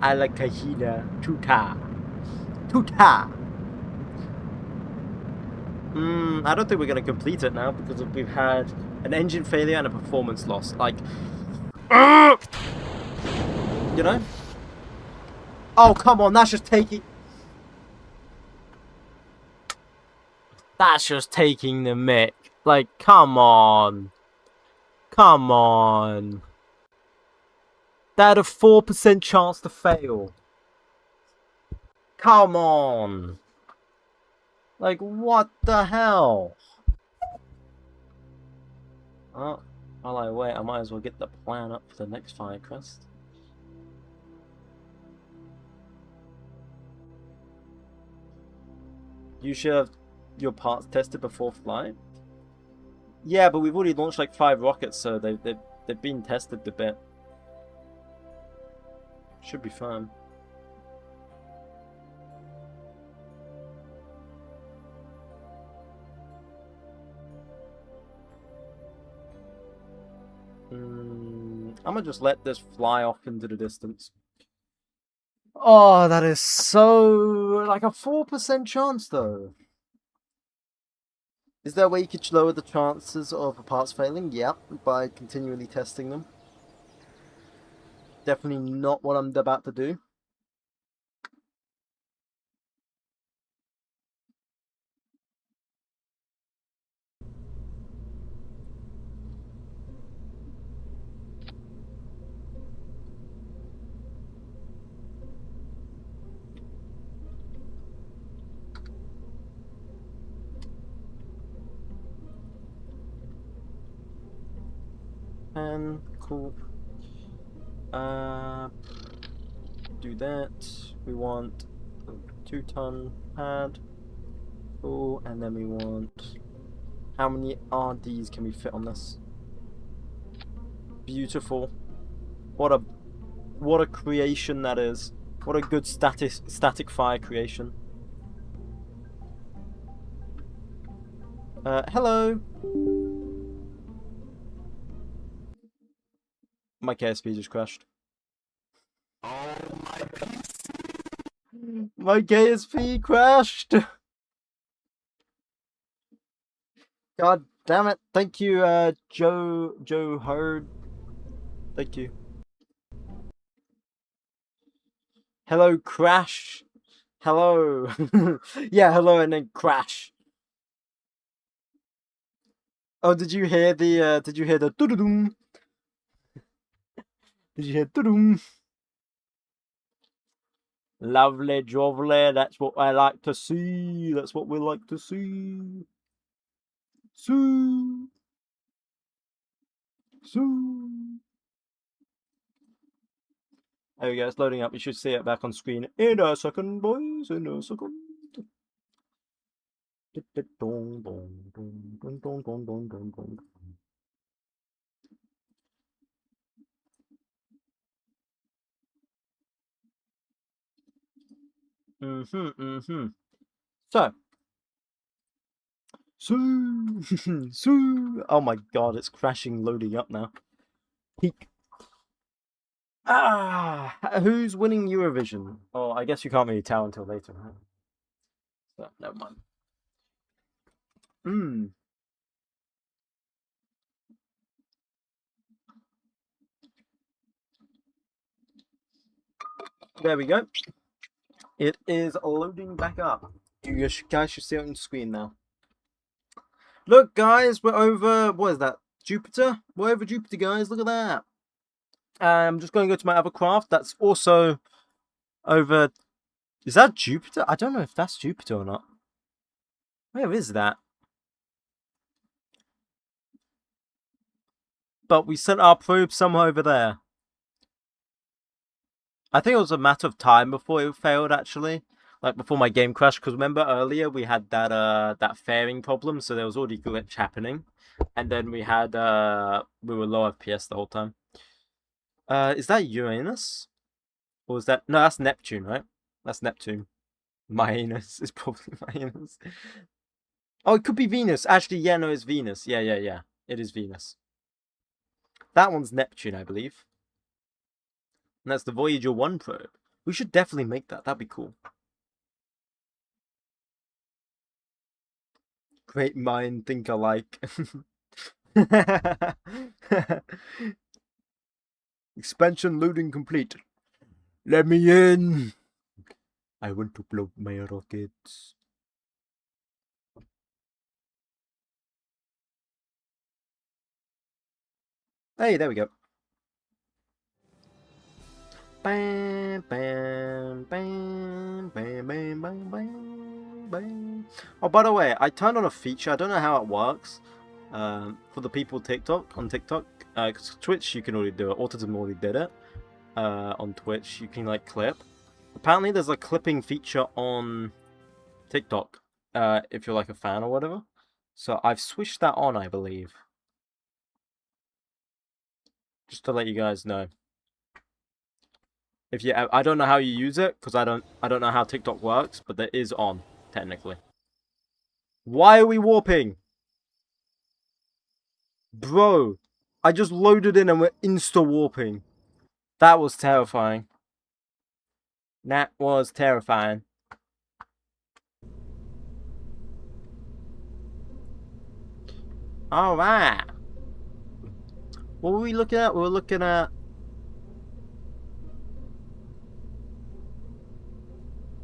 Tuta. I don't think we're going to complete it now because we've had an engine failure and a performance loss. Like, you know? Oh, come on, that's just taking... That's just taking the mick. Like, come on. Come on. That had a 4% chance to fail. Come on. Like, what the hell? Oh, while I wait, I might as well get the plan up for the next fire quest. You should have your parts tested before flight. Yeah, but we've already launched like 5 rockets, so they've been tested a bit. Should be fine. I'm gonna just let this fly off into the distance. Oh, that is so... like a 4% chance though. Is there a way you could lower the chances of parts failing? Yep, by continually testing them. Definitely not what I'm about to do. And cool. Do that. We want a 2-ton pad. Cool, and then we want... how many RDs can we fit on this? Beautiful. What a creation that is. What a good static fire creation. Hello. My KSP just crashed. Oh, my KSP crashed. God damn it. Thank you, Joe Hurd. Thank you. Hello, crash. Hello. Yeah, hello and then crash. Oh, did you hear the doo-doo-doom? Did you hear doo-doom? Lovely, jovely, that's what I like to see. That's what we like to see. Sue. There we go, it's loading up. You should see it back on screen in a second, boys. In a second. So. Oh my god, it's crashing, loading up now. Peak. Who's winning Eurovision? Oh, I guess you can't really tell until later, right? So, never mind. There we go. It is loading back up. You guys should see it on the screen now. Look, guys, we're over. What is that? Jupiter? We're over Jupiter, guys. Look at that. I'm just going to go to my other craft. That's also over. Is that Jupiter? I don't know if that's Jupiter or not. Where is that? But we sent our probe somewhere over there. I think it was a matter of time before it failed, actually. Like, before my game crashed. Because remember earlier we had that fairing problem. So there was already glitch happening. And then we had, we were low FPS the whole time. Is that Uranus? Or is that... No, that's Neptune, right? That's Neptune. Minus. It's probably minus. Oh, it could be Venus. Actually, yeah, no, it's Venus. Yeah. It is Venus. That one's Neptune, I believe. And that's the Voyager 1 probe. We should definitely make that. That'd be cool. Great mind, think alike. Expansion loading complete. Let me in. I want to blow my rockets. Hey, there we go. Bam, bam, bam, bam, bam, bam, bam, bam. Oh, by the way, I turned on a feature. I don't know how it works. For the people on TikTok, because Twitch you can already do it. Autism already did it. On Twitch you can like clip. Apparently there's a clipping feature on TikTok. If you're like a fan or whatever. So I've switched that on, I believe. Just to let you guys know. If you, I don't know how you use it because I don't know how TikTok works, but it is on technically. Why are we warping? Bro, I just loaded in and we're insta-warping. That was terrifying. That was terrifying. Alright. What were we looking at? We were looking at...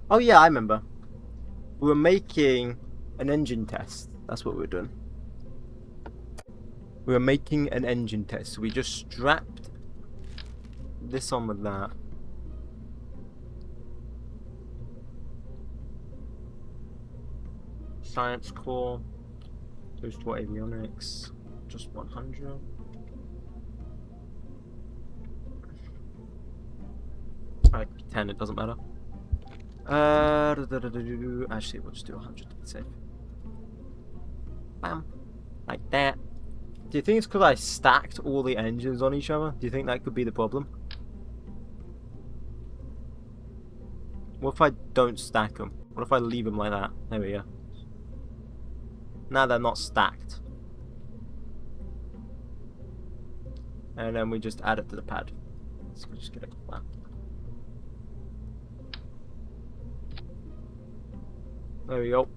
Oh yeah, I remember. We were making an engine test. That's what we were doing. We were making an engine test. So we just strapped this on with that. Science core. Goes to avionics. Just 100. I 10, it doesn't matter. Actually, we'll just do 100 to be safe. Bam. Like that. Do you think it's because I stacked all the engines on each other? Do you think that could be the problem? What if I don't stack them? What if I leave them like that? There we go. Now they're not stacked. And then we just add it to the pad. So we just get it like that. There we go.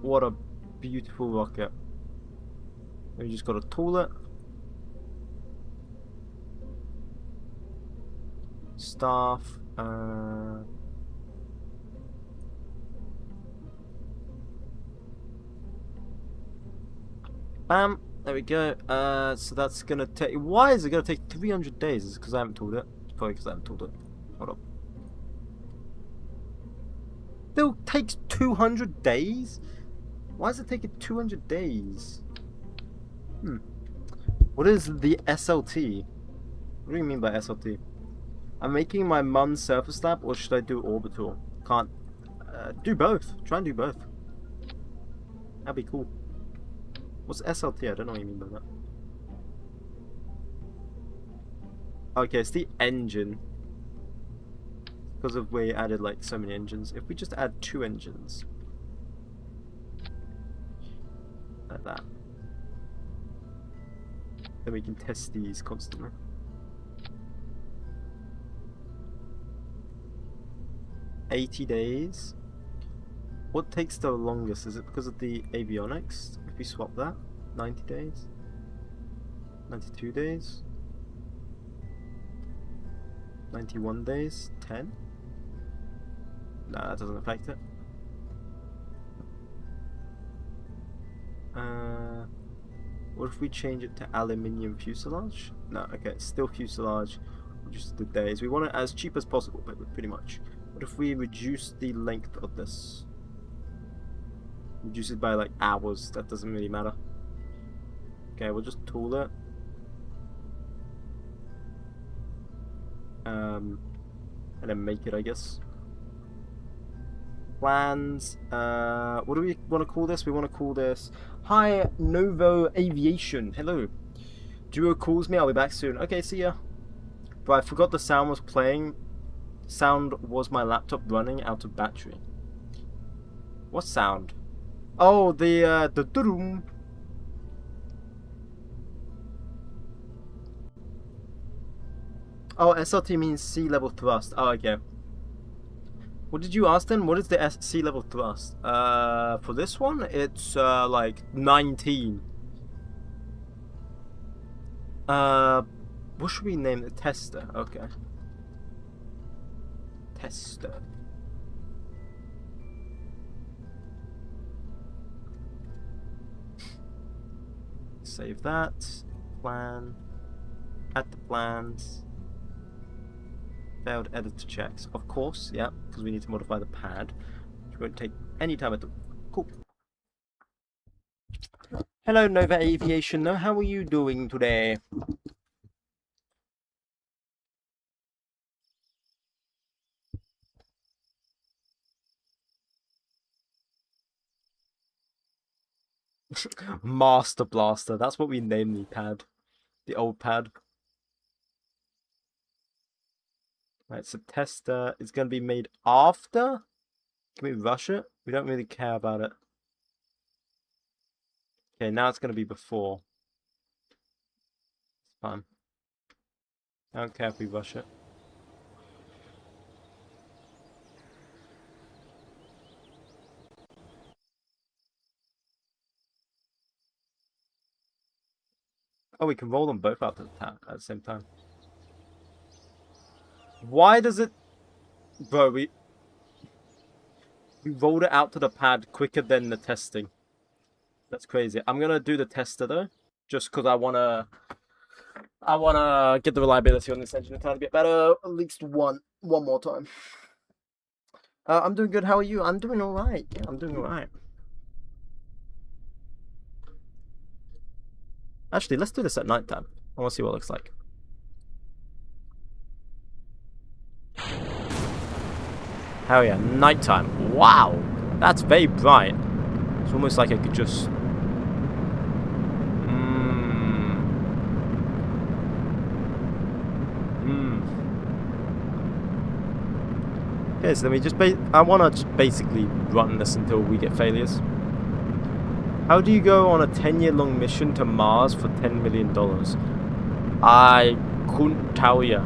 What a beautiful rocket. We just gotta tool it. Staff. Bam. There we go. So that's gonna take... Why is it gonna take 300 days? Is it because I haven't tooled it? It's probably because I haven't tooled it. Hold up. Still takes 200 days? Why is it taking 200 days? What is the SLT? What do you mean by SLT? I'm making my mum's surface lab, or should I do orbital? Can't. Do both. Try and do both. That'd be cool. What's SLT? I don't know what you mean by that. Okay, it's the engine. Because of we added like so many engines. If we just add 2 engines. Like that. Then we can test these constantly. 80 days. What takes the longest? Is it because of the avionics? If we swap that, 90 days, 92 days, 91 days, 10. No, that doesn't affect it. What if we change it to aluminium fuselage? No, okay, it's still fuselage. Just the days. We want it as cheap as possible, but pretty much. What if we reduce the length of this? Reduce it by like hours. That doesn't really matter. Okay, we'll just tool it. And then make it, I guess. Plans. What do we want to call this? We want to call this Hi Novo Aviation. Hello. Duo calls me. I'll be back soon. Okay, see ya. But I forgot the sound was playing. Sound was my laptop running out of battery. What sound? Oh, the doo-doom. Oh, SLT means sea level thrust. Oh, okay. What did you ask then? What is the sea level thrust? For this one, it's like 19. What should we name the tester? Okay. Tester. Save that. Plan. Add the plans. Failed editor checks. Of course, yeah, because we need to modify the pad, which won't take any time at all. Cool. Hello, Nova Aviation. How are you doing today? Master Blaster. That's what we named the pad. The old pad. Right, so tester is going to be made after. Can we rush it? We don't really care about it. Okay, now it's going to be before. It's fine. I don't care if we rush it. Oh, we can roll them both out at the same time. Why does it... Bro, we rolled it out to the pad quicker than the testing. That's crazy. I'm going to do the tester, though. Just because I want to get the reliability on this engine a tiny bit better. At least one more time. I'm doing good. How are you? I'm doing alright. Yeah, I'm doing alright. Actually, let's do this at night time. I want to see what it looks like. Hell yeah, nighttime. Wow, that's very bright. It's almost like I could just... Okay, so then we just... I want to just basically run this until we get failures. How do you go on a 10-year-long mission to Mars for $10 million? I couldn't tell you.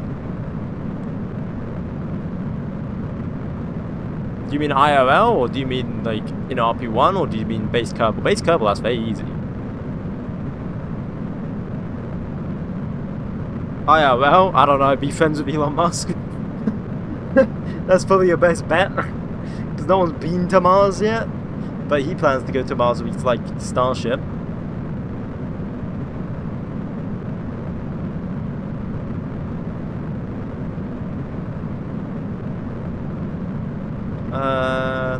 Do you mean IRL, or do you mean like in RP1, or do you mean base Kerbal? Base Kerbal, that's very easy. IRL, I don't know, be friends with Elon Musk. That's probably your best bet. Because no one's been to Mars yet. But he plans to go to Mars with like Starship.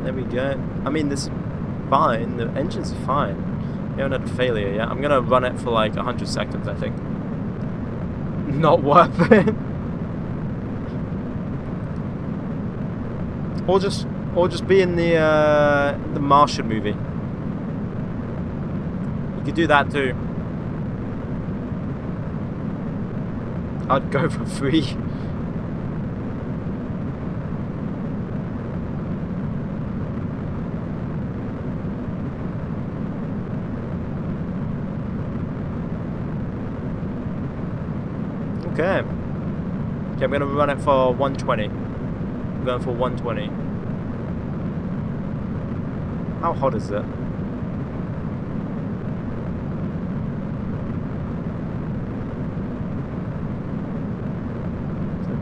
There we go. I mean, this is fine. The engine's fine. We haven't had a failure yet. I'm gonna run it for like 100 seconds, I think. Not worth it. Or just be in the Martian movie. You could do that too. I'd go for free. Okay. Okay, I'm gonna run it for 120. I'm going for 120. How hot is it?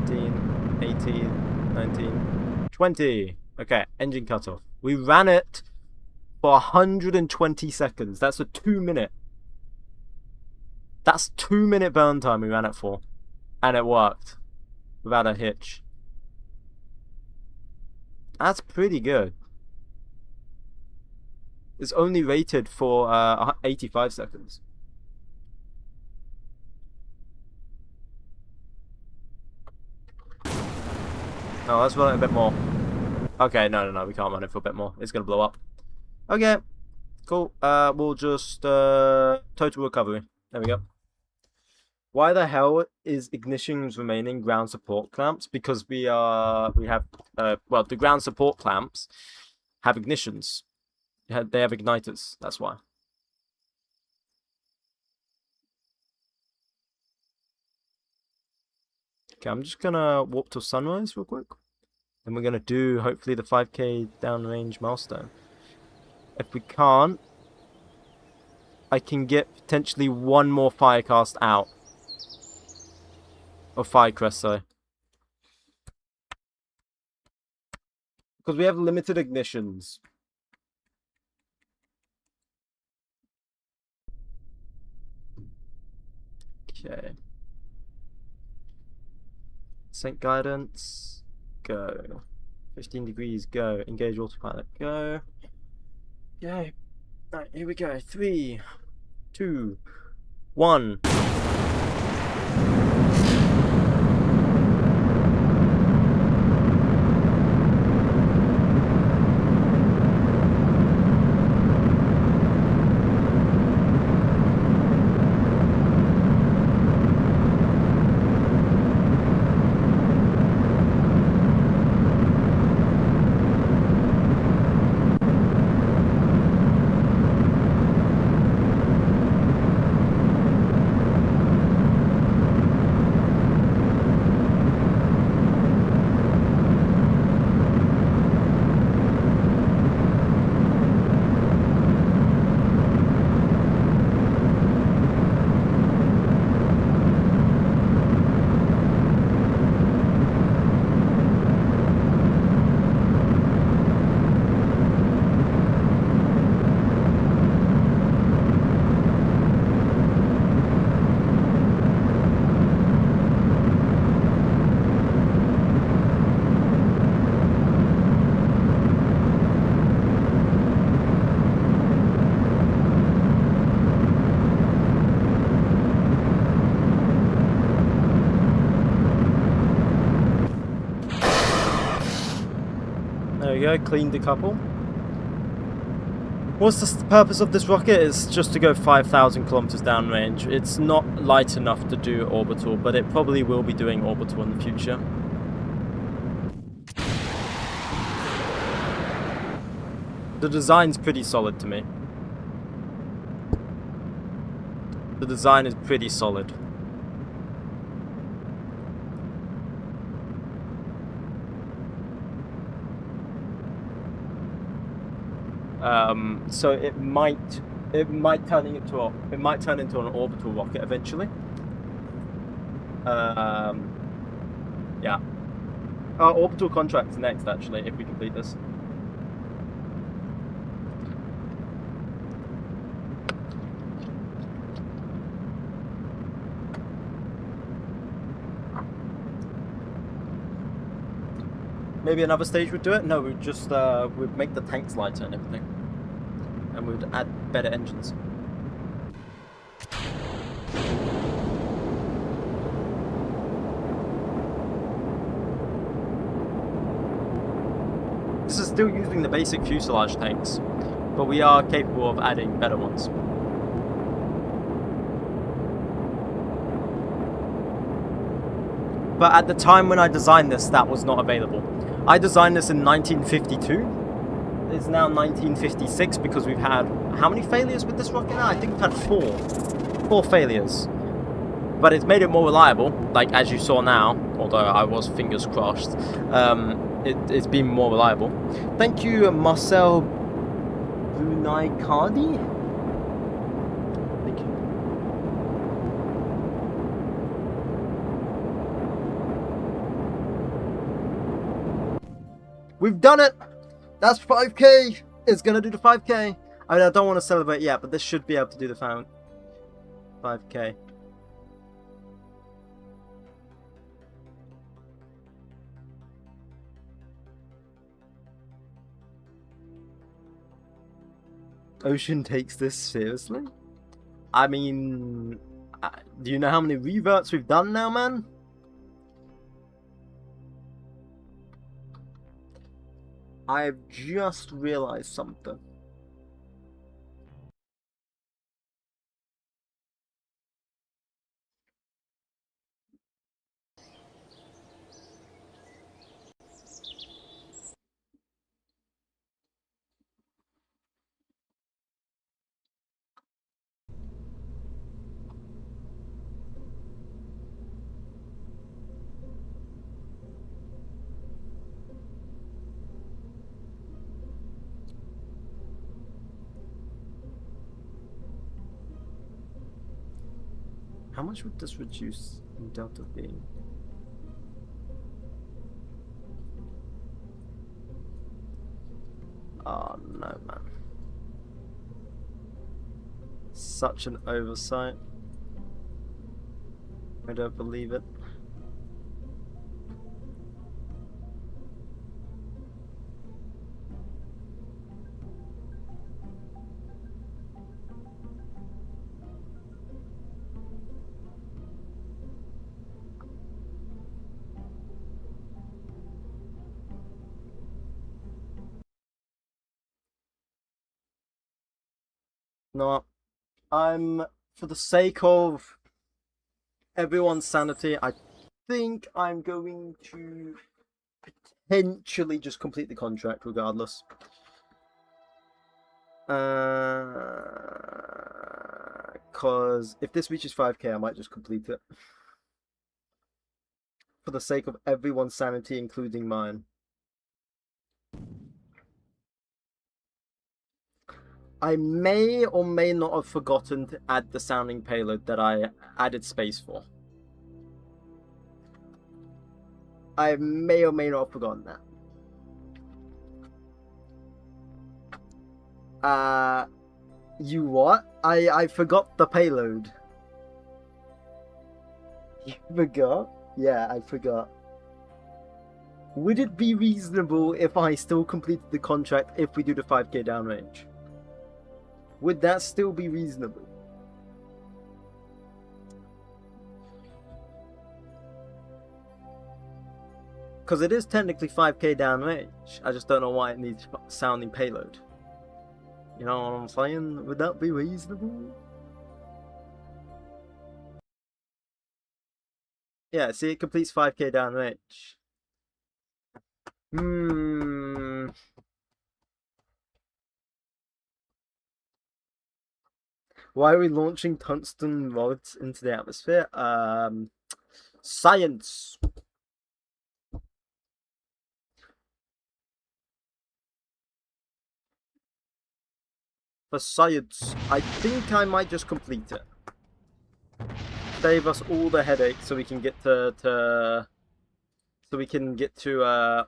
$17, $18, $19, $20. Okay, engine cutoff. We ran it for 120 seconds. That's a 2-minute. That's 2-minute burn time we ran it for. And it worked. Without a hitch. That's pretty good. It's only rated for 85 seconds. No, let's run it a bit more. Okay, no, we can't run it for a bit more. It's gonna blow up. Okay, cool. We'll just total recovery. There we go. Why the hell is ignitions remaining ground support clamps? Because we have well, the ground support clamps have ignitions. They have igniters. That's why. Okay, I'm just gonna warp to sunrise real quick. Then we're gonna do hopefully the 5K downrange milestone. If we can't, I can get potentially one more firecast out. Or firecrest, sorry. Because we have limited ignitions. Okay. Sync guidance. Go. 15 degrees, go. Engage autopilot, go. Yay. Alright, here we go. 3, 2, 1. There we go, clean decouple. What's the purpose of this rocket? It's just to go 5,000 kilometers downrange. It's not light enough to do orbital, but it probably will be doing orbital in the future. The design's pretty solid to me. The design is pretty solid. So it might turn into an orbital rocket eventually. Yeah. Our orbital contract's next, actually, if we complete this. Maybe another stage would do it? No, we'd just we'd make the tanks lighter and everything. And we'd add better engines. This is still using the basic fuselage tanks, but we are capable of adding better ones. But at the time when I designed this, that was not available. I designed this in 1952. It's now 1956 because we've had... How many failures with this rocket now? I think we've had 4. 4 failures. But it's made it more reliable, like as you saw now, although I was fingers crossed. It's been more reliable. Thank you, Marcel 𝐒𝐩𝐚𝐜𝐞. Thank you. We've done it! That's 5k! It's gonna do the 5k! I mean, I don't want to celebrate yet, but this should be able to do the 5k. Ocean takes this seriously? I mean, do you know how many reverts we've done now, man? I've just realized something. How much would this reduce in delta V? Oh no, man. Such an oversight. I don't believe it. No, for the sake of everyone's sanity, I think I'm going to potentially just complete the contract regardless. Because if this reaches 5k, I might just complete it. For the sake of everyone's sanity, including mine. I may or may not have forgotten to add the sounding payload that I added space for. I may or may not have forgotten that. You what? I forgot the payload. You forgot? Yeah, I forgot. Would it be reasonable if I still completed the contract if we do the 5k downrange? Would that still be reasonable? Because it is technically 5k downrange. I just don't know why it needs sounding payload. You know what I'm saying? Would that be reasonable? Yeah, see, it completes 5k downrange. Why are we launching tungsten rods into the atmosphere? Science. For science, I think I might just complete it. Save us all the headache so we can get to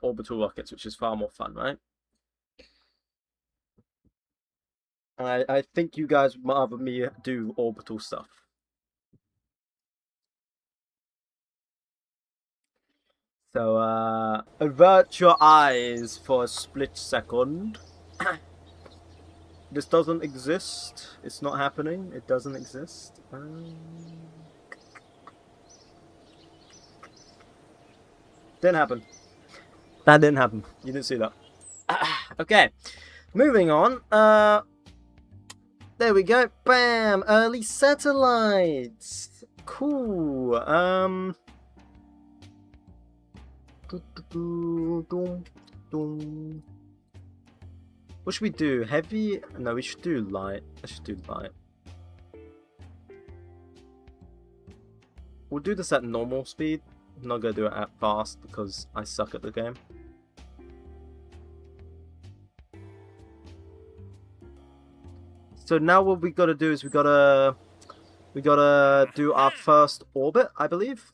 orbital rockets, which is far more fun, right? I think you guys would rather me do orbital stuff. So, avert your eyes for a split second. This doesn't exist. It's not happening. It doesn't exist. Didn't happen. That didn't happen. You didn't see that. Okay. Moving on. There we go. Bam! Early satellites. Cool. What should we do? Heavy? No, we should do light. I should do light. We'll do this at normal speed. I'm not gonna do it at fast because I suck at the game. So now what we gotta do is we gotta do our first orbit, I believe.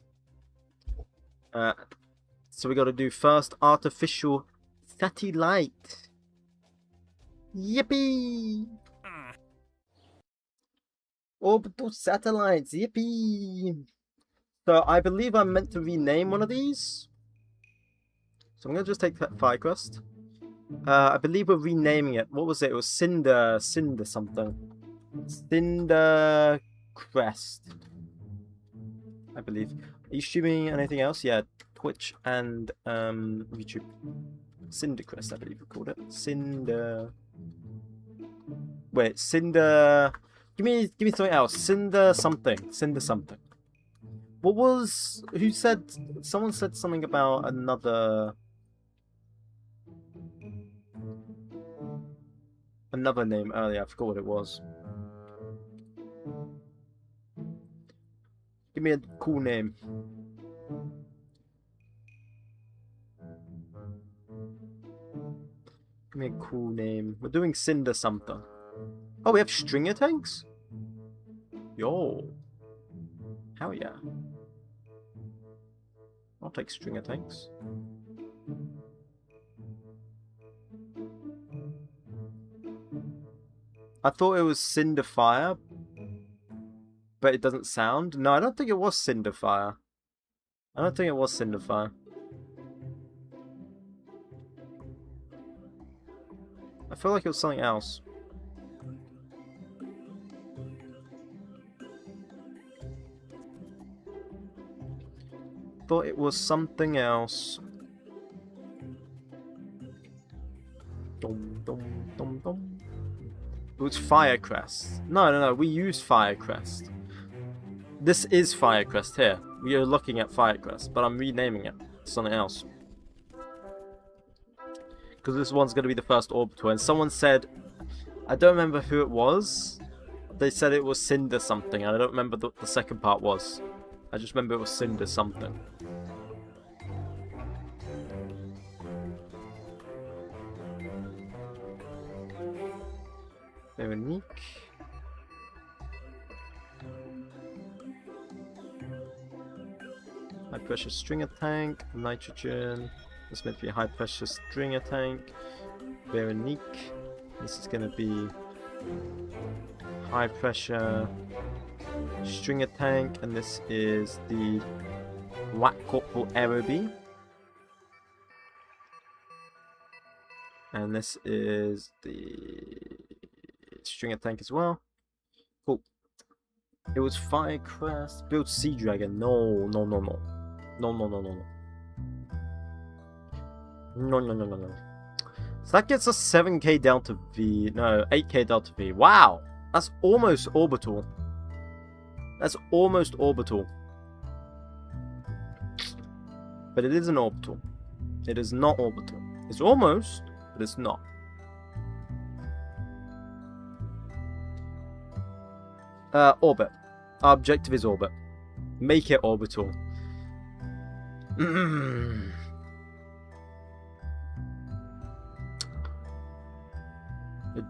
So we gotta do first artificial satellite. Yippee! Orbital satellites, yippee! So I believe I'm meant to rename one of these. So I'm gonna just take that Firecrest. I believe we're renaming it. What was it? It was Cinder something. Cinder Crest, I believe. Are you streaming anything else? Yeah, Twitch and YouTube. Cinder Crest, I believe we called it. Cinder. Wait, Cinder. Give me something else. Cinder something. Cinder something. What was? Who said? Someone said something about another name earlier. I forgot what it was. Give me a cool name. Give me a cool name. We're doing Cinder something. Oh, we have stringer tanks? Yo. Hell yeah. I'll take stringer tanks. I thought it was Cinder Fire, but it doesn't sound. No, I don't think it was Cinder Fire. I don't think it was Cinder Fire. I feel like it was something else. Thought it was something else. Dum, dum, dum, dum. It was Firecrest. No, we used Firecrest. This is Firecrest here. We are looking at Firecrest, but I'm renaming it to something else. Because this one's going to be the first orbital, and someone said, I don't remember who it was, they said it was Cinder something, and I don't remember what the second part was. I just remember it was Cinder something. Veronique. High pressure stringer tank, nitrogen. This might be a high pressure stringer tank. Veronique. This is going to be high pressure stringer tank, and this is the White Corporal Aerobee. And this is the stringer tank as well. Cool. It was Firecrest. Build Sea Dragon. No. So that gets us 7k delta V. No, 8k delta V. Wow. That's almost orbital. That's almost orbital. But it is an orbital. It is not orbital. It's almost, but it's not. Orbit. Our objective is orbit. Make it orbital. A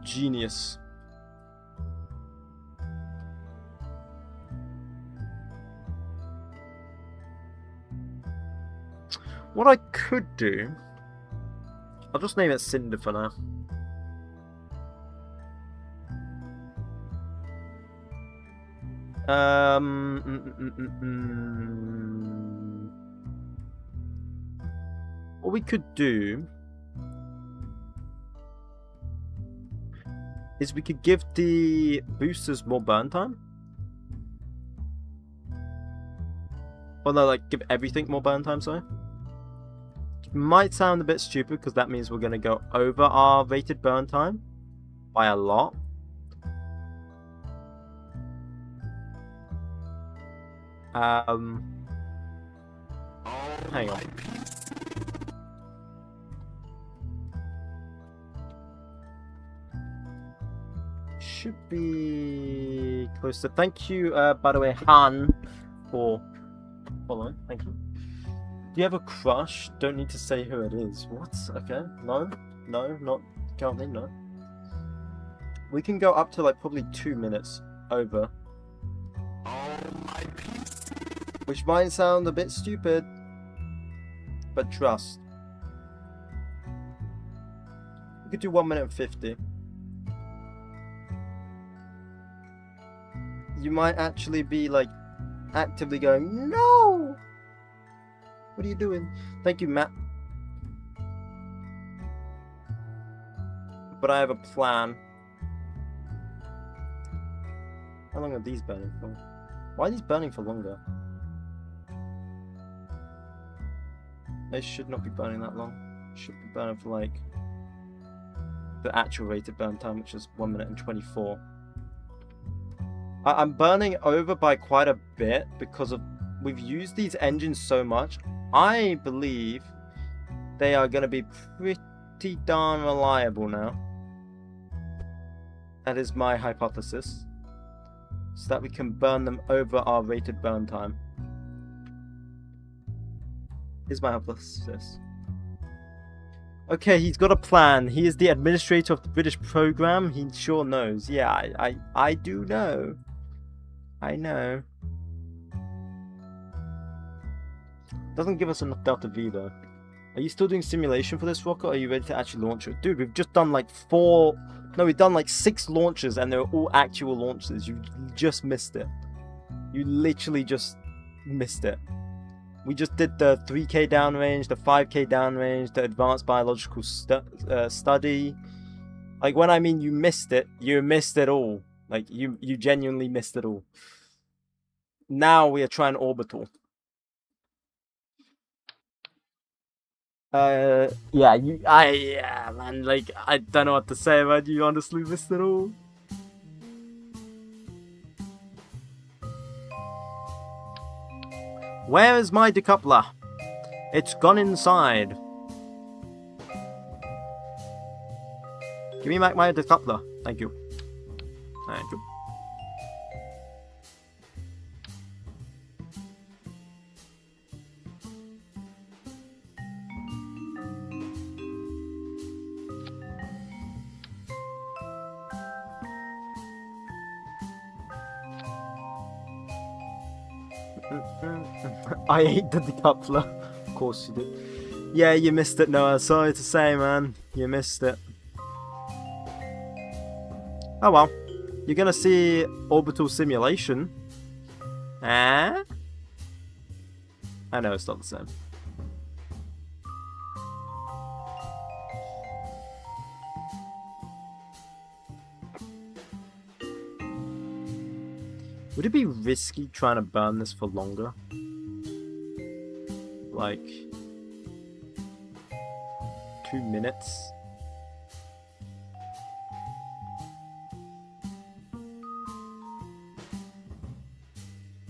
genius. What I could do, I'll just name it Cinder for now. What we could do is we could give the boosters more burn time. Or no, like give everything more burn time, sorry. Might sound a bit stupid because that means we're going to go over our rated burn time by a lot. Hang on. Should be close to. Thank you, by the way, Han, for following. Thank you. Do you have a crush? Don't need to say who it is. What? Okay. No, not currently. No. We can go up to like probably 2 minutes over. Which might sound a bit stupid, but trust. We could do 1 minute and 50. You might actually be like actively going, no! What are you doing? Thank you, Matt. But I have a plan. How long are these burning for? Why are these burning for longer? They should not be burning that long. Should be burning for like the actual rated burn time, which is 1 minute and 24. I'm burning over by quite a bit because of we've used these engines so much. I believe they are going to be pretty darn reliable now. That is my hypothesis. So that we can burn them over our rated burn time. Is my hypothesis. Okay, he's got a plan. He is the administrator of the British program. He sure knows. Yeah, I do know. I know. Doesn't give us enough Delta V though. Are you still doing simulation for this rocket, or are you ready to actually launch it? Dude, we've just done like 4... No, we've done like 6 launches, and they're all actual launches. You just missed it. You literally just missed it. We just did the 3K downrange, the 5K downrange, the advanced biological study. Like, when I mean you missed it all. Like, you genuinely missed it all. Now we are trying orbital. Yeah, man, like, I don't know what to say, man. You honestly missed it all. Where is my decoupler? It's gone inside. Give me back my decoupler. Thank you. Thank you. I ate the decoupler. Of course you did. Yeah, you missed it, Noah. Sorry to say, man. You missed it. Oh well. You're gonna see orbital simulation. Eh? I know it's not the same. Would it be risky trying to burn this for longer? Like 2 minutes?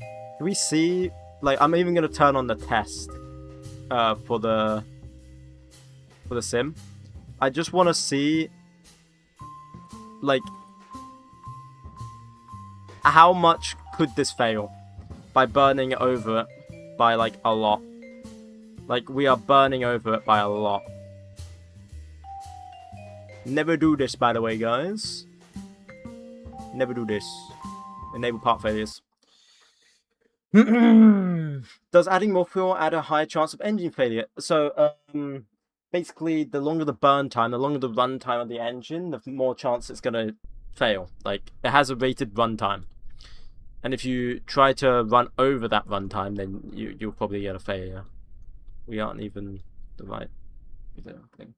Can we see? Like, I'm even gonna turn on the test for the sim. I just want to see, like, how much could this fail by burning over it by like a lot. Like, we are burning over it by a lot. Never do this, by the way, guys. Never do this. Enable part failures. Does adding more fuel add a higher chance of engine failure? So, basically, the longer the burn time, the longer the run time of the engine, the more chance it's gonna fail. Like, it has a rated run time. And if you try to run over that run time, then you'll probably get a failure. We aren't even the right thing.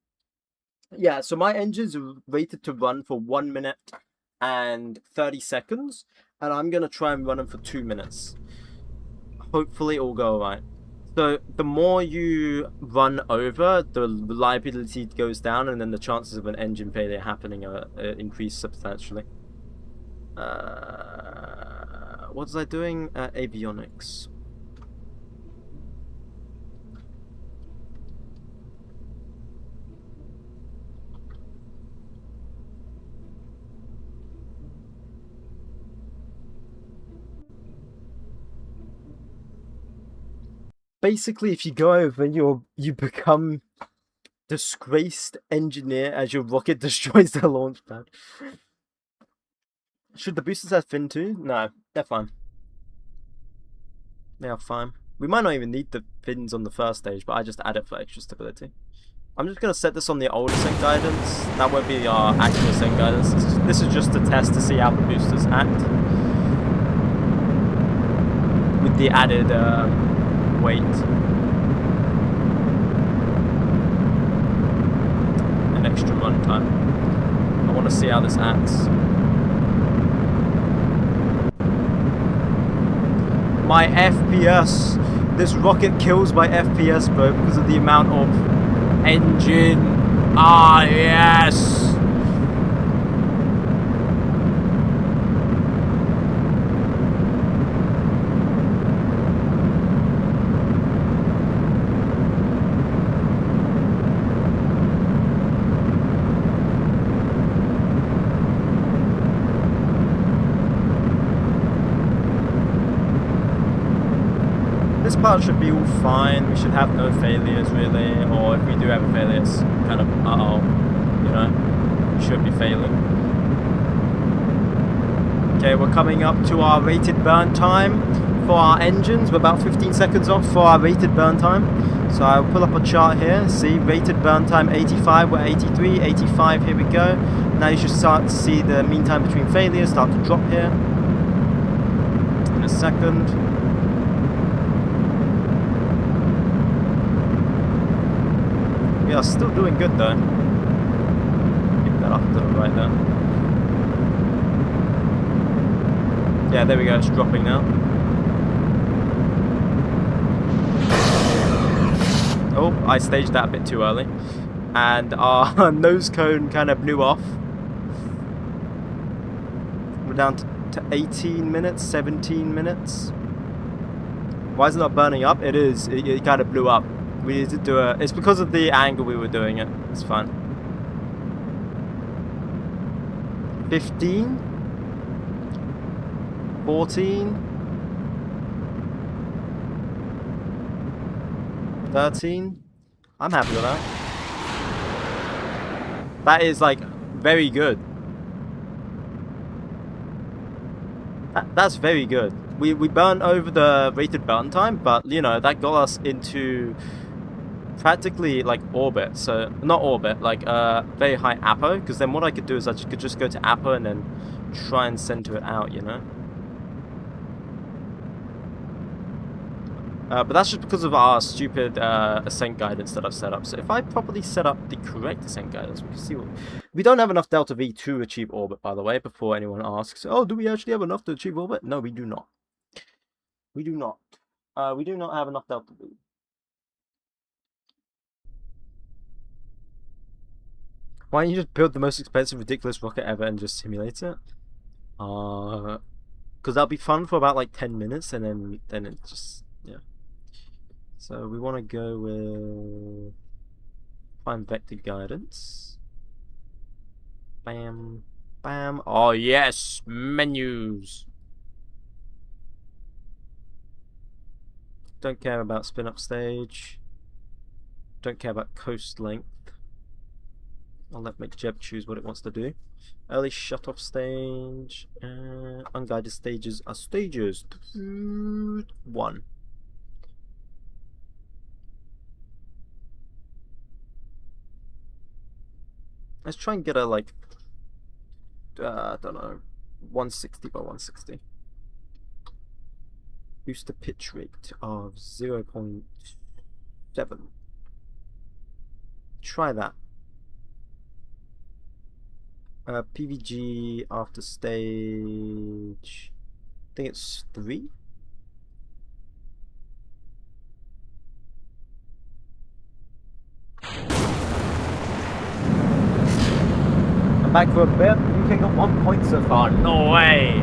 Yeah, so my engine's rated to run for 1 minute and 30 seconds. And I'm going to try and run them for 2 minutes. Hopefully it will go alright. So the more you run over, the reliability goes down, and then the chances of an engine failure happening are increased substantially. What was I doing? Avionics. Basically, if you go over, you become disgraced engineer as your rocket destroys the launch pad. Should the boosters have fin too? No, they're fine. They are fine. We might not even need the fins on the first stage, but I just add it for extra stability. I'm just going to set this on the old ascent guidance. That won't be our actual ascent guidance. This is just a test to see how the boosters act. With the added weight. And extra run time. I want to see how this acts. My FPS. This rocket kills my FPS, bro, because of the amount of engine. Ah, yes. This part should be all fine. We should have no failures really, or if we do have a failure, it's kind of you know, we should be failing. Okay, we're coming up to our rated burn time for our engines. We're about 15 seconds off for our rated burn time. So I'll pull up a chart here. See, rated burn time 85. We're 83, 85. Here we go. Now you should start to see the mean time between failures start to drop here in a second. We are still doing good though. Keep that up to the right there. Yeah, there we go, it's dropping now. Oh, I staged that a bit too early. And our nose cone kind of blew off. We're down to 18 minutes, 17 minutes. Why is it not burning up? It is, it kind of blew up. We need to do it's because of the angle we were doing it. It's fine. 15. 14. 13. I'm happy with that. That is like very good. That's very good. We burned over the rated burn time, but you know, that got us into practically like orbit, so not orbit, like very high APO, because then what I could do is I could just go to APO and then try and center it out, you know. But that's just because of our stupid ascent guidance that I've set up. So if I properly set up the correct ascent guidance, we can see what... We don't have enough delta V to achieve orbit, by the way, before anyone asks, oh, do we actually have enough to achieve orbit? No, we do not. We do not. We do not have enough delta V. Why don't you just build the most expensive, ridiculous rocket ever and just simulate it? Because that'll be fun for about like 10 minutes, and then it just, yeah. So we want to go with find vector guidance. Bam, bam. Oh yes, menus. Don't care about spin up stage. Don't care about coast length. I'll let 𝐐𝐸𝐺 choose what it wants to do. Early shut-off stage. Unguided stages are stages. 1. Let's try and get a, like, I don't know, 160 by 160. Booster pitch rate of 0.7. Try that. PVG after stage, I think it's 3. I'm back for a bit. You can got 1 point so far. No way.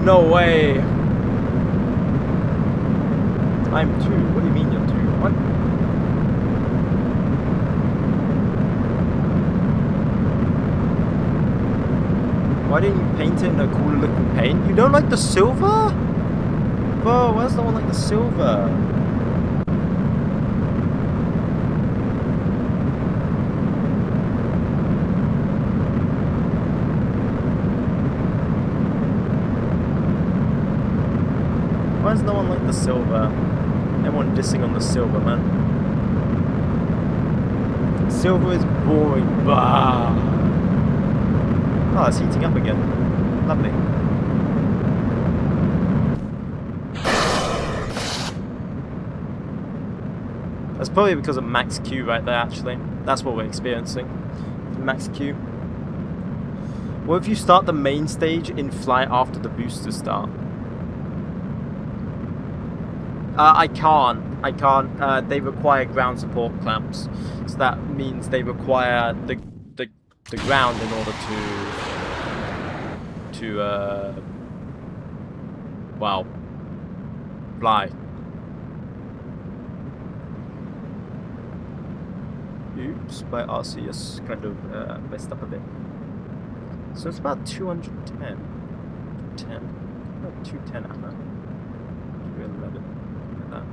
No way. I'm 2. What do you mean you're 2? What? Why didn't you paint it in a cooler looking paint? You don't like the silver? Bro, why does no one like the silver? Why does no one like the silver? Everyone dissing on the silver, man. Silver is boring. Bah. Oh, it's heating up again. Lovely. That's probably because of max Q right there, actually. That's what we're experiencing. Max Q. What if you start the main stage in flight after the boosters start? I can't. They require ground support clamps. So that means they require the ground in order to well, fly. Oops, my RC is kind of messed up a bit. So it's about 210. 210. About 210 at that. 211. Like that.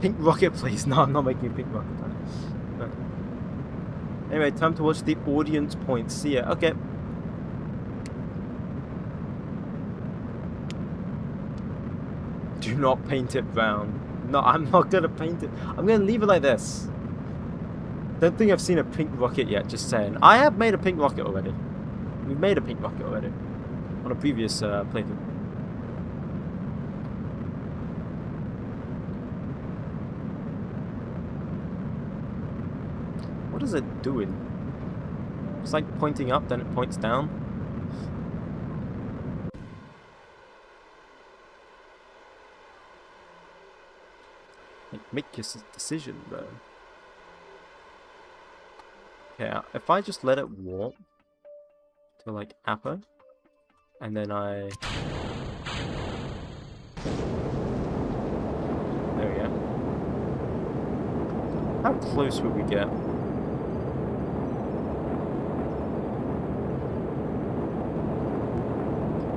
Pink rocket, please. No, I'm not making a pink rocket. No. Anyway, time to watch the audience points. See ya. Okay. Do not paint it brown. No, I'm not gonna paint it. I'm gonna leave it like this. Don't think I've seen a pink rocket yet, just saying. I have made a pink rocket already. We've made a pink rocket already. On a previous playthrough. What is it doing? It's like pointing up, then it points down. Like, make your decision, bro. Okay, if I just let it warp to like Apple, and then there we go. How close would we get?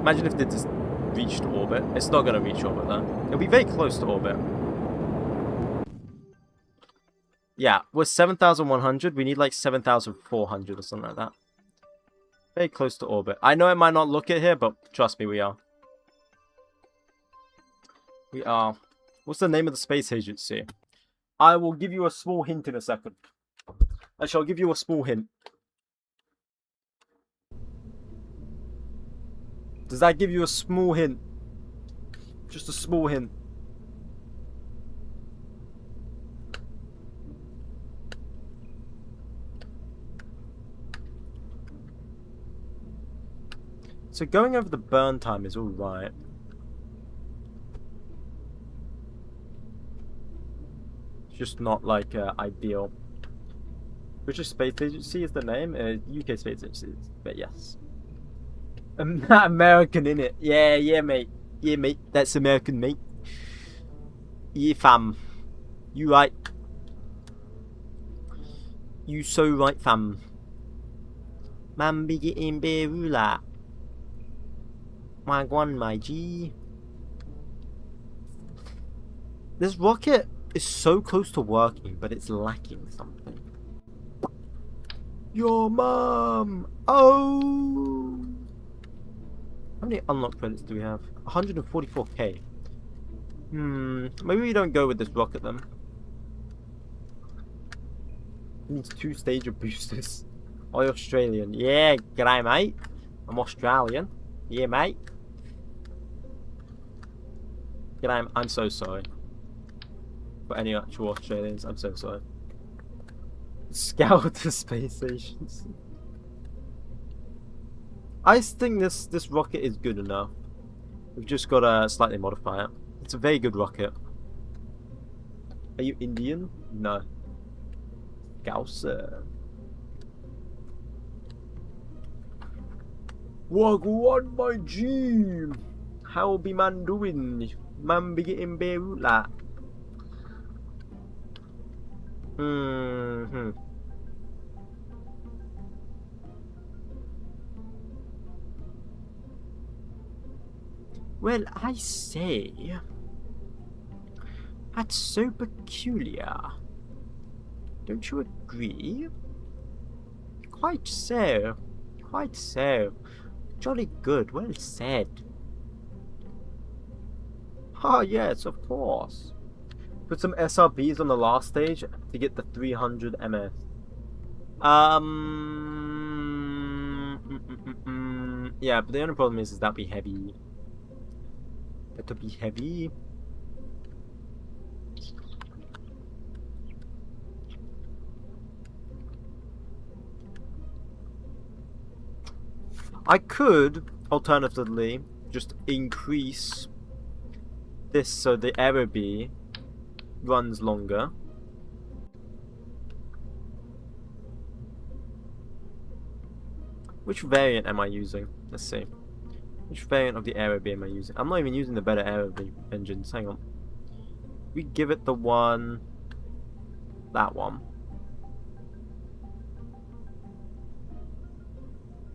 Imagine if they just reached orbit. It's not gonna reach orbit though. It'll be very close to orbit. Yeah, we're 7,100. We need like 7,400 or something like that. Very close to orbit. I know it might not look it here, but trust me, we are. We are. What's the name of the space agency? I will give you a small hint in a second. I shall give you a small hint. Does that give you a small hint? Just a small hint. So going over the burn time is alright. It's just not like ideal. British Space Agency is the name. UK Space Agency, but yes. American innit? Yeah, mate. Yeah, mate. That's American, mate. Yeah, fam. You right. You so right, fam. Man be getting berula. Wagwan, my G. This rocket is so close to working, but it's lacking something. Your mom! Oh! How many unlocked credits do we have? 144k. Maybe we don't go with this rocket then. It needs 2 stager boosters. Oh, you're Australian. Yeah, g'day, mate. I'm Australian. Yeah, mate. G'day, I'm so sorry. For any actual Australians, I'm so sorry. Scout the space stations. I think this rocket is good enough. We've just got to slightly modify it. It's a very good rocket. Are you Indian? No. Gausa. Wagwan, my G. How be man doing? Man be getting berula. Well, I say, that's so peculiar. Don't you agree? Quite so. Quite so. Jolly good. Well said. Oh, yes, of course. Put some SRBs on the last stage to get the 300 MS. Yeah, but the only problem is that'd be heavy. That'd be heavy. I could, alternatively, just increase this so the error B runs longer. Which variant am I using? Let's see. Which variant of the error B am I using? I'm not even using the better error B engines. Hang on. We give it the one... that one.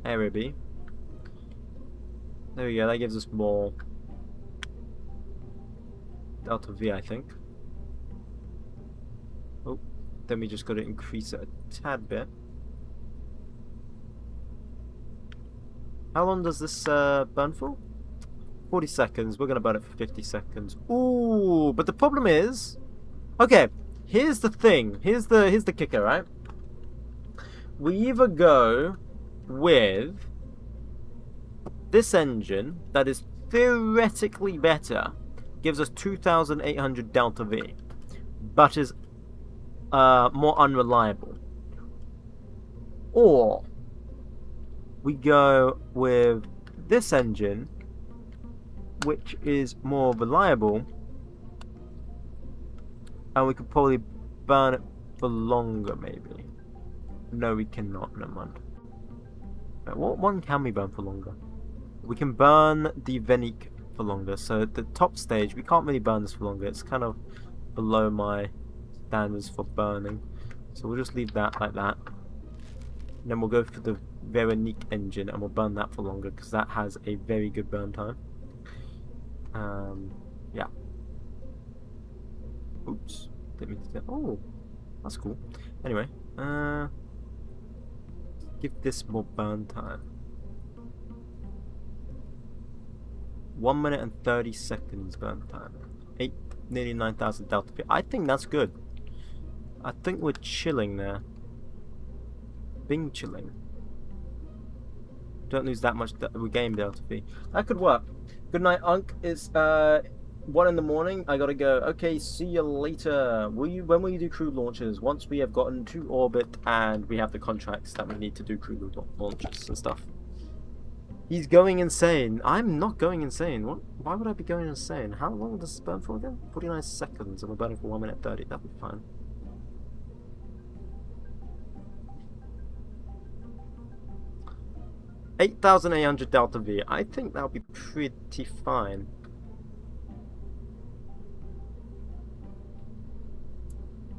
Error B. There we go, that gives us more delta V, I think. Oh, then we just got to increase it a tad bit. How long does this burn for? 40 seconds. We're going to burn it for 50 seconds. Ooh, but the problem is... Okay, here's the thing. Here's the kicker, right? We either go with this engine that is theoretically better, gives us 2,800 delta V, but is more unreliable. Or we go with this engine, which is more reliable, and we could probably burn it for longer, maybe. No, we cannot. Never mind. What one can we burn for longer? We can burn the 𝐒𝐻𝐿𝐿 for longer. So at the top stage, we can't really burn this for longer. It's kind of below my standards for burning. So we'll just leave that like that. And then we'll go for the 𝐒𝐻𝐿𝐿 engine and we'll burn that for longer because that has a very good burn time. Yeah. Oops. Didn't mean to do that. Oh, that's cool. Anyway, give this more burn time. 1 minute and 30 seconds burn time. Nearly 9,000 delta V. I think that's good. I think we're chilling there. Bing chilling. Don't lose that much. We gain delta V. That could work. Good night, Unc. It's 1 in the morning. I gotta go. Okay, see you later. When will you do crew launches? Once we have gotten to orbit and we have the contracts that we need to do crew launches and stuff. He's going insane. I'm not going insane. What? Why would I be going insane? How long does this burn for again? 49 seconds, and we're burning for 1 minute 30. That'll be fine. $8,800 delta V. I think that'll be pretty fine.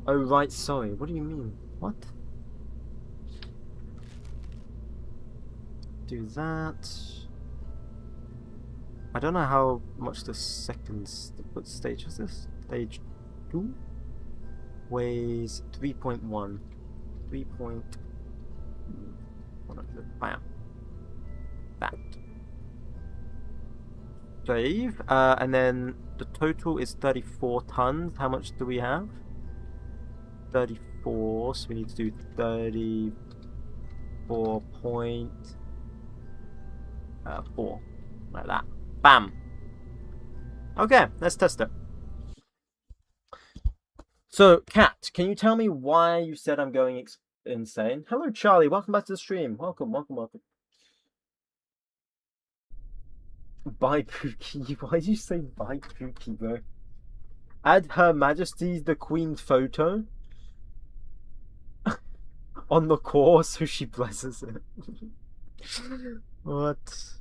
Oh right, sorry. What do you mean? What? Do that. I don't know how much the seconds. What stage is this? Stage 2 weighs 3.1. 3.1. Bam. That. Save. And then the total is 34 tons. How much do we have? 34. So we need to do 34.4. Like that. Bam. Okay, let's test it. So, Kat, can you tell me why you said I'm going insane? Hello, Charlie. Welcome back to the stream. Welcome, welcome, welcome. Bye, Pookie. Why did you say bye, Pookie, bro? Add Her Majesty's the Queen's photo on the core so she blesses it. What?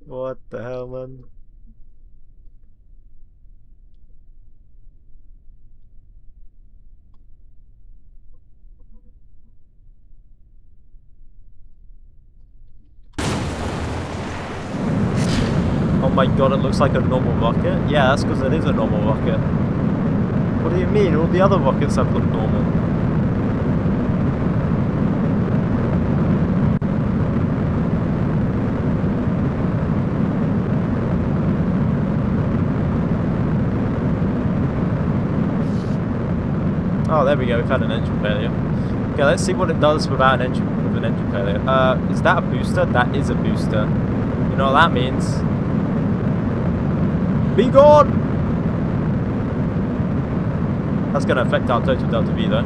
What the hell, man? Oh my god, it looks like a normal rocket? Yeah, that's because it is a normal rocket. What do you mean? All the other rockets have looked normal. Oh, there we go. We've had an engine failure. Okay, let's see what it does without an engine failure. Is that a booster? That is a booster. You know what that means? Be gone! That's going to affect our total delta V though.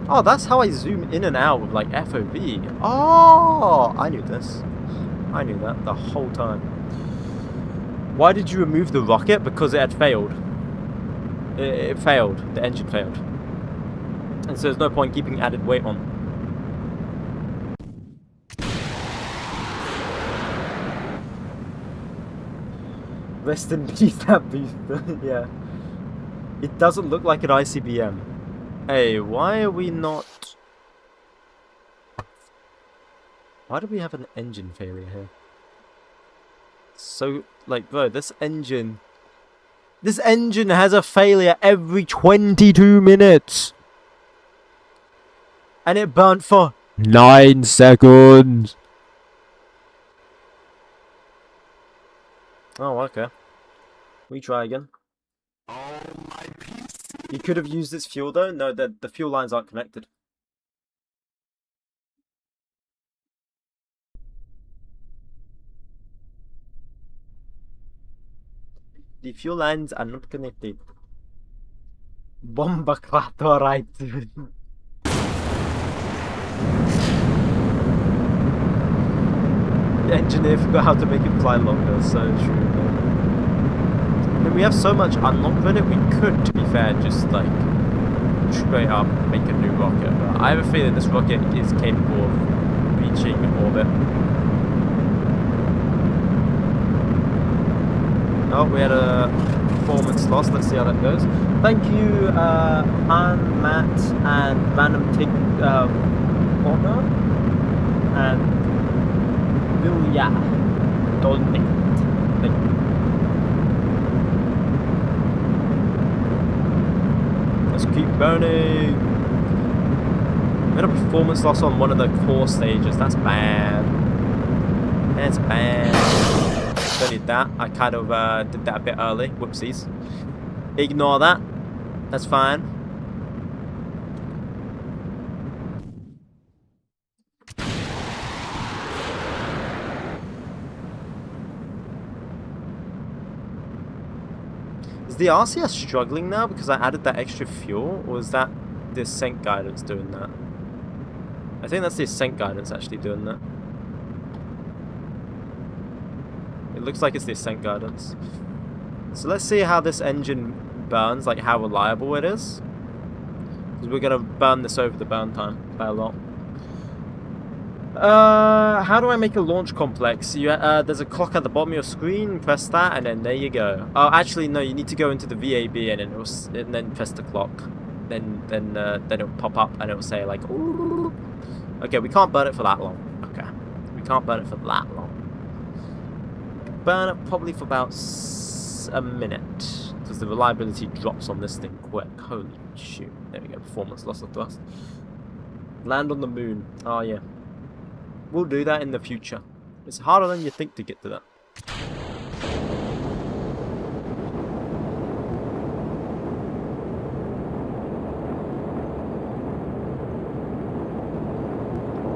Oh, that's how I zoom in and out with like FOV. Oh, I knew this. I knew that the whole time. Why did you remove the rocket? Because it had failed. It failed. The engine failed. And so there's no point keeping added weight on. Rest in peace, that booster. Yeah. It doesn't look like an ICBM. Hey, why are we not... Why do we have an engine failure here? So, like, bro, this engine has a failure every 22 minutes. And it burnt for 9 seconds. Oh, okay. We try again. You could have used this fuel though. No, the fuel lines aren't connected. The fuel lines are not connected. Bomba clato right. The engineer forgot how to make it fly longer. So true. I mean, we have so much unlocked credit. We could, to be fair, just like straight up make a new rocket. But I have a feeling this rocket is capable of reaching orbit. Oh, we had a performance loss. Let's see how that goes. Thank you, Han, Matt, and Random Tick Honor, and Vilya Donate. Thank you. Let's keep burning. We had a performance loss on one of the core stages. That's bad. That's bad. Don't need that. I kind of did that a bit early. Whoopsies. Ignore that. That's fine. Is the RCS struggling now because I added that extra fuel? Or is that the ascent guidance doing that? I think that's the ascent guidance actually doing that. It looks like it's the ascent guidance. So let's see how this engine burns, like how reliable it is. Because we're going to burn this over the burn time by a lot. How do I make a launch complex? There's a clock at the bottom of your screen, press that, and then there you go. Oh, actually, no, you need to go into the VAB and then press the clock. Then it'll pop up and it'll say like, ooh. Okay, we can't burn it for that long. Okay, we can't burn it for that long. Burn it probably for about a minute because the reliability drops on this thing quick. Holy shoot! There we go. Performance loss of thrust. Land on the moon. Oh yeah. We'll do that in the future. It's harder than you think to get to that.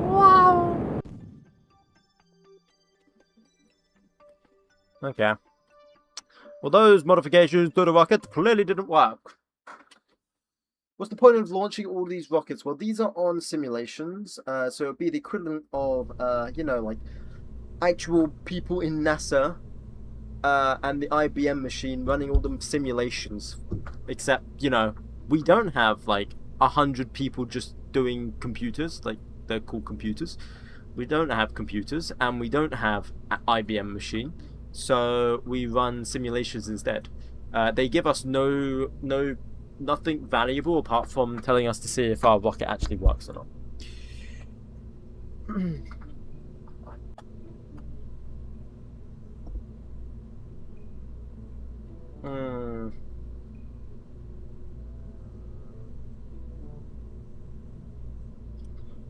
Wow. Okay. Well, those modifications to the rocket clearly didn't work. What's the point of launching all these rockets? Well, these are on simulations, so it would be the equivalent of, you know, like actual people in NASA and the IBM machine running all the simulations. Except, you know, we don't have like 100 people just doing computers, like they're called computers. We don't have computers, and we don't have an IBM machine, so we run simulations instead. They give us nothing valuable apart from telling us to see if our rocket actually works or not.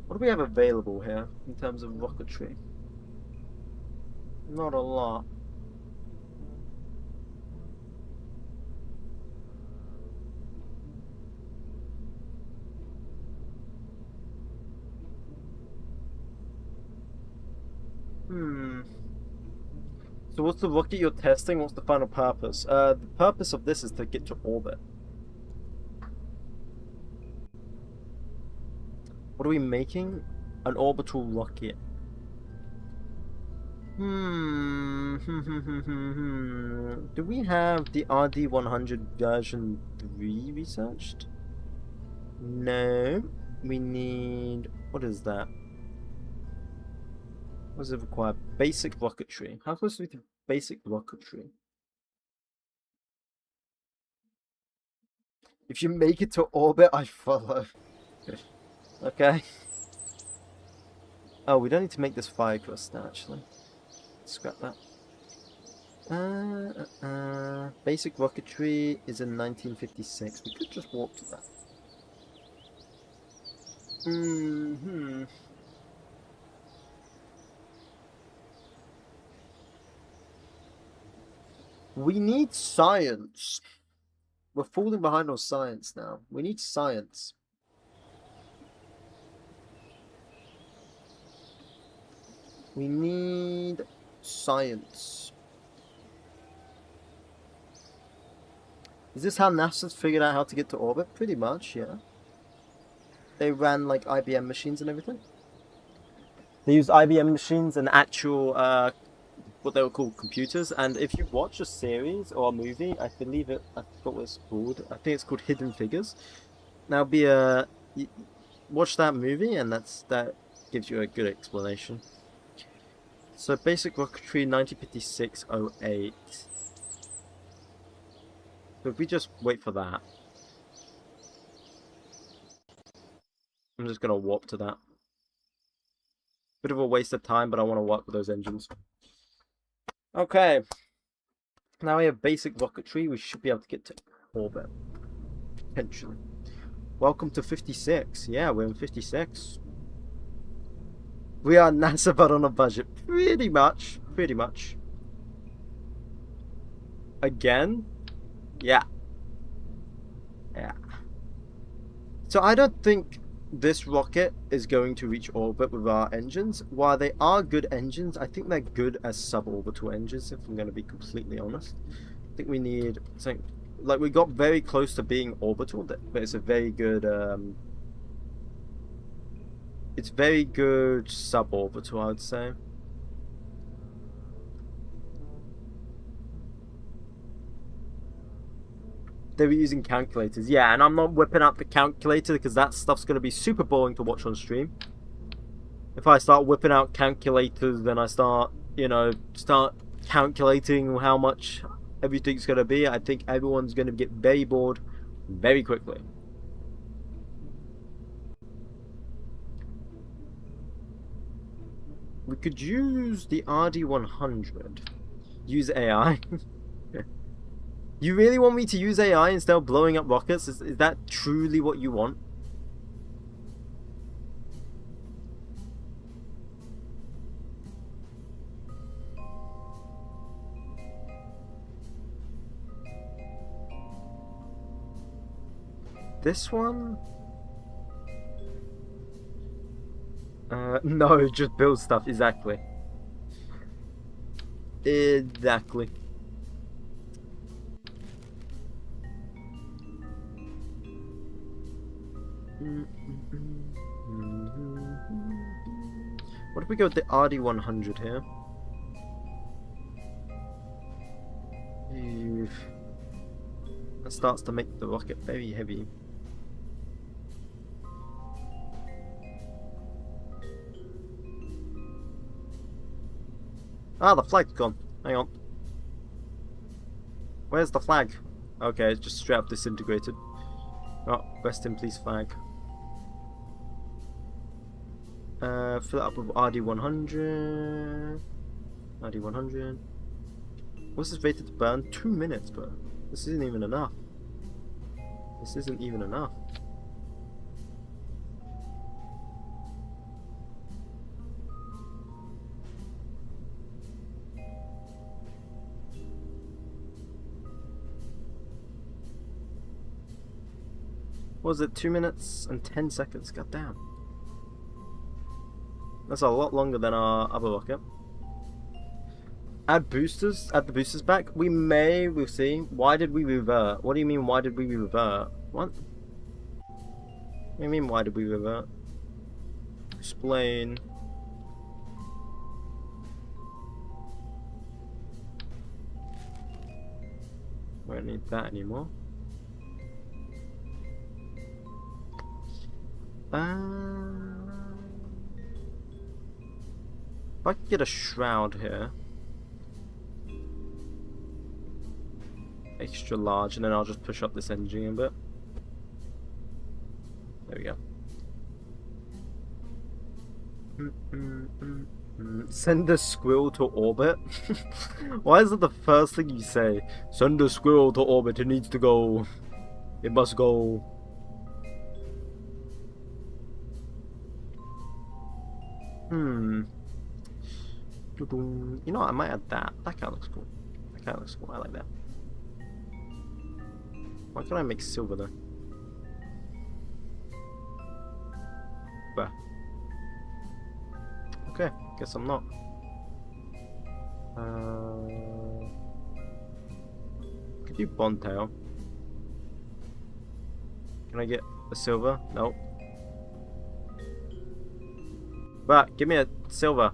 What do we have available here in terms of rocketry? Not a lot. So what's the rocket you're testing? What's the final purpose? The purpose of this is to get to orbit. What are we making? An orbital rocket. Do we have the RD100 version 3 researched? No. We need... What is that? What does it require? Basic rocketry. How close are we to basic rocketry? If you make it to orbit, I follow. Okay. Oh, we don't need to make this fire crust, actually. Scrap that. Basic rocketry is in 1956. We could just walk to that. We need science. We're falling behind on science now. We need science. We need science. Is this how NASA's figured out how to get to orbit? Pretty much, yeah. They ran like IBM machines and everything. They used IBM machines and actual, what they were called computers. And if you watch a series or a movie, I forgot what it's called. I think it's called Hidden Figures. Now, watch that movie, and that gives you a good explanation. So basic rocketry 1956-08. So if we just wait for that, I'm just gonna warp to that. Bit of a waste of time, but I want to work with those engines. Okay. Now we have basic rocketry. We should be able to get to orbit. Potentially. Welcome to 56. Yeah, we're in 56. We are NASA, but on a budget. Pretty much. Pretty much. Again? Yeah. Yeah. So I don't think this rocket is going to reach orbit with our engines. While they are good engines, I think they're good as suborbital engines, if I'm going to be completely honest. I think we need something... Like, we got very close to being orbital, but it's a very good... It's very good suborbital, I would say. They were using calculators. Yeah, and I'm not whipping out the calculator because that stuff's going to be super boring to watch on stream. If I start whipping out calculators, then I start calculating how much everything's going to be, I think everyone's going to get very bored very quickly. We could use the RD100. Use AI. You really want me to use AI instead of blowing up rockets? Is that truly what you want? This one? No, just build stuff, exactly. Exactly. What if we go with the RD100 here? That starts to make the rocket very heavy. Ah, the flag's gone. Hang on. Where's the flag? Okay, it's just straight up disintegrated. Oh, rest in peace, flag. Fill it up with RD100. RD100. What's this rated to burn? 2 minutes, bro. This isn't even enough. This isn't even enough. What was it? 2 minutes and 10 seconds. God damn. That's a lot longer than our other rocket. Add boosters? Add the boosters back? We may, we'll see. Why did we revert? What do you mean, why did we revert? What? What do you mean, why did we revert? Explain. Won't need that anymore. If I could get a shroud here. Extra large, and then I'll just push up this engine a bit. There we go. Send a squirrel to orbit? Why is it the first thing you say? Send a squirrel to orbit, it needs to go. It must go. You know what, I might add that. That kind of looks cool. That kind of looks cool, I like that. Why can't I make silver though? Bah. Okay, guess I'm not. Could you bond tail? Can I get a silver? Nope. But give me a silver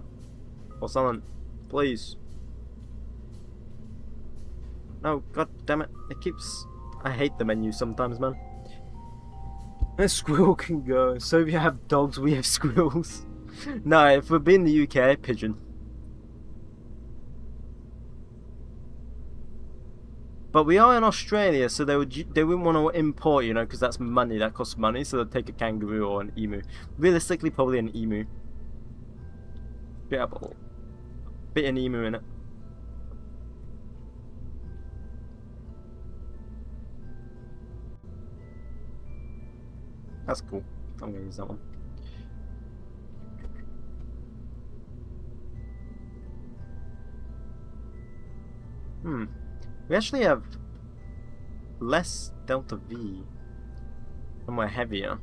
or something, please. No, god damn it! It keeps. I hate the menu sometimes, man. A squirrel can go. So if you have dogs, we have squirrels. No, if we're being the UK, pigeon. But we are in Australia, so they wouldn't want to import, you know, because that's money. That costs money, so they'll take a kangaroo or an emu. Realistically, probably an emu. Bit an emu in it. That's cool. I'm gonna use that one. We actually have less Delta V and we're heavier.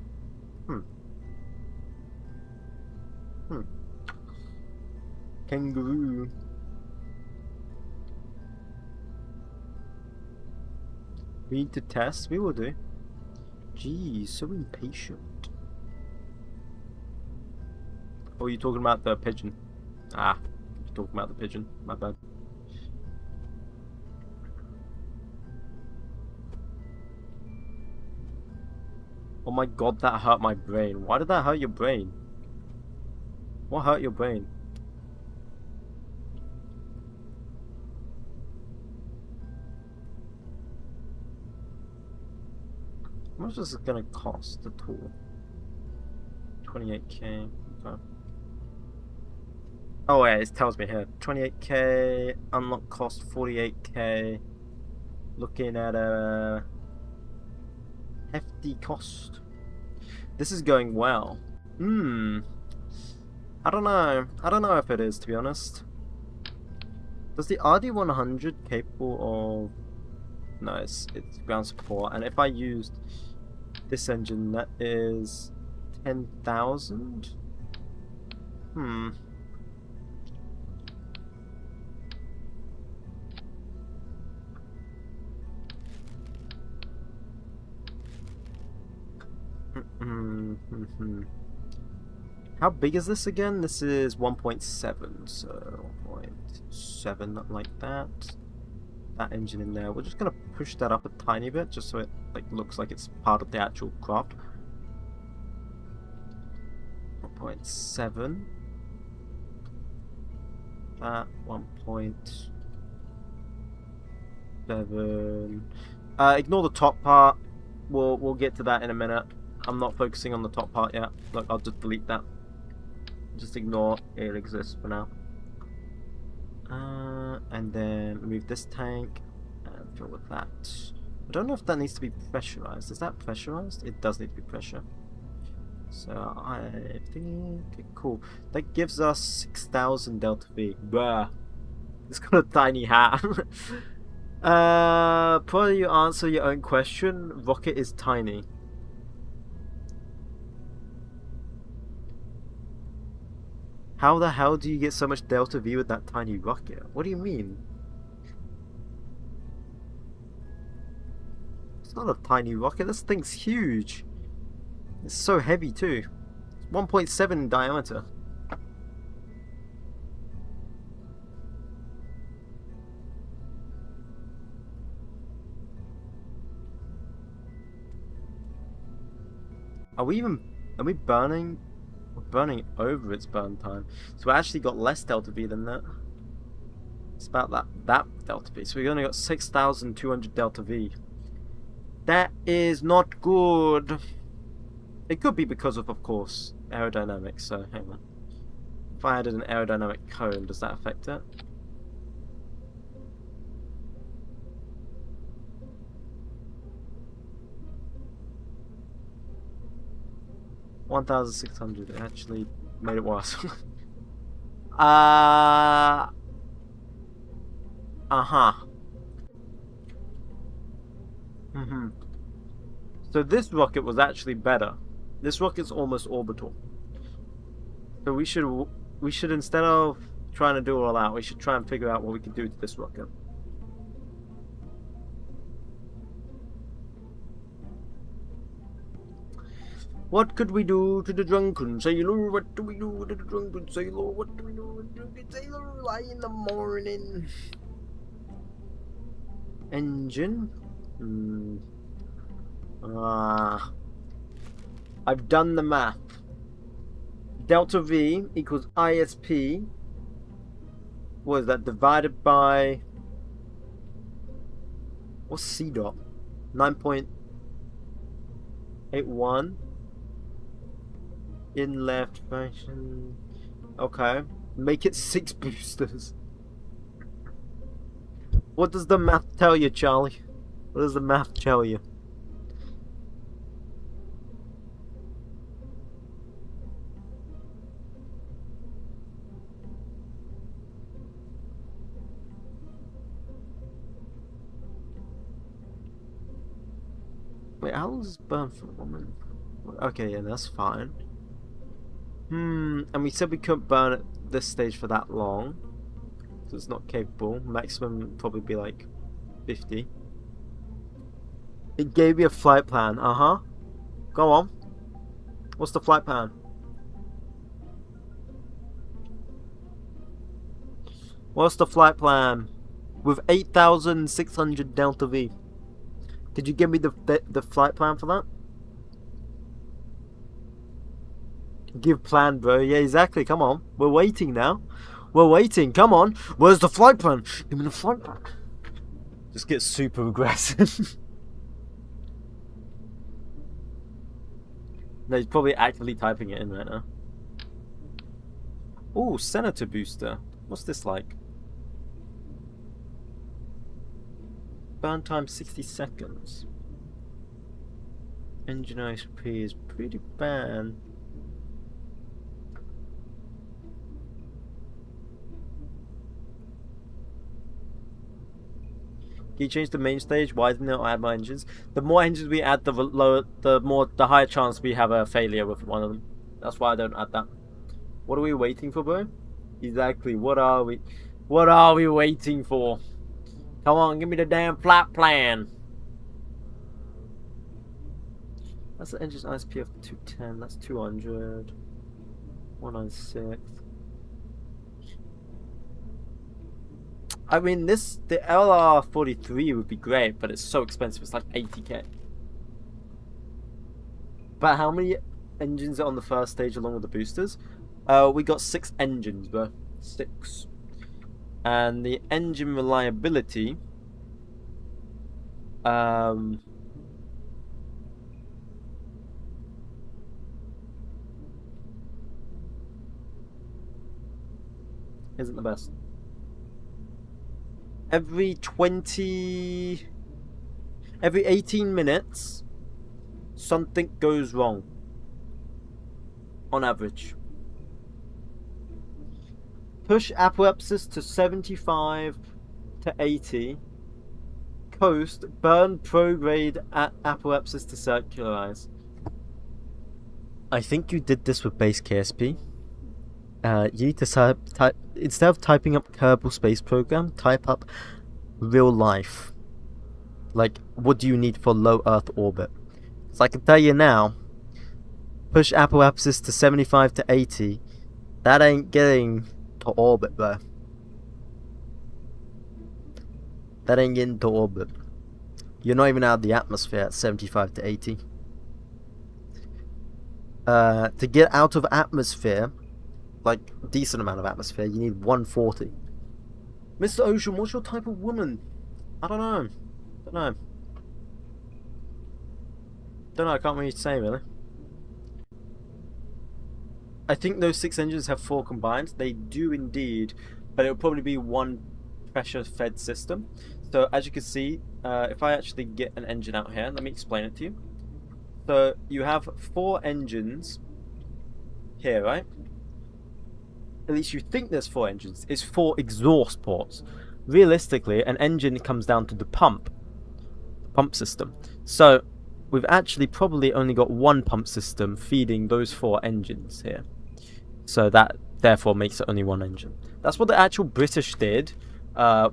Kangaroo. We need to test. We will do. Geez, so impatient. Oh, you talking about the pigeon? Ah, you're talking about the pigeon. My bad. Oh my god, that hurt my brain. Why did that hurt your brain? What hurt your brain? How much is it gonna cost, the tool? 28k. Okay. Oh yeah, it tells me here. 28k, unlock cost 48k. Looking at a hefty cost. This is going well. I don't know. I don't know if it is, to be honest. Does the RD100 capable of... No, it's ground support. And if I used this engine, that is 10,000? How big is this again? This is 1.7, so 1.7, like that. That engine in there. We're just gonna push that up a tiny bit, just so it looks like it's part of the actual craft. 1.7. That 1.7. Ignore the top part. We'll get to that in a minute. I'm not focusing on the top part yet. Look, I'll just delete that. Just ignore it exists for now. And then remove this tank and fill with that. I don't know if that needs to be pressurized. Is that pressurized? It does need to be pressure. So I think cool. That gives us 6,000 Delta V. Bruh. It's got a tiny hat. Probably you answer your own question. Rocket is tiny. How the hell do you get so much delta V with that tiny rocket? What do you mean? It's not a tiny rocket, this thing's huge. It's so heavy too. It's 1.7 in diameter. Are we burning? We're burning over its burn time. So we actually got less delta V than that. It's about that delta V. So we only got 6,200 delta V. That is not good. It could be because of course, aerodynamics. So hang on. If I added an aerodynamic cone, does that affect it? $1,600. It actually made it worse. Uh-huh. So this rocket was actually better. This rocket's almost orbital. So we should instead of trying to do it all out, we should try and figure out what we can do to this rocket. What could we do to the drunken sailor? What do we do to the drunken sailor? What do we do to the drunken sailor? Lie in the morning. Engine? I've done the math. Delta V equals ISP. What is that? Divided by... What's C dot? 9.81. In left function. Okay. Make it 6 boosters. What does the math tell you, Charlie? What does the math tell you? Wait, how long does burn for a woman? Okay, yeah, that's fine. And we said we couldn't burn at this stage for that long. So it's not capable. Maximum would probably be like 50. It gave me a flight plan. Go on. What's the flight plan? What's the flight plan? With 8,600 delta V. Did you give me the flight plan for that? Give plan, bro. Yeah, exactly. Come on. We're waiting now. We're waiting. Come on. Where's the flight plan? Give me the flight plan. Just get super aggressive. No, he's probably actively typing it in right now. Oh, Senator booster. What's this like? Burn time 60 seconds. Engine ISP is pretty bad. Can you change the main stage? Why didn't it add more engines? The more engines we add, the higher chance we have a failure with one of them. That's why I don't add that. What are we waiting for, bro? Exactly. What are we waiting for? Come on, give me the damn flight plan. That's the engine's ISP of 210. That's 200. 196. I mean, the LR43 would be great, but it's so expensive. It's like 80k. But how many engines are on the first stage along with the boosters? We got 6 engines, bro. 6. And the engine reliability... isn't the best. Every 18 minutes, something goes wrong. On average. Push apoapsis to 75 to 80. Coast, burn prograde at apoapsis to circularize. I think you did this with base KSP. You need to type instead of typing up Kerbal Space Program, type up real life. Like, what do you need for low Earth orbit? So I can tell you now, push apoapsis to 75 to 80. That ain't getting to orbit, bro. That ain't getting to orbit. You're not even out of the atmosphere at 75 to 80. To get out of atmosphere, like decent amount of atmosphere, you need 140. Mr. Ocean, what's your type of woman? I don't know. I can't really say, really. I think those 6 engines have 4 combined. They do indeed, but it'll probably be one pressure-fed system. So as you can see, if I actually get an engine out here, let me explain it to you. So you have 4 engines here, right? At least you think there's 4 engines. It's 4 exhaust ports. Realistically, an engine comes down to the pump system. So we've actually probably only got 1 pump system feeding those 4 engines here. So that therefore makes it only 1 engine. That's what the actual British did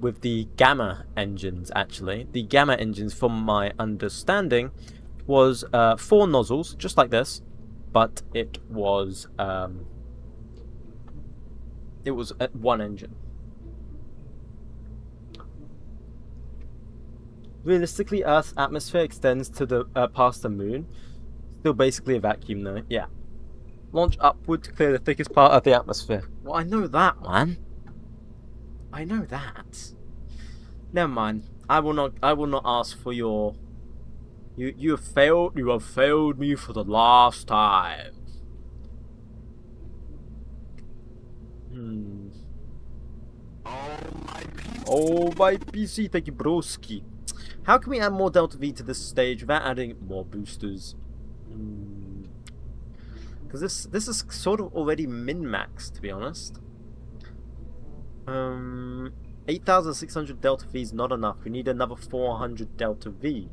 with the Gamma engines, actually. The Gamma engines, from my understanding, was 4 nozzles, just like this, but it was 1 engine. Realistically, Earth's atmosphere extends to the past the moon. Still basically a vacuum though, yeah. Launch upward to clear the thickest part of the atmosphere. Well, I know that, man. I know that. Never mind. I will not ask for your... You have failed me for the last time. Oh my PC, thank you broski. How can we add more Delta V to this stage without adding more boosters? Because this is sort of already min-maxed, to be honest. 8,600 Delta V is not enough. We need another 400 Delta V.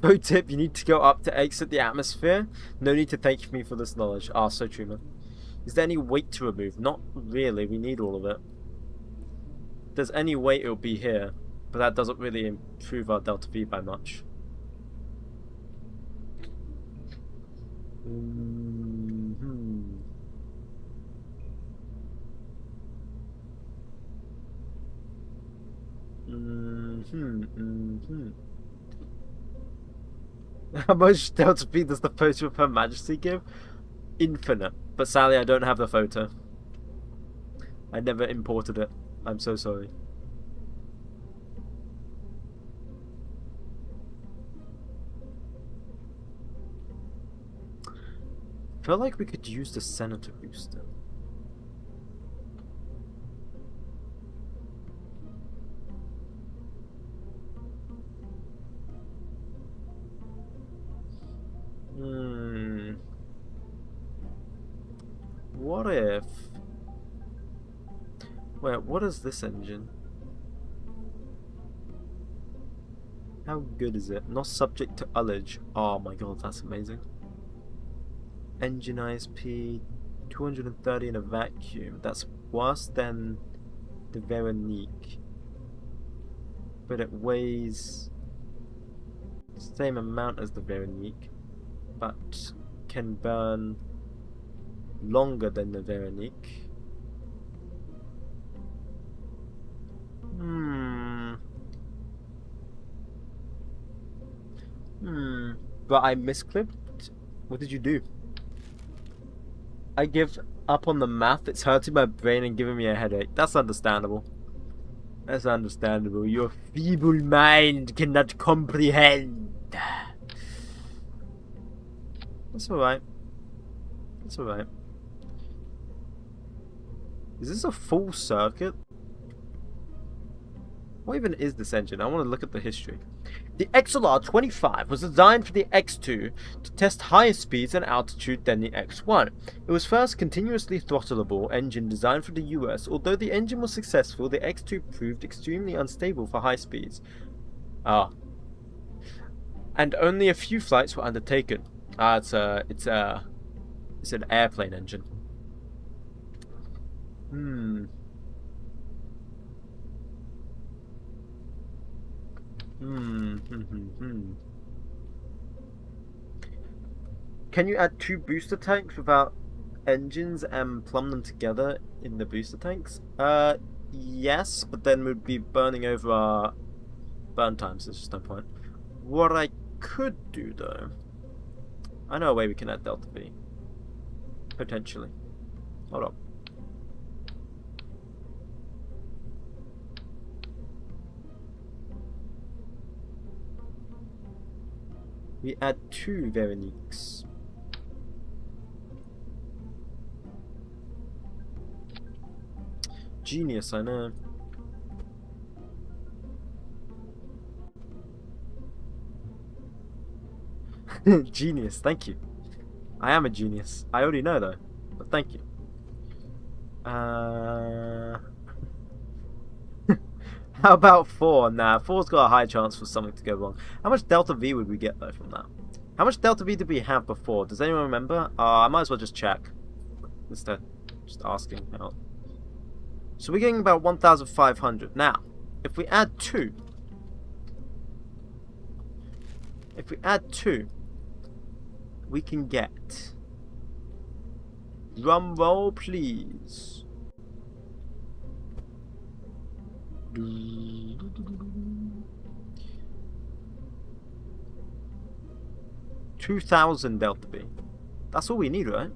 Pro tip, you need to go up to exit the atmosphere. No need to thank me for this knowledge. Ah, so true, man. Is there any weight to remove? Not really, we need all of it. If there's any weight, it'll be here. But that doesn't really improve our Delta V by much. How much Delta V does the photo of Her Majesty give? Infinite. But sadly, I don't have the photo. I never imported it. I'm so sorry. I feel like we could use the Senator booster. What if... Wait, what is this engine? How good is it? Not subject to ullage. Oh my god, that's amazing. Engine ISP 230 in a vacuum. That's worse than the Veronique. But it weighs the same amount as the Veronique, but can burn longer than the Veronique. But I misclipped? What did you do? I give up on the math. It's hurting my brain and giving me a headache. That's understandable. That's understandable. Your feeble mind cannot comprehend. That's alright. That's alright. Is this a full circuit? What even is this engine? I want to look at the history. The XLR-25 was designed for the X2 to test higher speeds and altitude than the X1. It was first continuously throttleable engine designed for the US. Although the engine was successful, the X2 proved extremely unstable for high speeds. And only a few flights were undertaken. It's an airplane engine. Can you add 2 booster tanks without engines and plumb them together in the booster tanks? Yes, but then we'd be burning over our burn times. There's just no point. What I could do, though, I know a way we can add Delta V. Potentially. Hold on. We add 2 Veroniques. Genius, I know. Genius, thank you. I am a genius. I already know though, but thank you. How about 4? Nah, 4's got a high chance for something to go wrong. How much Delta V would we get though from that? How much Delta V did we have before? Does anyone remember? I might as well just check. Instead, just asking out. So we're getting about 1,500. Now, if we add 2, we can get, drum roll please, 2,000 Delta V. That's all we need, right?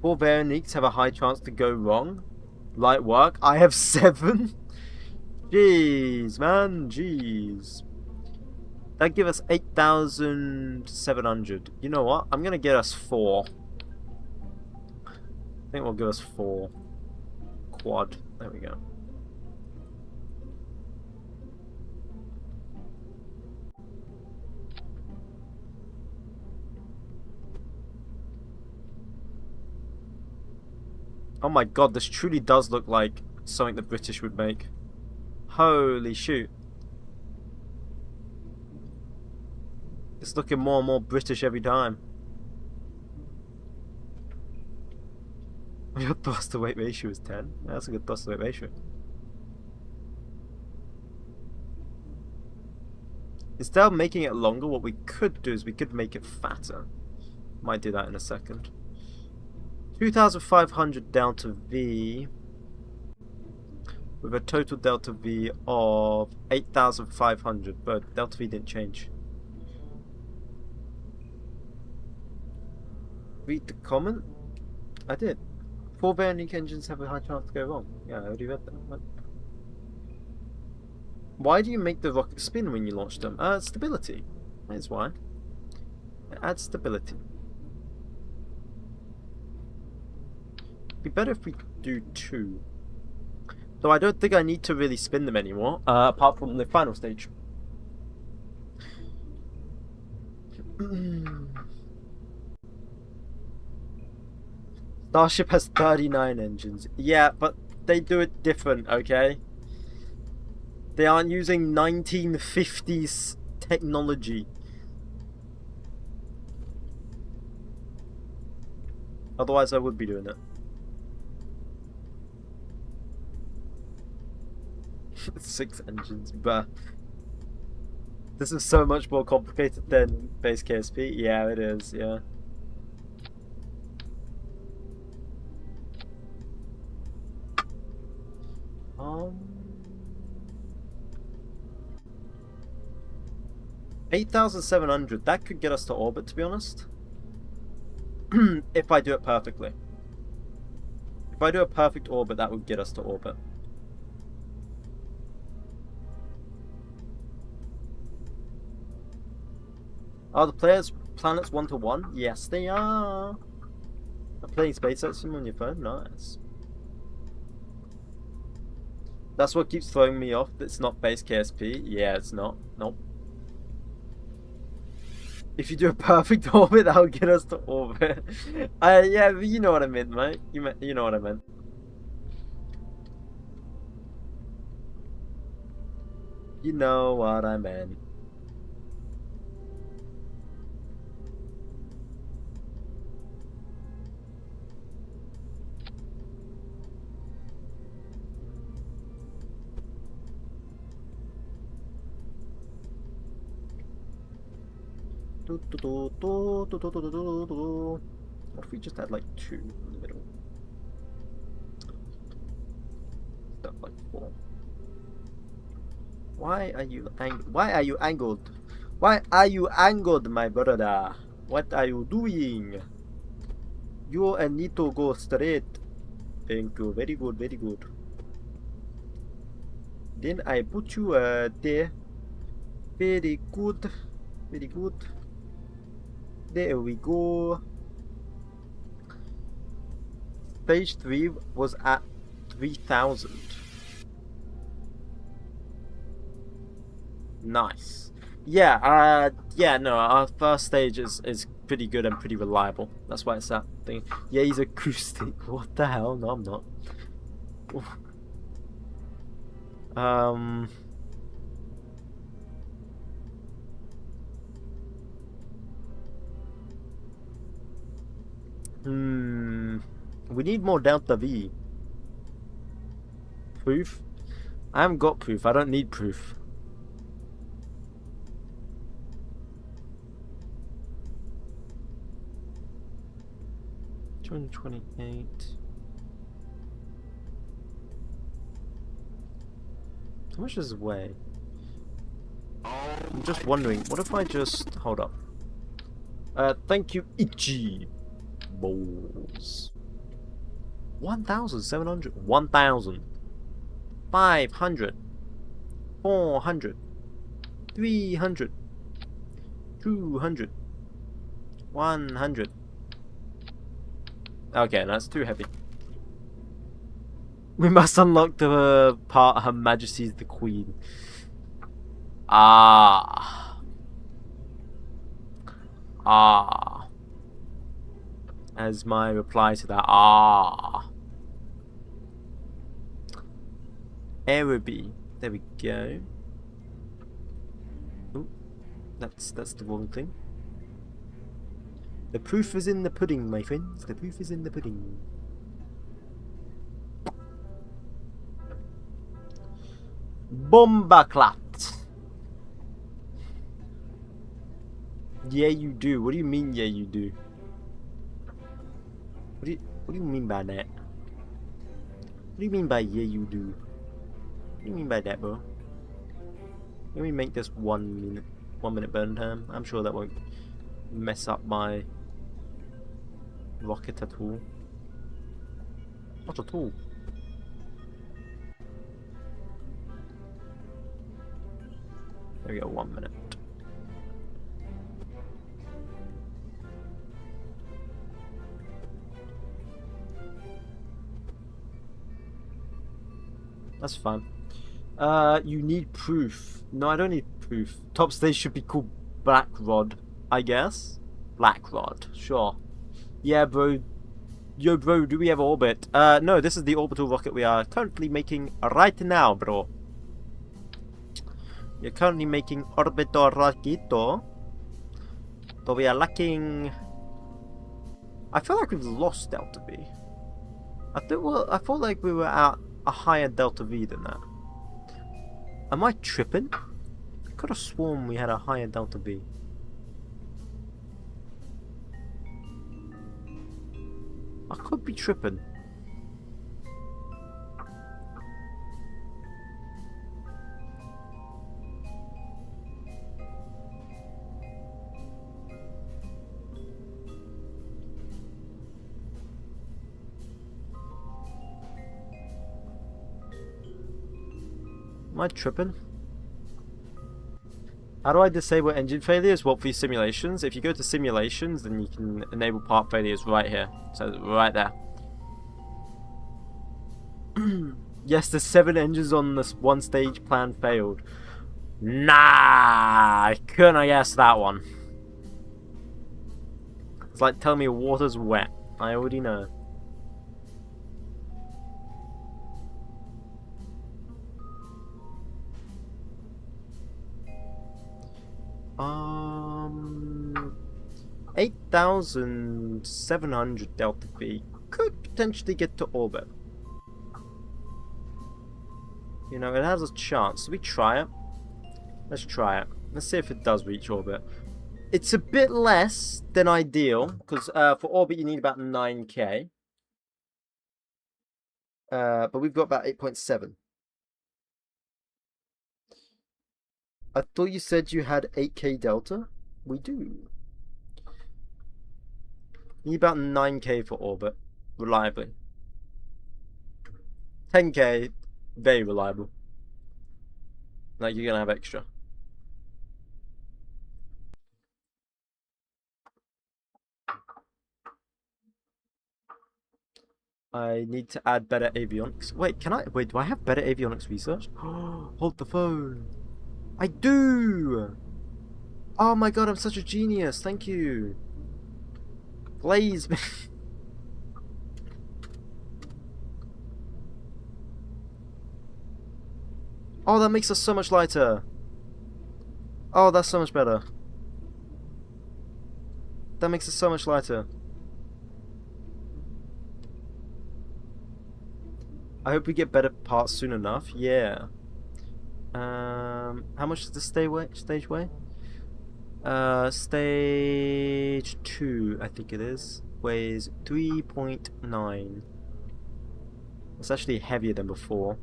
4 Veroniques have a high chance to go wrong. Light work. I have 7. Jeez, man. Jeez. That'd give us 8,700. You know what? I'm going to get us 4. I think we'll give us 4. Quad. There we go. Oh my god, this truly does look like something the British would make. Holy shoot. It's looking more and more British every time. Your thrust to weight ratio is 10. That's a good thrust to weight ratio. Instead of making it longer, what we could do is we could make it fatter. Might do that in a second. 2,500 Delta V with a total Delta V of 8,500, but Delta V didn't change. Read the comment? I did. 4 Veronique engines have a high chance to go wrong. Yeah, I already read that. What? Why do you make the rocket spin when you launch them? Stability. That is why. It adds stability. Be better if we do 2. Though I don't think I need to really spin them anymore, apart from the final stage. Starship has 39 engines. Yeah, but they do it different, okay? They aren't using 1950s technology. Otherwise I would be doing it. 6 engines, bruh. This is so much more complicated than base KSP. Yeah, it is, yeah. Um, 8,700. That could get us to orbit, to be honest. If I do it perfectly. If I do a perfect orbit, that would get us to orbit. Are the planets 1-to-1? Yes, they are. I'm playing SpaceX Sim on your phone. Nice. That's what keeps throwing me off. It's not base KSP. Yeah, it's not. Nope. If you do a perfect orbit, that'll get us to orbit. Yeah, you know what I meant, mate. You know what I meant. You know what I meant. What if we just had like 2 in the middle? Stuff like 4. Why are you angled? Why are you angled? Why are you angled, my brother? What are you doing? You need to go straight. Thank you. Very good, very good. Then I put you there. Very good. Very good. There we go. Stage 3 was at 3,000. Nice. Yeah, no, our first stage is pretty good and pretty reliable. That's why it's that thing. Yeah, he's acoustic. What the hell? No, I'm not. We need more delta V. Proof? I haven't got proof. I don't need proof. $228. How much does it weigh? I'm just wondering, what if I just hold up? Thank you, 𝐒𝐩𝐚𝐜. Balls. 1,700. 1,000. 500. 400. 300. 200. 100. Okay, that's too heavy. We must unlock the part Her Majesty's the Queen. Ah. As my reply to that. Araby. There we go. Ooh, that's the wrong thing. The proof is in the pudding, my friends. The proof is in the pudding. Bombaclat. Yeah, you do. What do you mean, yeah, you do? What do you mean by that? What do you mean by yeah, you do? What do you mean by that, bro? Let me make this 1 minute burn time. I'm sure that won't mess up my rocket at all. Not at all. There we go, 1 minute. That's fine. You need proof. No, I don't need proof. Top stage should be called Black Rod, I guess. Black Rod, sure. Yeah, bro. Yo, bro, do we have orbit? No, this is the orbital rocket we are currently making right now, bro. We're currently making orbital rocketto. But we are lacking... I feel like we've lost Delta V. I felt like we were at a higher Delta V than that. Am I tripping? I could have sworn we had a higher Delta V. I could be tripping. Am I tripping? How do I disable engine failures? Well, for your simulations, if you go to simulations, then you can enable part failures right here. So right there. Yes, the 7 engines on this one stage plan failed. Nah, I couldn't have guessed that one. It's like telling me water's wet. I already know. 8,700 delta V could potentially get to orbit. You know, it has a chance. We try it. Let's try it. Let's see if it does reach orbit. It's a bit less than ideal, because for orbit you need about 9k. But we've got about 8.7. I thought you said you had 8k delta? We do. You need about 9k for orbit, reliably. 10k, very reliable. Like, you're gonna have extra. I need to add better avionics. Wait, wait, do I have better avionics research? Hold the phone. I do! Oh my god, I'm such a genius. Thank you. Glaze me. Oh, that makes us so much lighter. Oh, that's so much better. That makes us so much lighter. I hope we get better parts soon enough. Yeah. How much does the stage weigh? Stage 2, I think it is, weighs 3.9. It's actually heavier than before.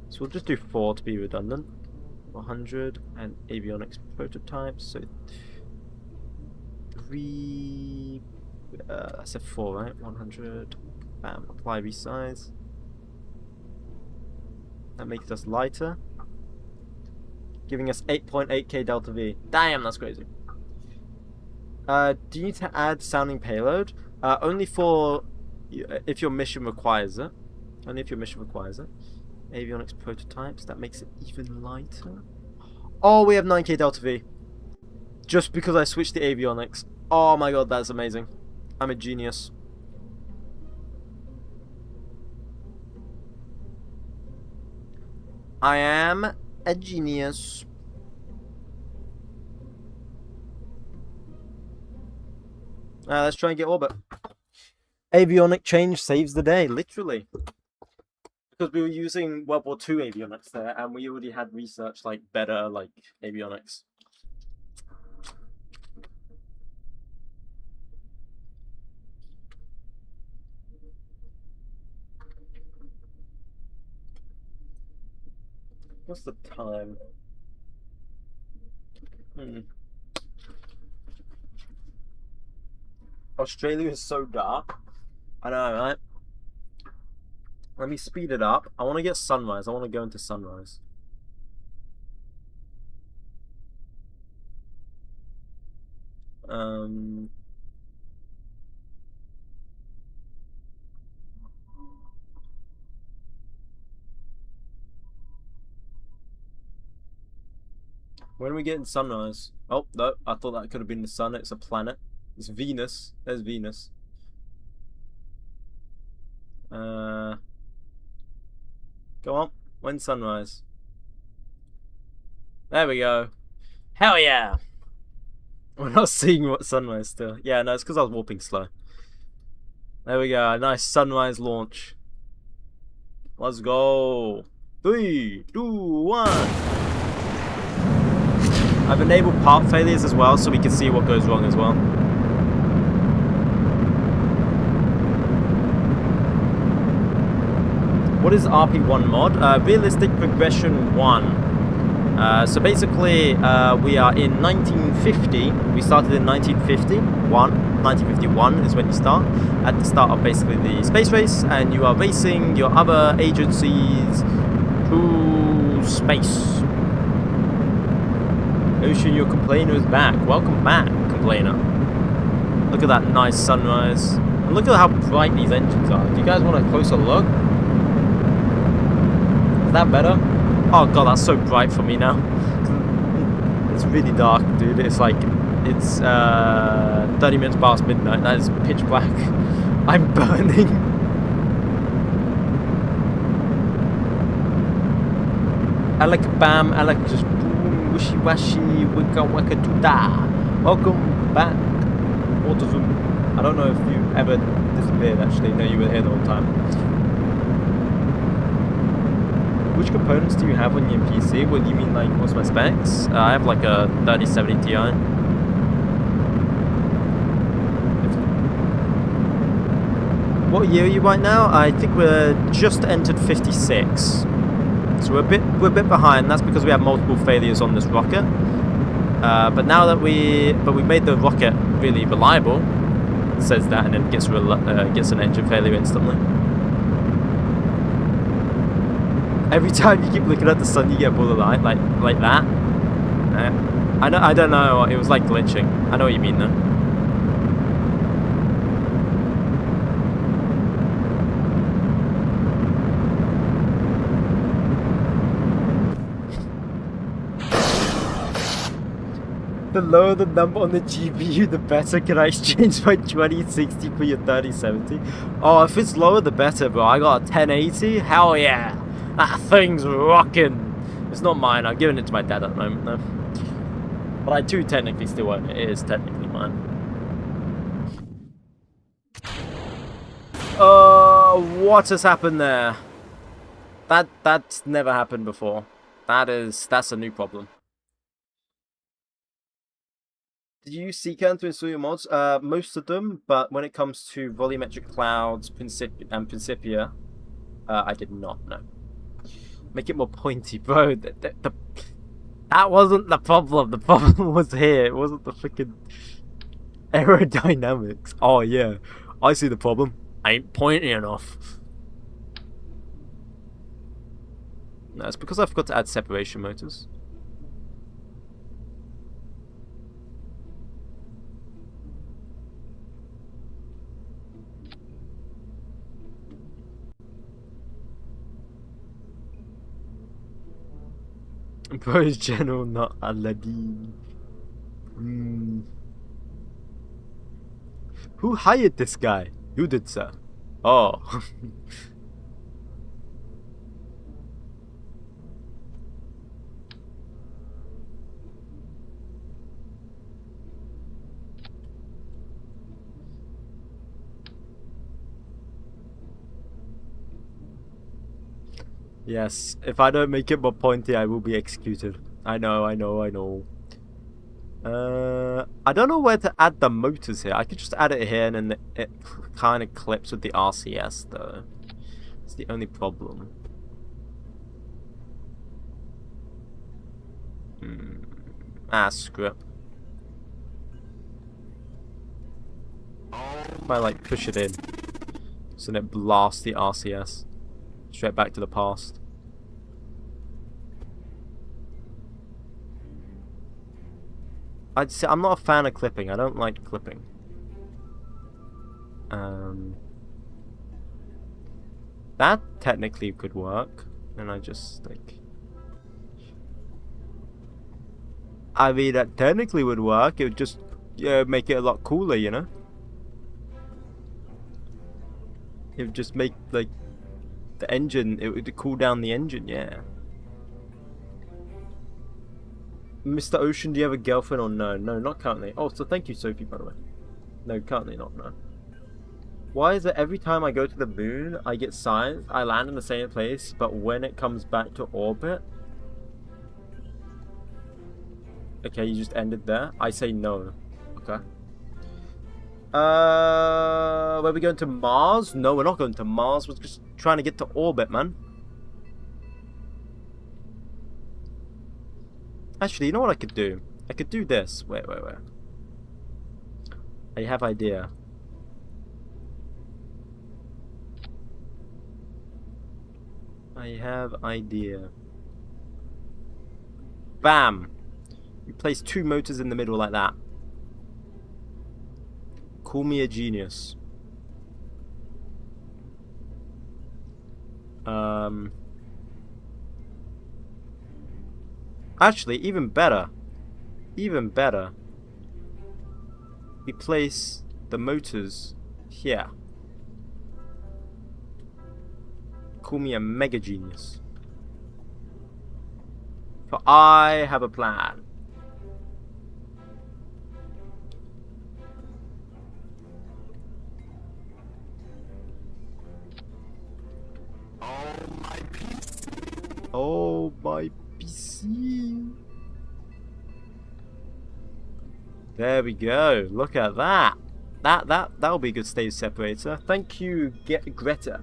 So we'll just do 4 to be redundant. 100 and avionics prototypes. So 3. I said 4, right? 100. Bam. Apply resize. That makes us lighter, giving us 8.8k delta V. Damn, that's crazy. Do you need to add sounding payload? Only for if your mission requires it. Only if your mission requires it. Avionics prototypes. That makes it even lighter. Oh, we have 9k delta V. Just because I switched the avionics. Oh my god, that's amazing. I'm a genius. I am a genius. Let's try and get orbit. Avionic change saves the day, literally. Because we were using World War II avionics there, and we already had research like better like avionics. What's the time? Australia is so dark. I know, right? Let me speed it up. I want to get sunrise. I want to go into sunrise. When are we getting sunrise? Oh, no. I thought that could have been the sun. It's a planet. It's Venus. There's Venus. Go on. When's sunrise? There we go. Hell yeah! We're not seeing what sunrise still. Yeah, no, it's because I was warping slow. There we go. A nice sunrise launch. Let's go. 3, 2, 1. I've enabled part failures as well, so we can see what goes wrong as well. What is RP1 mod? Realistic Progression 1. So basically, we are in 1950. We started in 1951 is when you start. At the start of basically the space race, and you are racing your other agencies to space. Ocean, your complainer is back. Welcome back, complainer. Look at that nice sunrise. And look at how bright these engines are. Do you guys want a closer look? Is that better? Oh god, that's so bright for me now. It's really dark, dude. It's like, it's 30 minutes past midnight. That is pitch black. I'm burning. I like bam, I like just boom. Wishy washy, wicka wicka doo da. Welcome back, Autism. I don't know if you ever disappeared actually. No, you were here the whole time. Which components do you have on your PC? What do you mean, like, what's my specs? I have like a 3070 Ti. What year are you right now? I think we're just entered 56. So we're a bit behind. That's because we have multiple failures on this rocket. But now that we made the rocket really reliable, it says that, and then gets an engine failure instantly. Every time you keep looking at the sun, you get a ball of light, like that. I don't know. It was like glitching. I know what you mean though. The lower the number on the GPU, the better. Can I exchange my 2060 for your 3070? Oh, if it's lower, the better, bro. I got a 1080. Hell yeah. That thing's rocking. It's not mine. I'm giving it to my dad at the moment, though. But I do technically still own it. It is technically mine. What has happened there? That's never happened before. That's a new problem. Did you use 𝐒𝐸𝐚 to install your mods? Most of them, but when it comes to volumetric clouds, Principia, I did not, no. Make it more pointy, bro. That wasn't the problem. The problem was here. It wasn't the freaking aerodynamics. Oh, yeah. I see the problem. I ain't pointy enough. No, it's because I forgot to add separation motors. Bro is General, not Aladdin. Who hired this guy? You did, sir. Oh. Yes, if I don't make it more pointy, I will be executed. I know. I don't know where to add the motors here. I could just add it here and then it kind of clips with the RCS though. It's the only problem. Screw it. If I like push it in, so then it blasts the RCS straight back to the past. I'd say I'm not a fan of clipping. I don't like clipping. That technically could work, and I just like. I mean, that technically would work. It would just make it a lot cooler, you know. It would just make like the engine. It would cool down the engine, yeah. Mr. Ocean, do you have a girlfriend or no? No, not currently. Oh, so thank you, Sophie, by the way. No, currently not, no. Why is it every time I go to the moon, I get science, I land in the same place, but when it comes back to orbit... Okay, you just ended there. I say no. Okay. Were we going to Mars? No, we're not going to Mars. We're just trying to get to orbit, man. Actually, you know what I could do? I could do this. Wait. I have idea. Bam! You place 2 motors in the middle like that. Call me a genius. Actually, even better. We place the motors here. Call me a mega genius. For I have a plan. Oh, my PC. There we go. Look at that. That'll be a good stage separator. Thank you, Greta.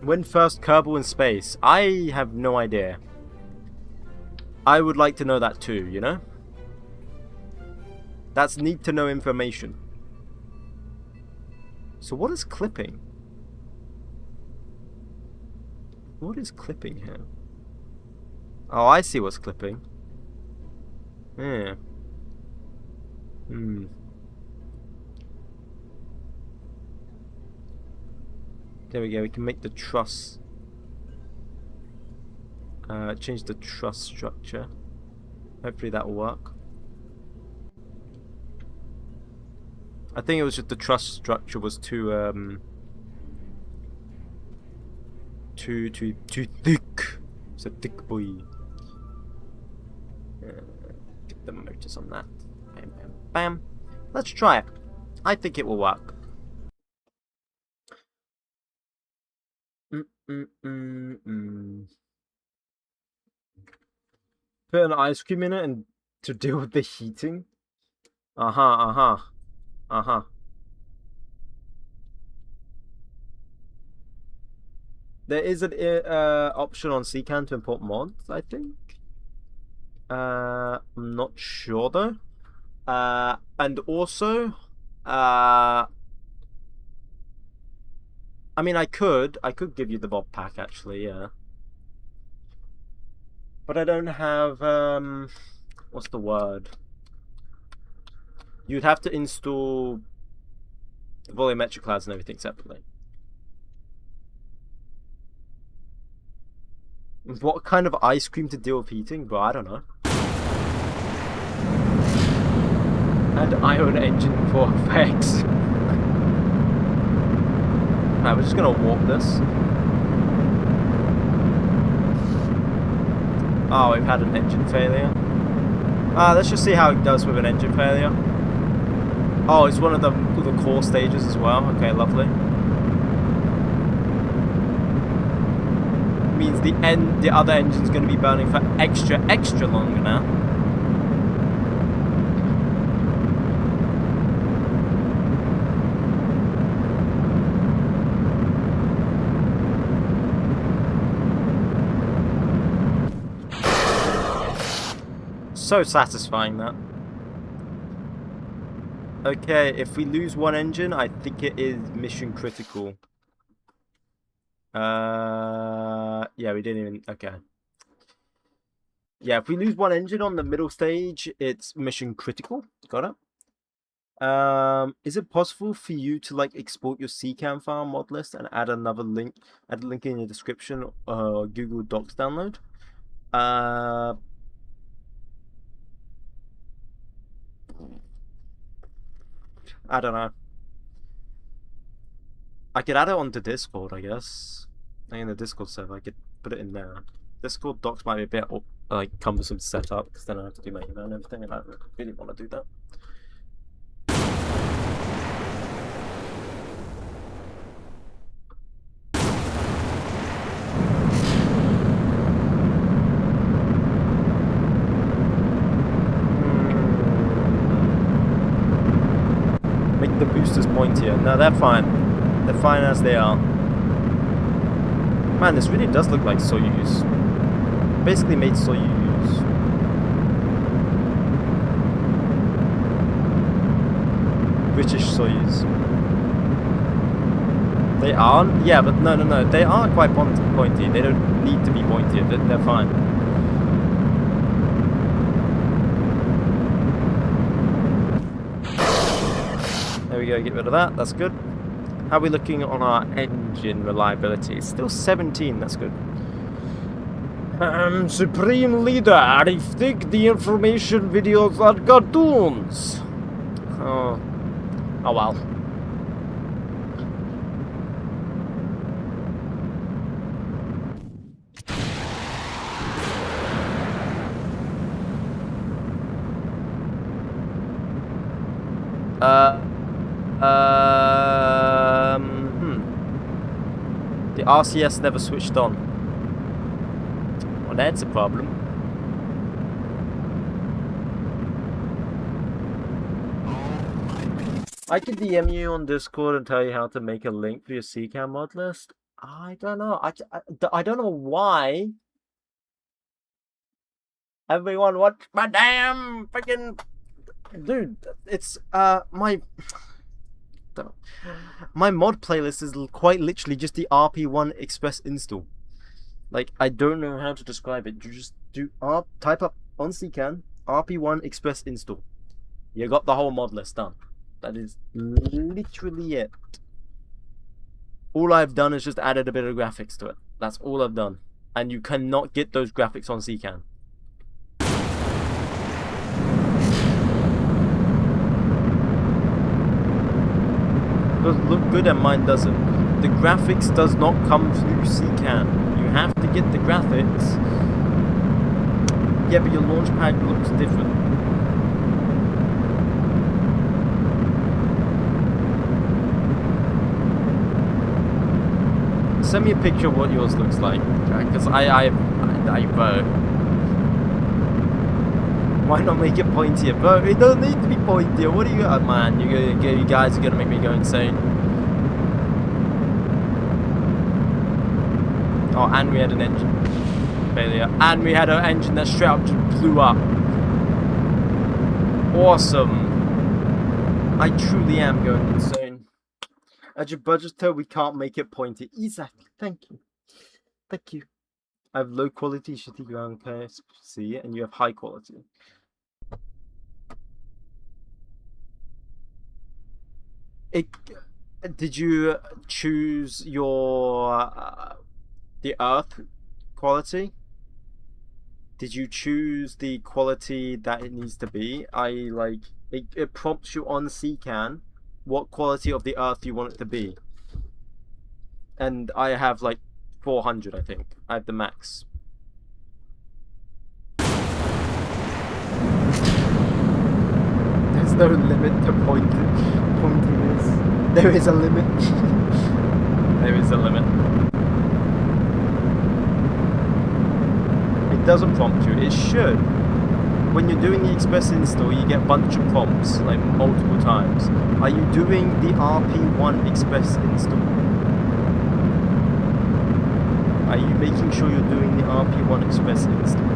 When first Kerbal in space? I have no idea. I would like to know that too, you know? That's need to know information. So what is clipping? What is clipping here? Oh, I see what's clipping. Yeah. There we go, we can make the truss. Change the truss structure. Hopefully that'll work. I think it was just the truss structure was too thick. It's a thick boy. Get the motors on that. Bam, bam, bam. Let's try it. I think it will work. Put an ice cream in it and to deal with the heating. There is an option on 𝐒𝐸𝐚 to import mods, I think. I'm not sure though. And also, I mean, I could give you the mod pack actually, yeah. But I don't have what's the word? You'd have to install volumetric clouds and everything separately. What kind of ice cream to deal with heating? Bro, I don't know. And ion engine for effects. Alright, we're just gonna warp this. Oh, we've had an engine failure. Let's just see how it does with an engine failure. Oh, it's one of the core stages as well. Okay, lovely. Means the other engine's going to be burning for extra longer now. So satisfying that. Okay, if we lose one engine, I think it is mission critical. Yeah, we didn't even... Okay. Yeah, if we lose one engine on the middle stage, it's mission critical. Got it? Is it possible for you to, like, export your 𝐶CAM file mod list and add another link, add a link in your description or Google Docs download? I don't know. I could add it onto Discord, I guess. In the Discord server, I could put it in there. Discord docs might be a bit like cumbersome to set up because then I have to do my email and everything, and I don't really want to do that. Make the boosters pointier. No, they're fine. They're fine as they are. Man, this really does look like Soyuz. Basically made Soyuz. British Soyuz. They aren't? Yeah, but no. They are quite pointy. They don't need to be pointy. They're fine. There we go, get rid of that. That's good. How are we looking on our engine reliability? It's still 17, that's good. Supreme Leader, I think the information videos are cartoons. Oh well. The RCS never switched on. Well, that's a problem. I could DM you on Discord and tell you how to make a link for your 𝐒𝐞𝐞 mod list. I don't know. I don't know why. Everyone watch my damn freaking dude. It's my mod playlist is quite literally just the RP1 Express install. Like, I don't know how to describe it. You just type up on 𝐒𝐞𝐞 RP1 Express install. You got the whole mod list done. That is literally it. All I've done is just added a bit of graphics to it. That's all I've done. And you cannot get those graphics on 𝐒𝐞𝐞. Does look good and mine doesn't. The graphics does not come through 𝐒𝐞𝐞. You have to get the graphics. Yeah, but your launchpad looks different. Send me a picture of what yours looks like, because I why not make it pointier, bro? It doesn't need to be pointier. What are you? Oh, man, you guys are gonna make me go insane. Oh, and we had an engine failure, and we had an engine that straight up just blew up. Awesome. I truly am going insane. At your budgeter, we can't make it pointy. Exactly. Thank you. Thank you. I have low quality shitty ground KSP, and you have high quality. Did you choose your the earth quality? Did you choose the quality that it needs to be? It prompts you on 𝐒𝐞𝐞 what quality of the earth you want it to be. And I have like 400, I think. I have the max. There's no limit to pointiness. There is a limit. There is a limit. It doesn't prompt you. It should. When you're doing the Express install, you get a bunch of prompts, like multiple times. Are you doing the RP1 Express install? Are you making sure you're doing the RP1 Express install?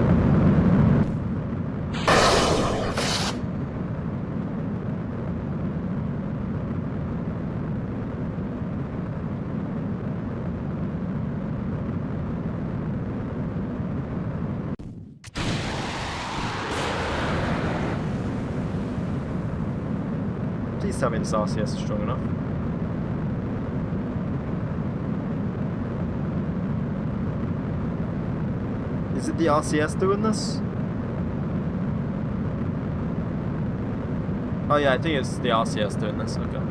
Please tell me this RCS is strong enough. Is it the RCS doing this? Oh yeah, I think it's the RCS doing this, okay.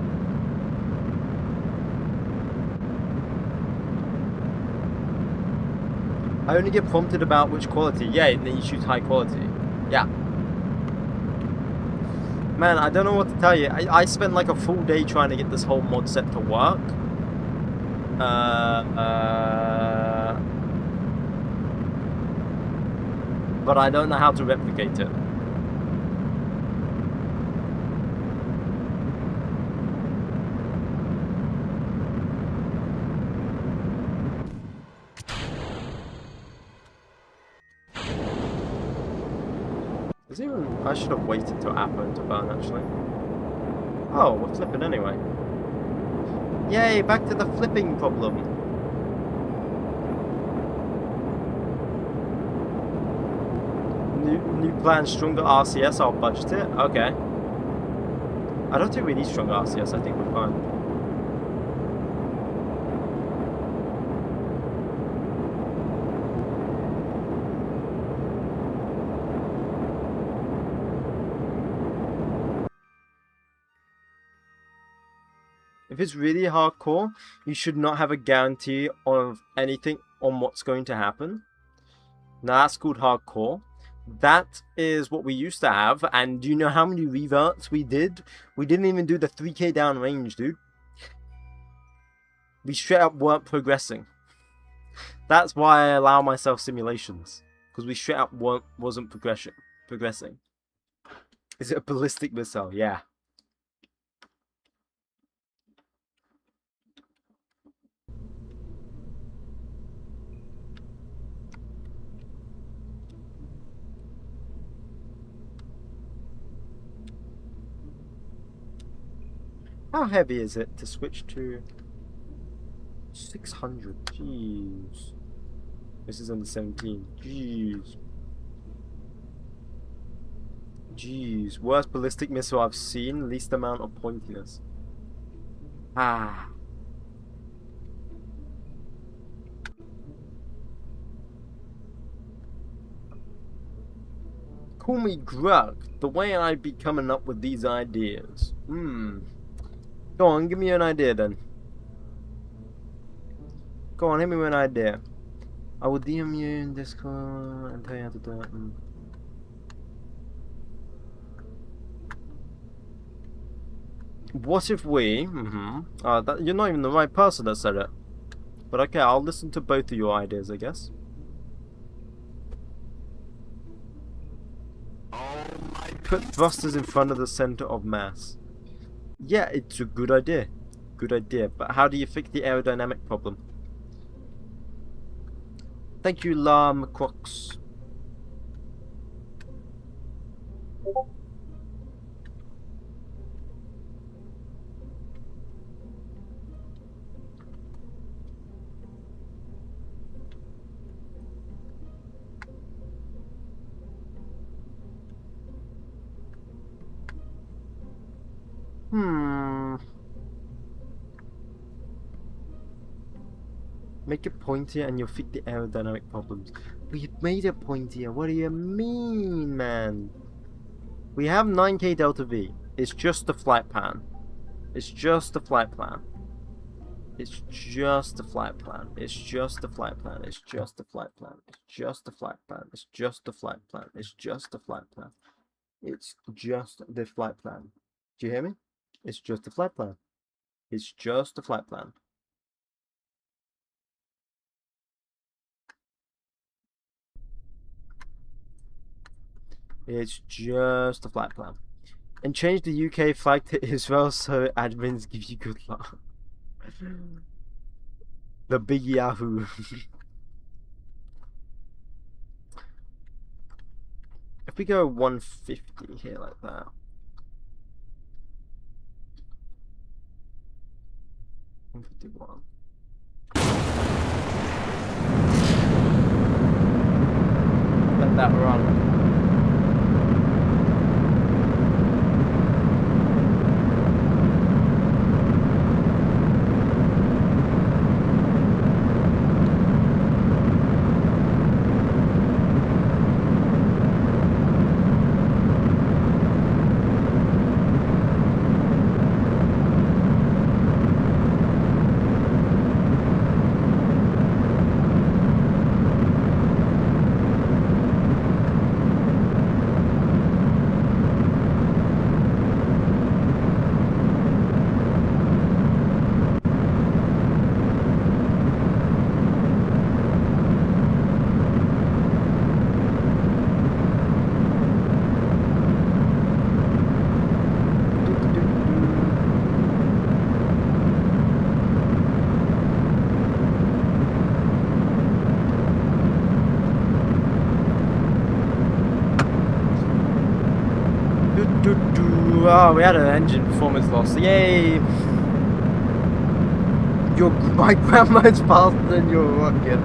I only get prompted about which quality. Yeah, and then you choose high quality. Yeah. Man, I don't know what to tell you. I spent like a full day trying to get this whole mod set to work. But I don't know how to replicate it. Is even? I should have waited till Apple to burn actually. Oh, we're flipping anyway. Yay, back to the flipping problem. New plan, stronger RCS, I'll budget it. Okay. I don't think we need stronger RCS, I think we're fine. If it's really hardcore, you should not have a guarantee of anything on what's going to happen. Now that's called hardcore. That is what we used to have, and do you know how many reverts we did? We didn't even do the 3k down range, dude. We straight up weren't progressing. That's why I allow myself simulations, because we straight up wasn't progressing. Is it a ballistic missile? Yeah. How heavy is it to switch to 600? Jeez. This is under 17. Jeez. Jeez. Worst ballistic missile I've seen. Least amount of pointiness. Ah. Call me Grug. The way I'd be coming up with these ideas. Go on, give me an idea then. Go on, hit me with an idea. I will DM you in Discord and tell you how to do it. What if we... you're not even the right person that said it. But okay, I'll listen to both of your ideas, I guess. Put thrusters in front of the center of mass. Yeah, it's a good idea. Good idea. But how do you fix the aerodynamic problem? Thank you, 𝐊𝐞𝐫𝐶. Make it pointier and you'll fix the aerodynamic problems. We've made it pointier. What do you mean, man? We have 9k delta V. It's just the flight plan. It's just the flight plan. It's just the flight plan. It's just the flight plan. It's just the flight plan. It's just the flight plan. It's just the flight plan. It's just the flight plan. It's just the flight plan. Do you hear me? It's just the flight plan. It's just the flight plan. It's just a flight plan. And change the UK flag to Israel so admins give you good luck. The big Yahoo. If we go 150 here like that. $151. Let that run. Oh, we had an engine performance loss. Yay! My grandma is faster than your rocket.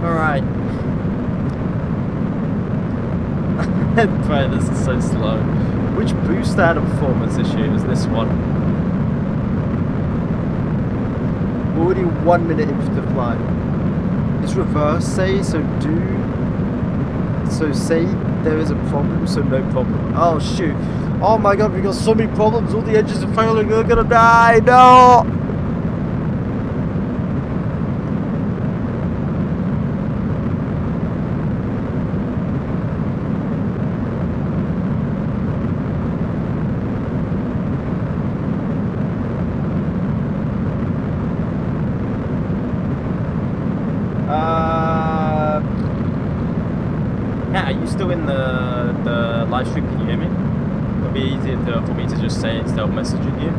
Alright. Right, this is so slow. Which boost had a performance issue is this one? Already 1 minute into the flight. It's reverse, say, so do So say there is a problem, so no problem. Oh shoot. Oh my god, we got so many problems. All the engines are failing. We're gonna die. No! Yeah, are you still in the live stream? Can you hear me? It'll be easier for me to just say instead of messaging you.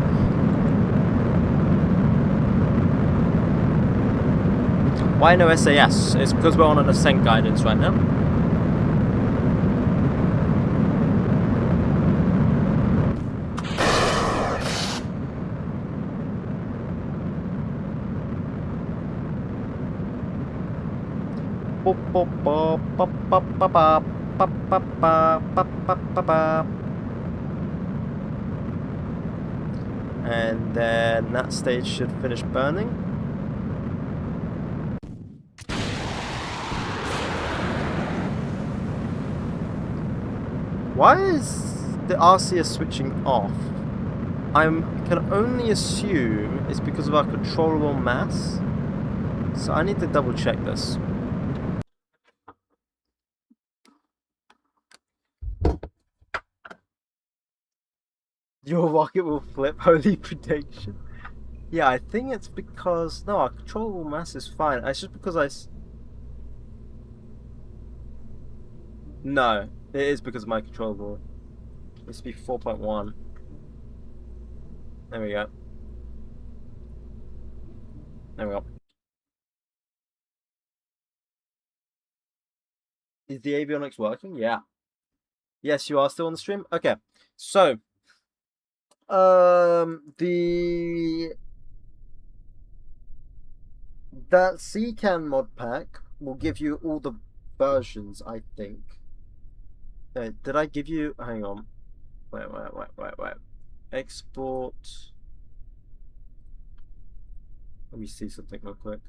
Why no SAS? It's because we're on an ascent guidance right now. And then that stage should finish burning. Why is the RCS switching off? I can only assume it's because of our controllable mass. So I need to double check this. Your rocket will flip, holy prediction. Yeah, I think it's because... No, our controllable mass is fine. It's just because No, it is because of my controllable. It must be 4.1. There we go. There we go. Is the avionics working? Yeah. Yes, you are still on the stream? Okay. So, that 𝐒𝐞𝐚 mod pack will give you all the versions, I think. Did I give you... Hang on. Wait. Export... Let me see something real quick.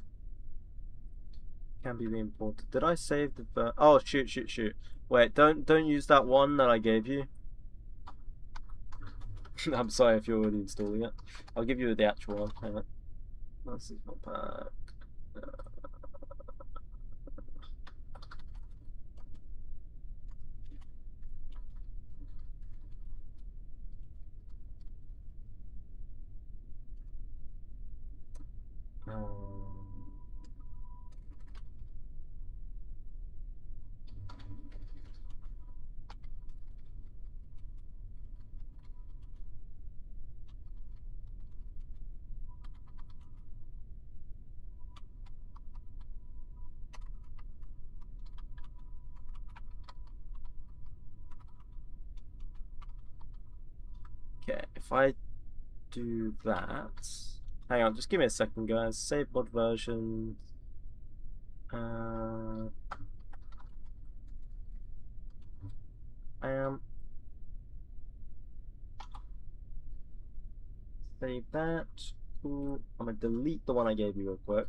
Can be re-imported. Did I save the... Oh, shoot. Wait, don't use that one that I gave you. I'm sorry if you're already installing it. I'll give you the actual one. Hang on. That's not pack. Okay, if I do that... Hang on, just give me a second, guys. Save mod version. I am... Save that. Ooh, I'm gonna delete the one I gave you real quick.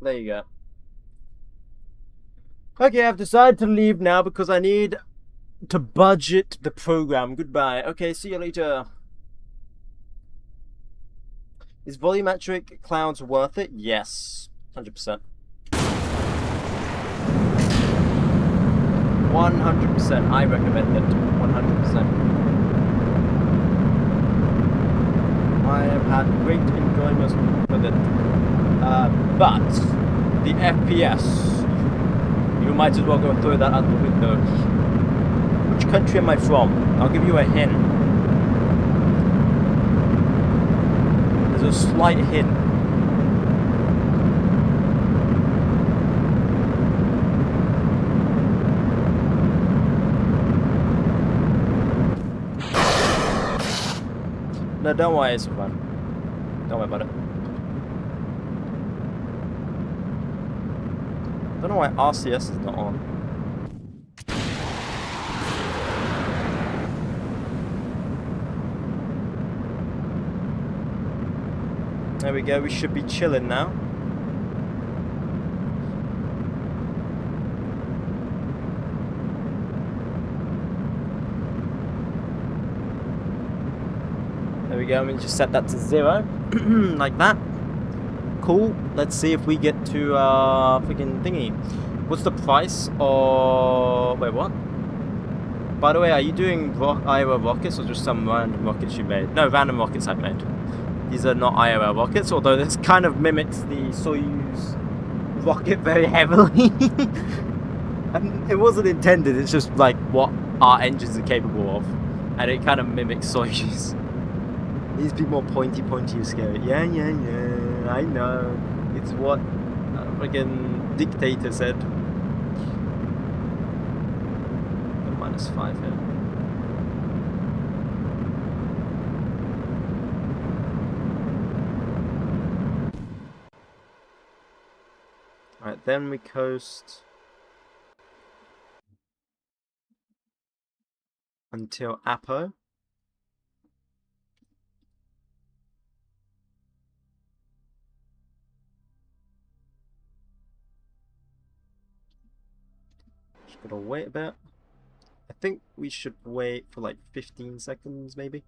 There you go. Okay, I've decided to leave now because I need to budget the program. Goodbye. Okay, see you later. Is volumetric clouds worth it? Yes. 100%. 100%. I recommend it. 100%. I have had great enjoyment with it. But the FPS, you might as well go and throw that out the window. Which country am I from? I'll give you a hint. There's a slight hint. No, don't worry, it's fine. Don't worry about it. Don't know why RCS is not on. There we go. We should be chilling now. There we go. I'm going to just set that to 0. Like that. Cool. Let's see if we get to freaking thingy. What's the price of... Wait, what? By the way, are you doing Iowa rockets or just some random rockets you made? No, random rockets I've made. These are not Iowa rockets, although this kind of mimics the Soyuz rocket very heavily. And it wasn't intended, it's just like what our engines are capable of. And it kind of mimics Soyuz. These be more pointy scary. Yeah, I know. It's what a friggin' dictator said. -5 here. Alright, then we coast until Apo. Just gotta wait a bit. I think we should wait for like 15 seconds maybe.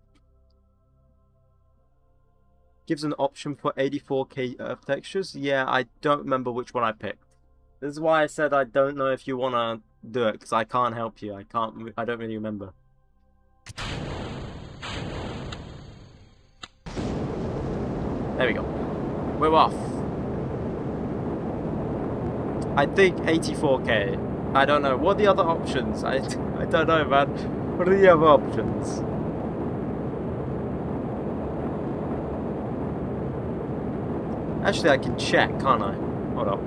Gives an option for 84K Earth textures. Yeah, I don't remember which one I picked. This is why I said I don't know if you want to do it, because I can't help you. I don't really remember. There we go. We're off. I think 84K. I don't know. What are the other options? I don't know, man. What are the other options? Actually, I can check, can't I? Hold up.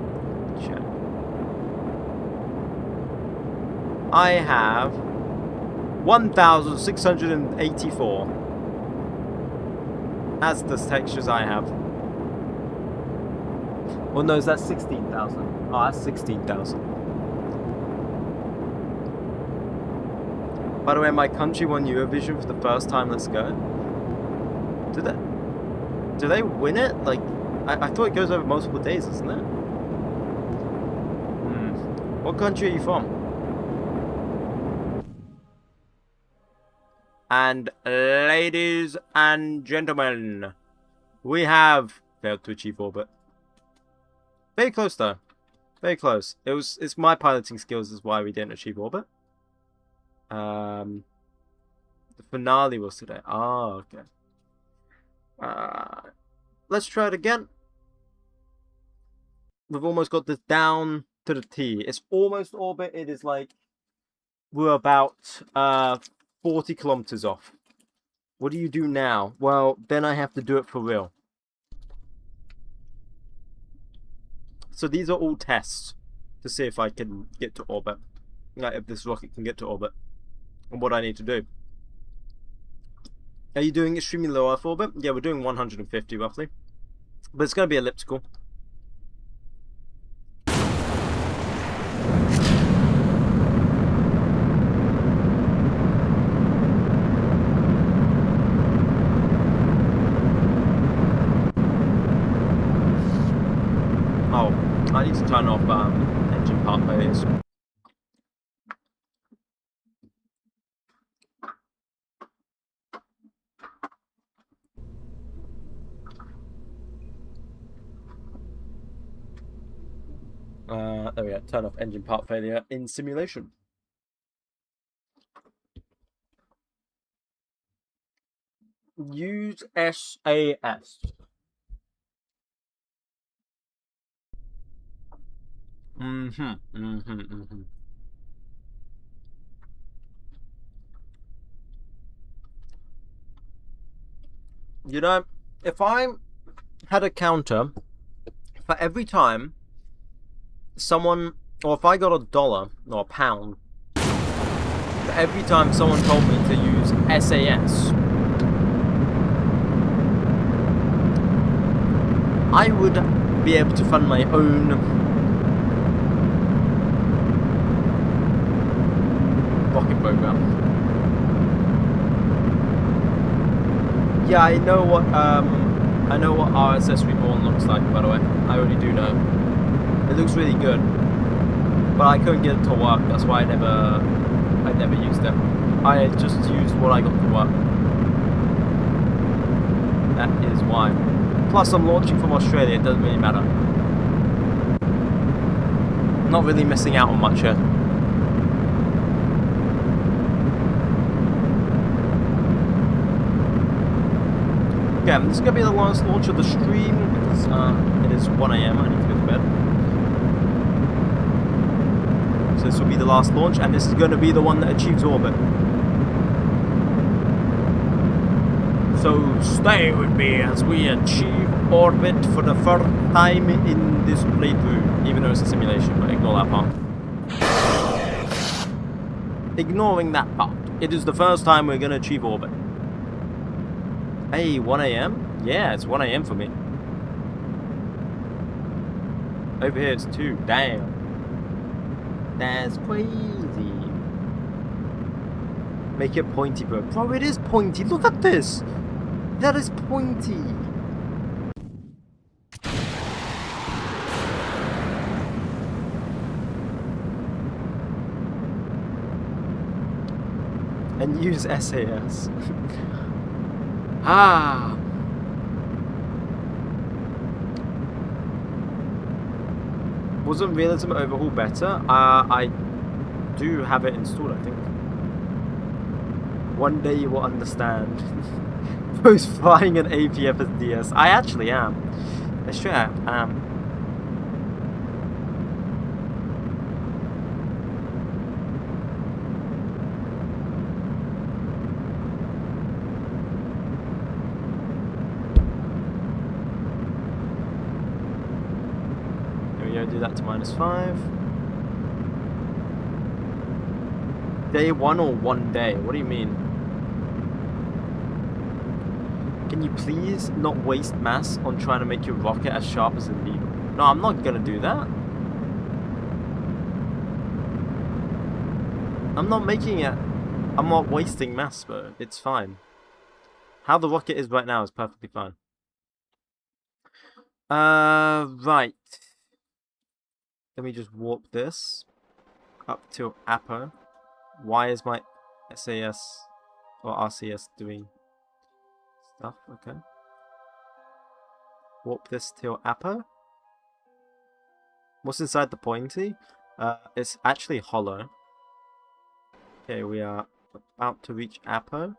Check. I have 1,684. That's the textures I have. Well, no, that's 16,000. Oh, that's 16,000. By the way, my country won Eurovision for the first time. Let's go. Do they win it? Like, I thought it goes over multiple days, isn't it? What country are you from? And ladies and gentlemen, we have failed to achieve orbit. Very close though. Very close. It's my piloting skills is why we didn't achieve orbit. The finale was today. Oh, okay. Let's try it again. We've almost got this down to the T. It's almost orbit. It is like we're about 40 kilometers off. What do you do now? Well, then I have to do it for real. So these are all tests to see if I can get to orbit. Like if this rocket can get to orbit. And what I need to do. Are you doing extremely low Earth orbit? Yeah, we're doing 150 roughly. But it's going to be elliptical. Oh, I need to turn off engine part failures. There we go. Turn off engine part failure in simulation. Use SAS. You know, if I had a counter for every time someone, or if I got $1 or £1 for every time someone told me to use SAS, I would be able to fund my own rocket program. Yeah, I know what I know what RSS Reborn looks like, by the way. I already do know. It looks really good. But I couldn't get it to work, that's why I never used it. I just used what I got to work. That is why. Plus I'm launching from Australia, it doesn't really matter. Not really missing out on much here. Okay, this is going to be the last launch of the stream because it is 1 AM, I need to go to bed. So this will be the last launch, and this is going to be the one that achieves orbit. So stay with me as we achieve orbit for the first time in this playthrough, even though it's a simulation, but ignore that part. Ignoring that part, it is the first time we're going to achieve orbit. Hey, 1 AM? Yeah, it's 1 AM for me. Over here it's 2. Damn. That's crazy. Make it pointy, bro. Bro, it is pointy. Look at this. That is pointy. And use SAS. Ah. Wasn't Realism Overhaul better? I do have it installed, I think. One day you will understand. Who's flying an APF DS? I actually am. I sure am. Do that to -5. Day 1 or 1 day? What do you mean? Can you please not waste mass on trying to make your rocket as sharp as a needle? No, I'm not gonna do that. I'm not making it. I'm not wasting mass, bro. It's fine. How the rocket is right now is perfectly fine. Right. Let me just warp this up to Apo. Why is my SAS or RCS doing stuff? Okay. Warp this till Apo. What's inside the pointy? It's actually hollow. Okay, we are about to reach Apo. I'm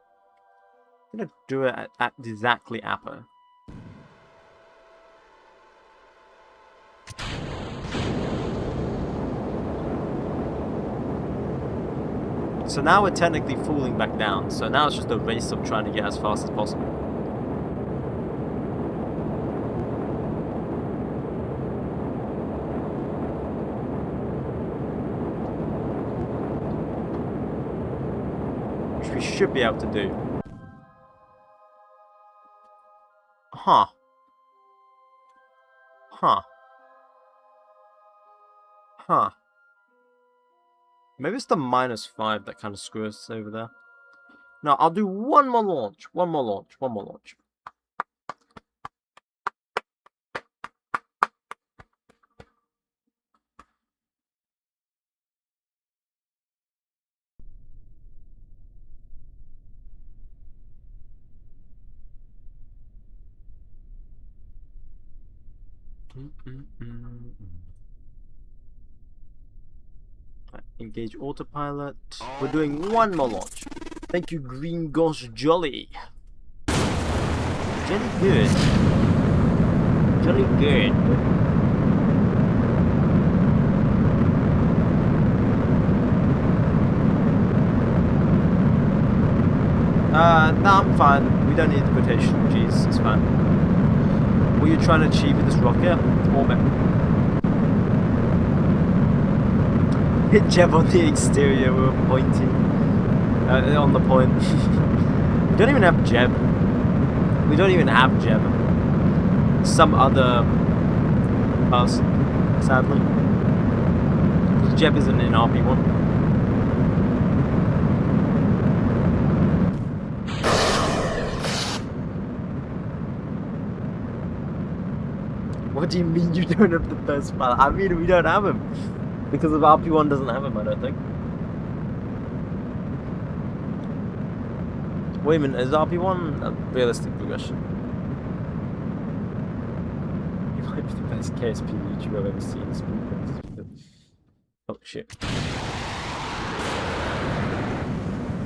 gonna do it at exactly Apo. So now we're technically falling back down. So now it's just a race of trying to get as fast as possible. Which we should be able to do. Huh. Huh. Huh. Maybe it's the -5 that kind of screws us over there. No, I'll do one more launch. One more launch. One more launch. Engage autopilot. We're doing one more launch. Thank you, Green Gosh Jolly. Jolly good. Jolly good. No, I'm fine. We don't need the rotational G's. It's fine. What are you trying to achieve with this rocket? Orbit. Hit Jeb on the exterior, we were pointing on the point. We don't even have Jeb. We don't even have Jeb. Some other person, sadly. Because Jeb isn't in RP1. What do you mean you don't have the best pilot? I mean, we don't have him. Because of RP1 doesn't have him, I don't think. Wait a minute, is RP1 a realistic progression? You might be the best KSP YouTuber I've ever seen. Oh shit.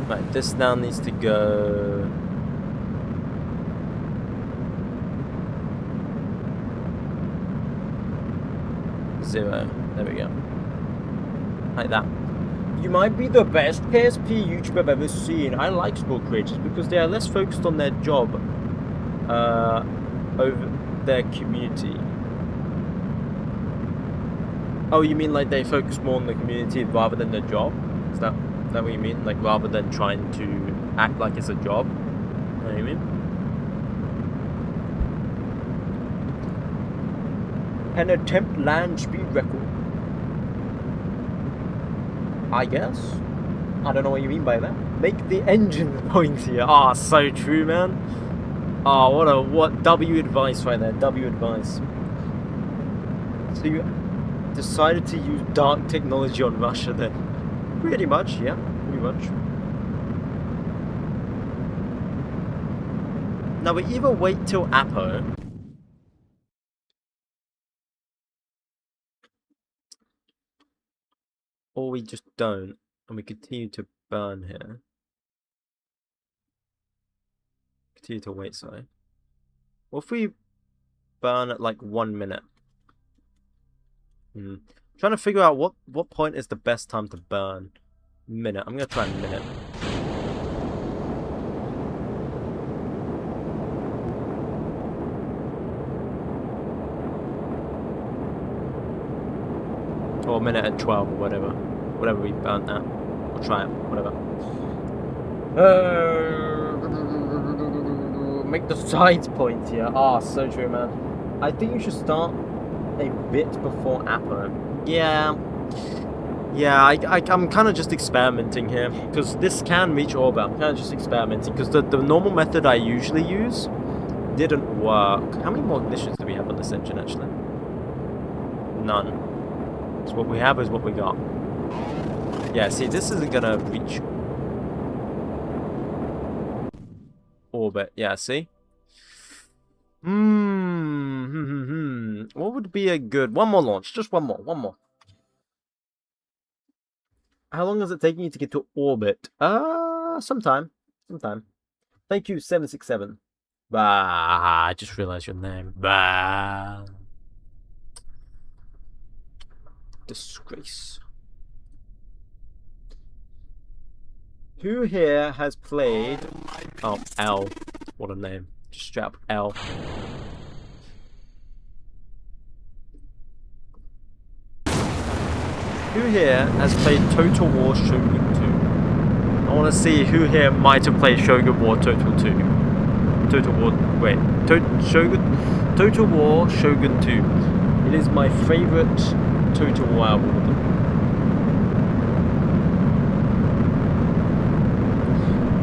Right, this now needs to go... Zero. There we go. Like that. You might be the best KSP YouTuber I've ever seen. I like sport creators because they are less focused on their job over their community. Oh, you mean like they focus more on the community rather than their job? Is that what you mean? Like rather than trying to act like it's a job? Is that what you mean? An attempt land speed record. I guess. I don't know what you mean by that. Make the engine points here. Ah, so true, man. Ah, what W advice right there. W advice. So you decided to use dark technology on Russia then? Pretty much, yeah. Pretty much. Now we either wait till Apo. Or we just don't, and we continue to burn here. Continue to wait, sorry. What if we burn at like 1 minute? Trying to figure out what point is the best time to burn. Minute. I'm gonna try a minute. Or a minute at 12 or whatever. Whatever we burnt at. We'll try it. Whatever. Make the sides point here. Ah, so true, man. I think you should start a bit before Apo. Yeah. Yeah, I'm kind of just experimenting here. Because this can reach orbit. I'm kind of just experimenting. Because the normal method I usually use didn't work. How many more ignitions do we have on this engine, actually? None. So what we have is what we got. Yeah, see, this isn't gonna reach orbit. Yeah, see? What would be a good... One more launch. Just one more. How long is it taking you to get to orbit? Sometime. Thank you, 767. Bah, I just realized your name. Bah. Disgrace. Who here has played... Oh, L. What a name. Just strap L. Who here has played Total War Shogun 2? I want to see who here might have played Shogun War Total 2. Total War... Wait. Total War Shogun 2. It is my favourite Total War album.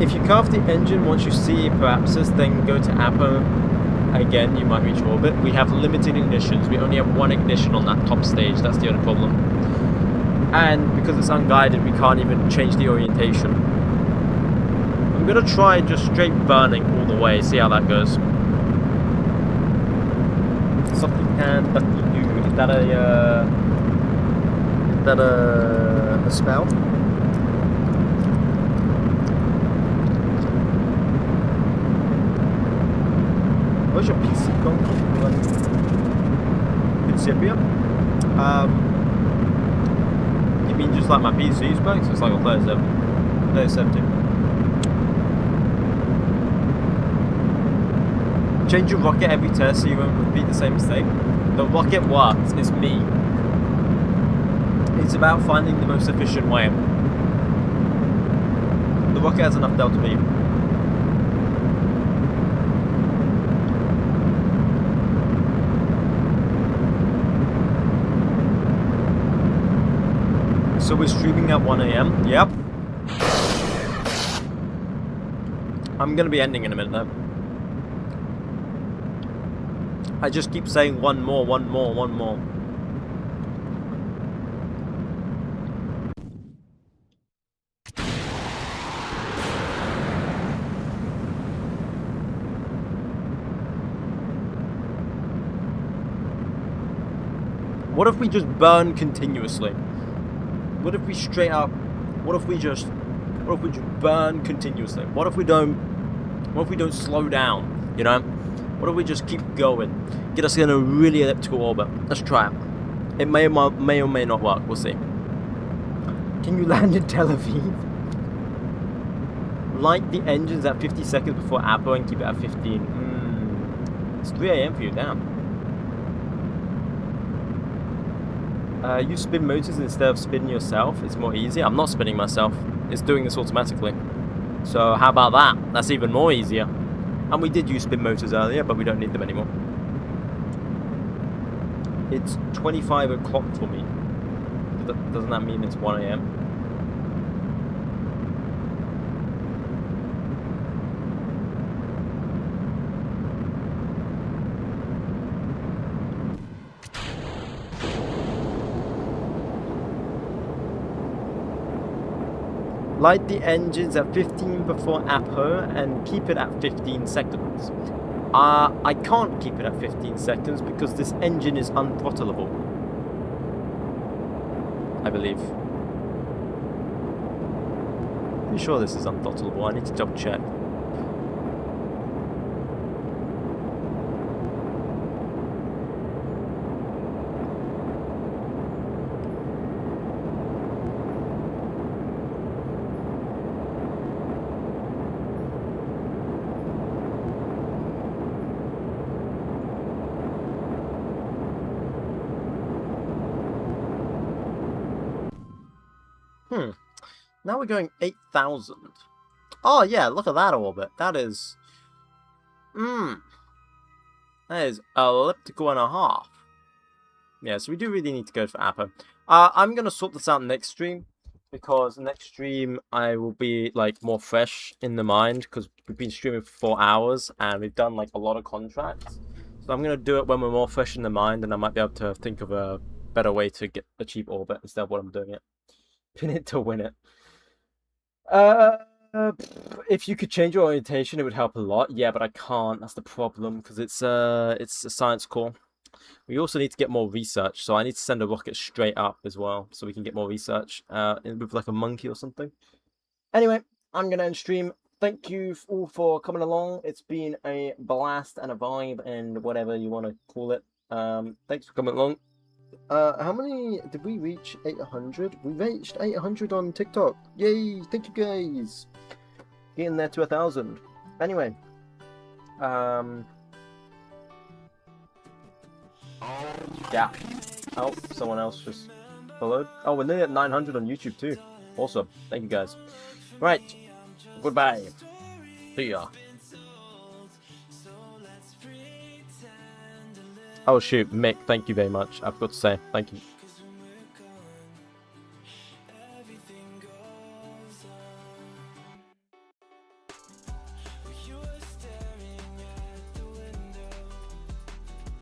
If you carve the engine once you see Parapsis, then go to Apo again, you might reach orbit. We have limited ignitions. We only have one ignition on that top stage. That's the only problem. And because it's unguided, we can't even change the orientation. I'm gonna try just straight burning all the way, see how that goes. Something can but you do. Is that a spell? Where's your PC gone? Principia? You mean just like my PC's back? So it's like a 3070. Change your rocket every test so you won't repeat the same mistake. The rocket works, it's me. It's about finding the most efficient way. The rocket has enough delta V. So we're streaming at 1 AM. Yep. I'm gonna be ending in a minute though. I just keep saying one more, one more, one more. What if we just burn continuously? What if we straight up? What if we just burn continuously? What if we don't slow down? You know? What if we just keep going? Get us in a really elliptical orbit. Let's try it. It may or may not work. We'll see. Can you land in Tel Aviv? Light the engines at 50 seconds before Apo and keep it at 15. It's 3 AM for you, damn. You spin motors instead of spinning yourself. It's more easy. I'm not spinning myself. It's doing this automatically. So how about that? That's even more easier. And we did use spin motors earlier, but we don't need them anymore. It's 25 o'clock for me. Doesn't that mean it's 1 AM? Light the engines at 15 before APO and keep it at 15 seconds. I can't keep it at 15 seconds because this engine is unthrottleable. I believe. Pretty sure this is unthrottleable. I need to double check. Now we're going 8,000. Oh yeah, look at that orbit. That is... that is elliptical and a half. Yeah, so we do really need to go for APO. I'm going to sort this out next stream. Because next stream I will be like more fresh in the mind. Because we've been streaming for 4 hours. And we've done like a lot of contracts. So I'm going to do it when we're more fresh in the mind. And I might be able to think of a better way to achieve orbit instead of what I'm doing it. Pin it to win it. If you could change your orientation, it would help a lot. Yeah, but I can't. That's the problem because it's a science core. We also need to get more research, so I need to send a rocket straight up as well, so we can get more research. With like a monkey or something. Anyway, I'm gonna end stream. Thank you all for coming along. It's been a blast and a vibe and whatever you want to call it. Thanks for coming along. How many did we reach? 800? We reached 800 on TikTok. Yay! Thank you guys. Getting there to 1,000. Anyway, yeah. Oh, someone else just followed. Oh, we're nearly at 900 on YouTube too. Awesome. Thank you guys. Right. Goodbye. See ya. Oh shoot, Mick, thank you very much. I forgot to say thank you.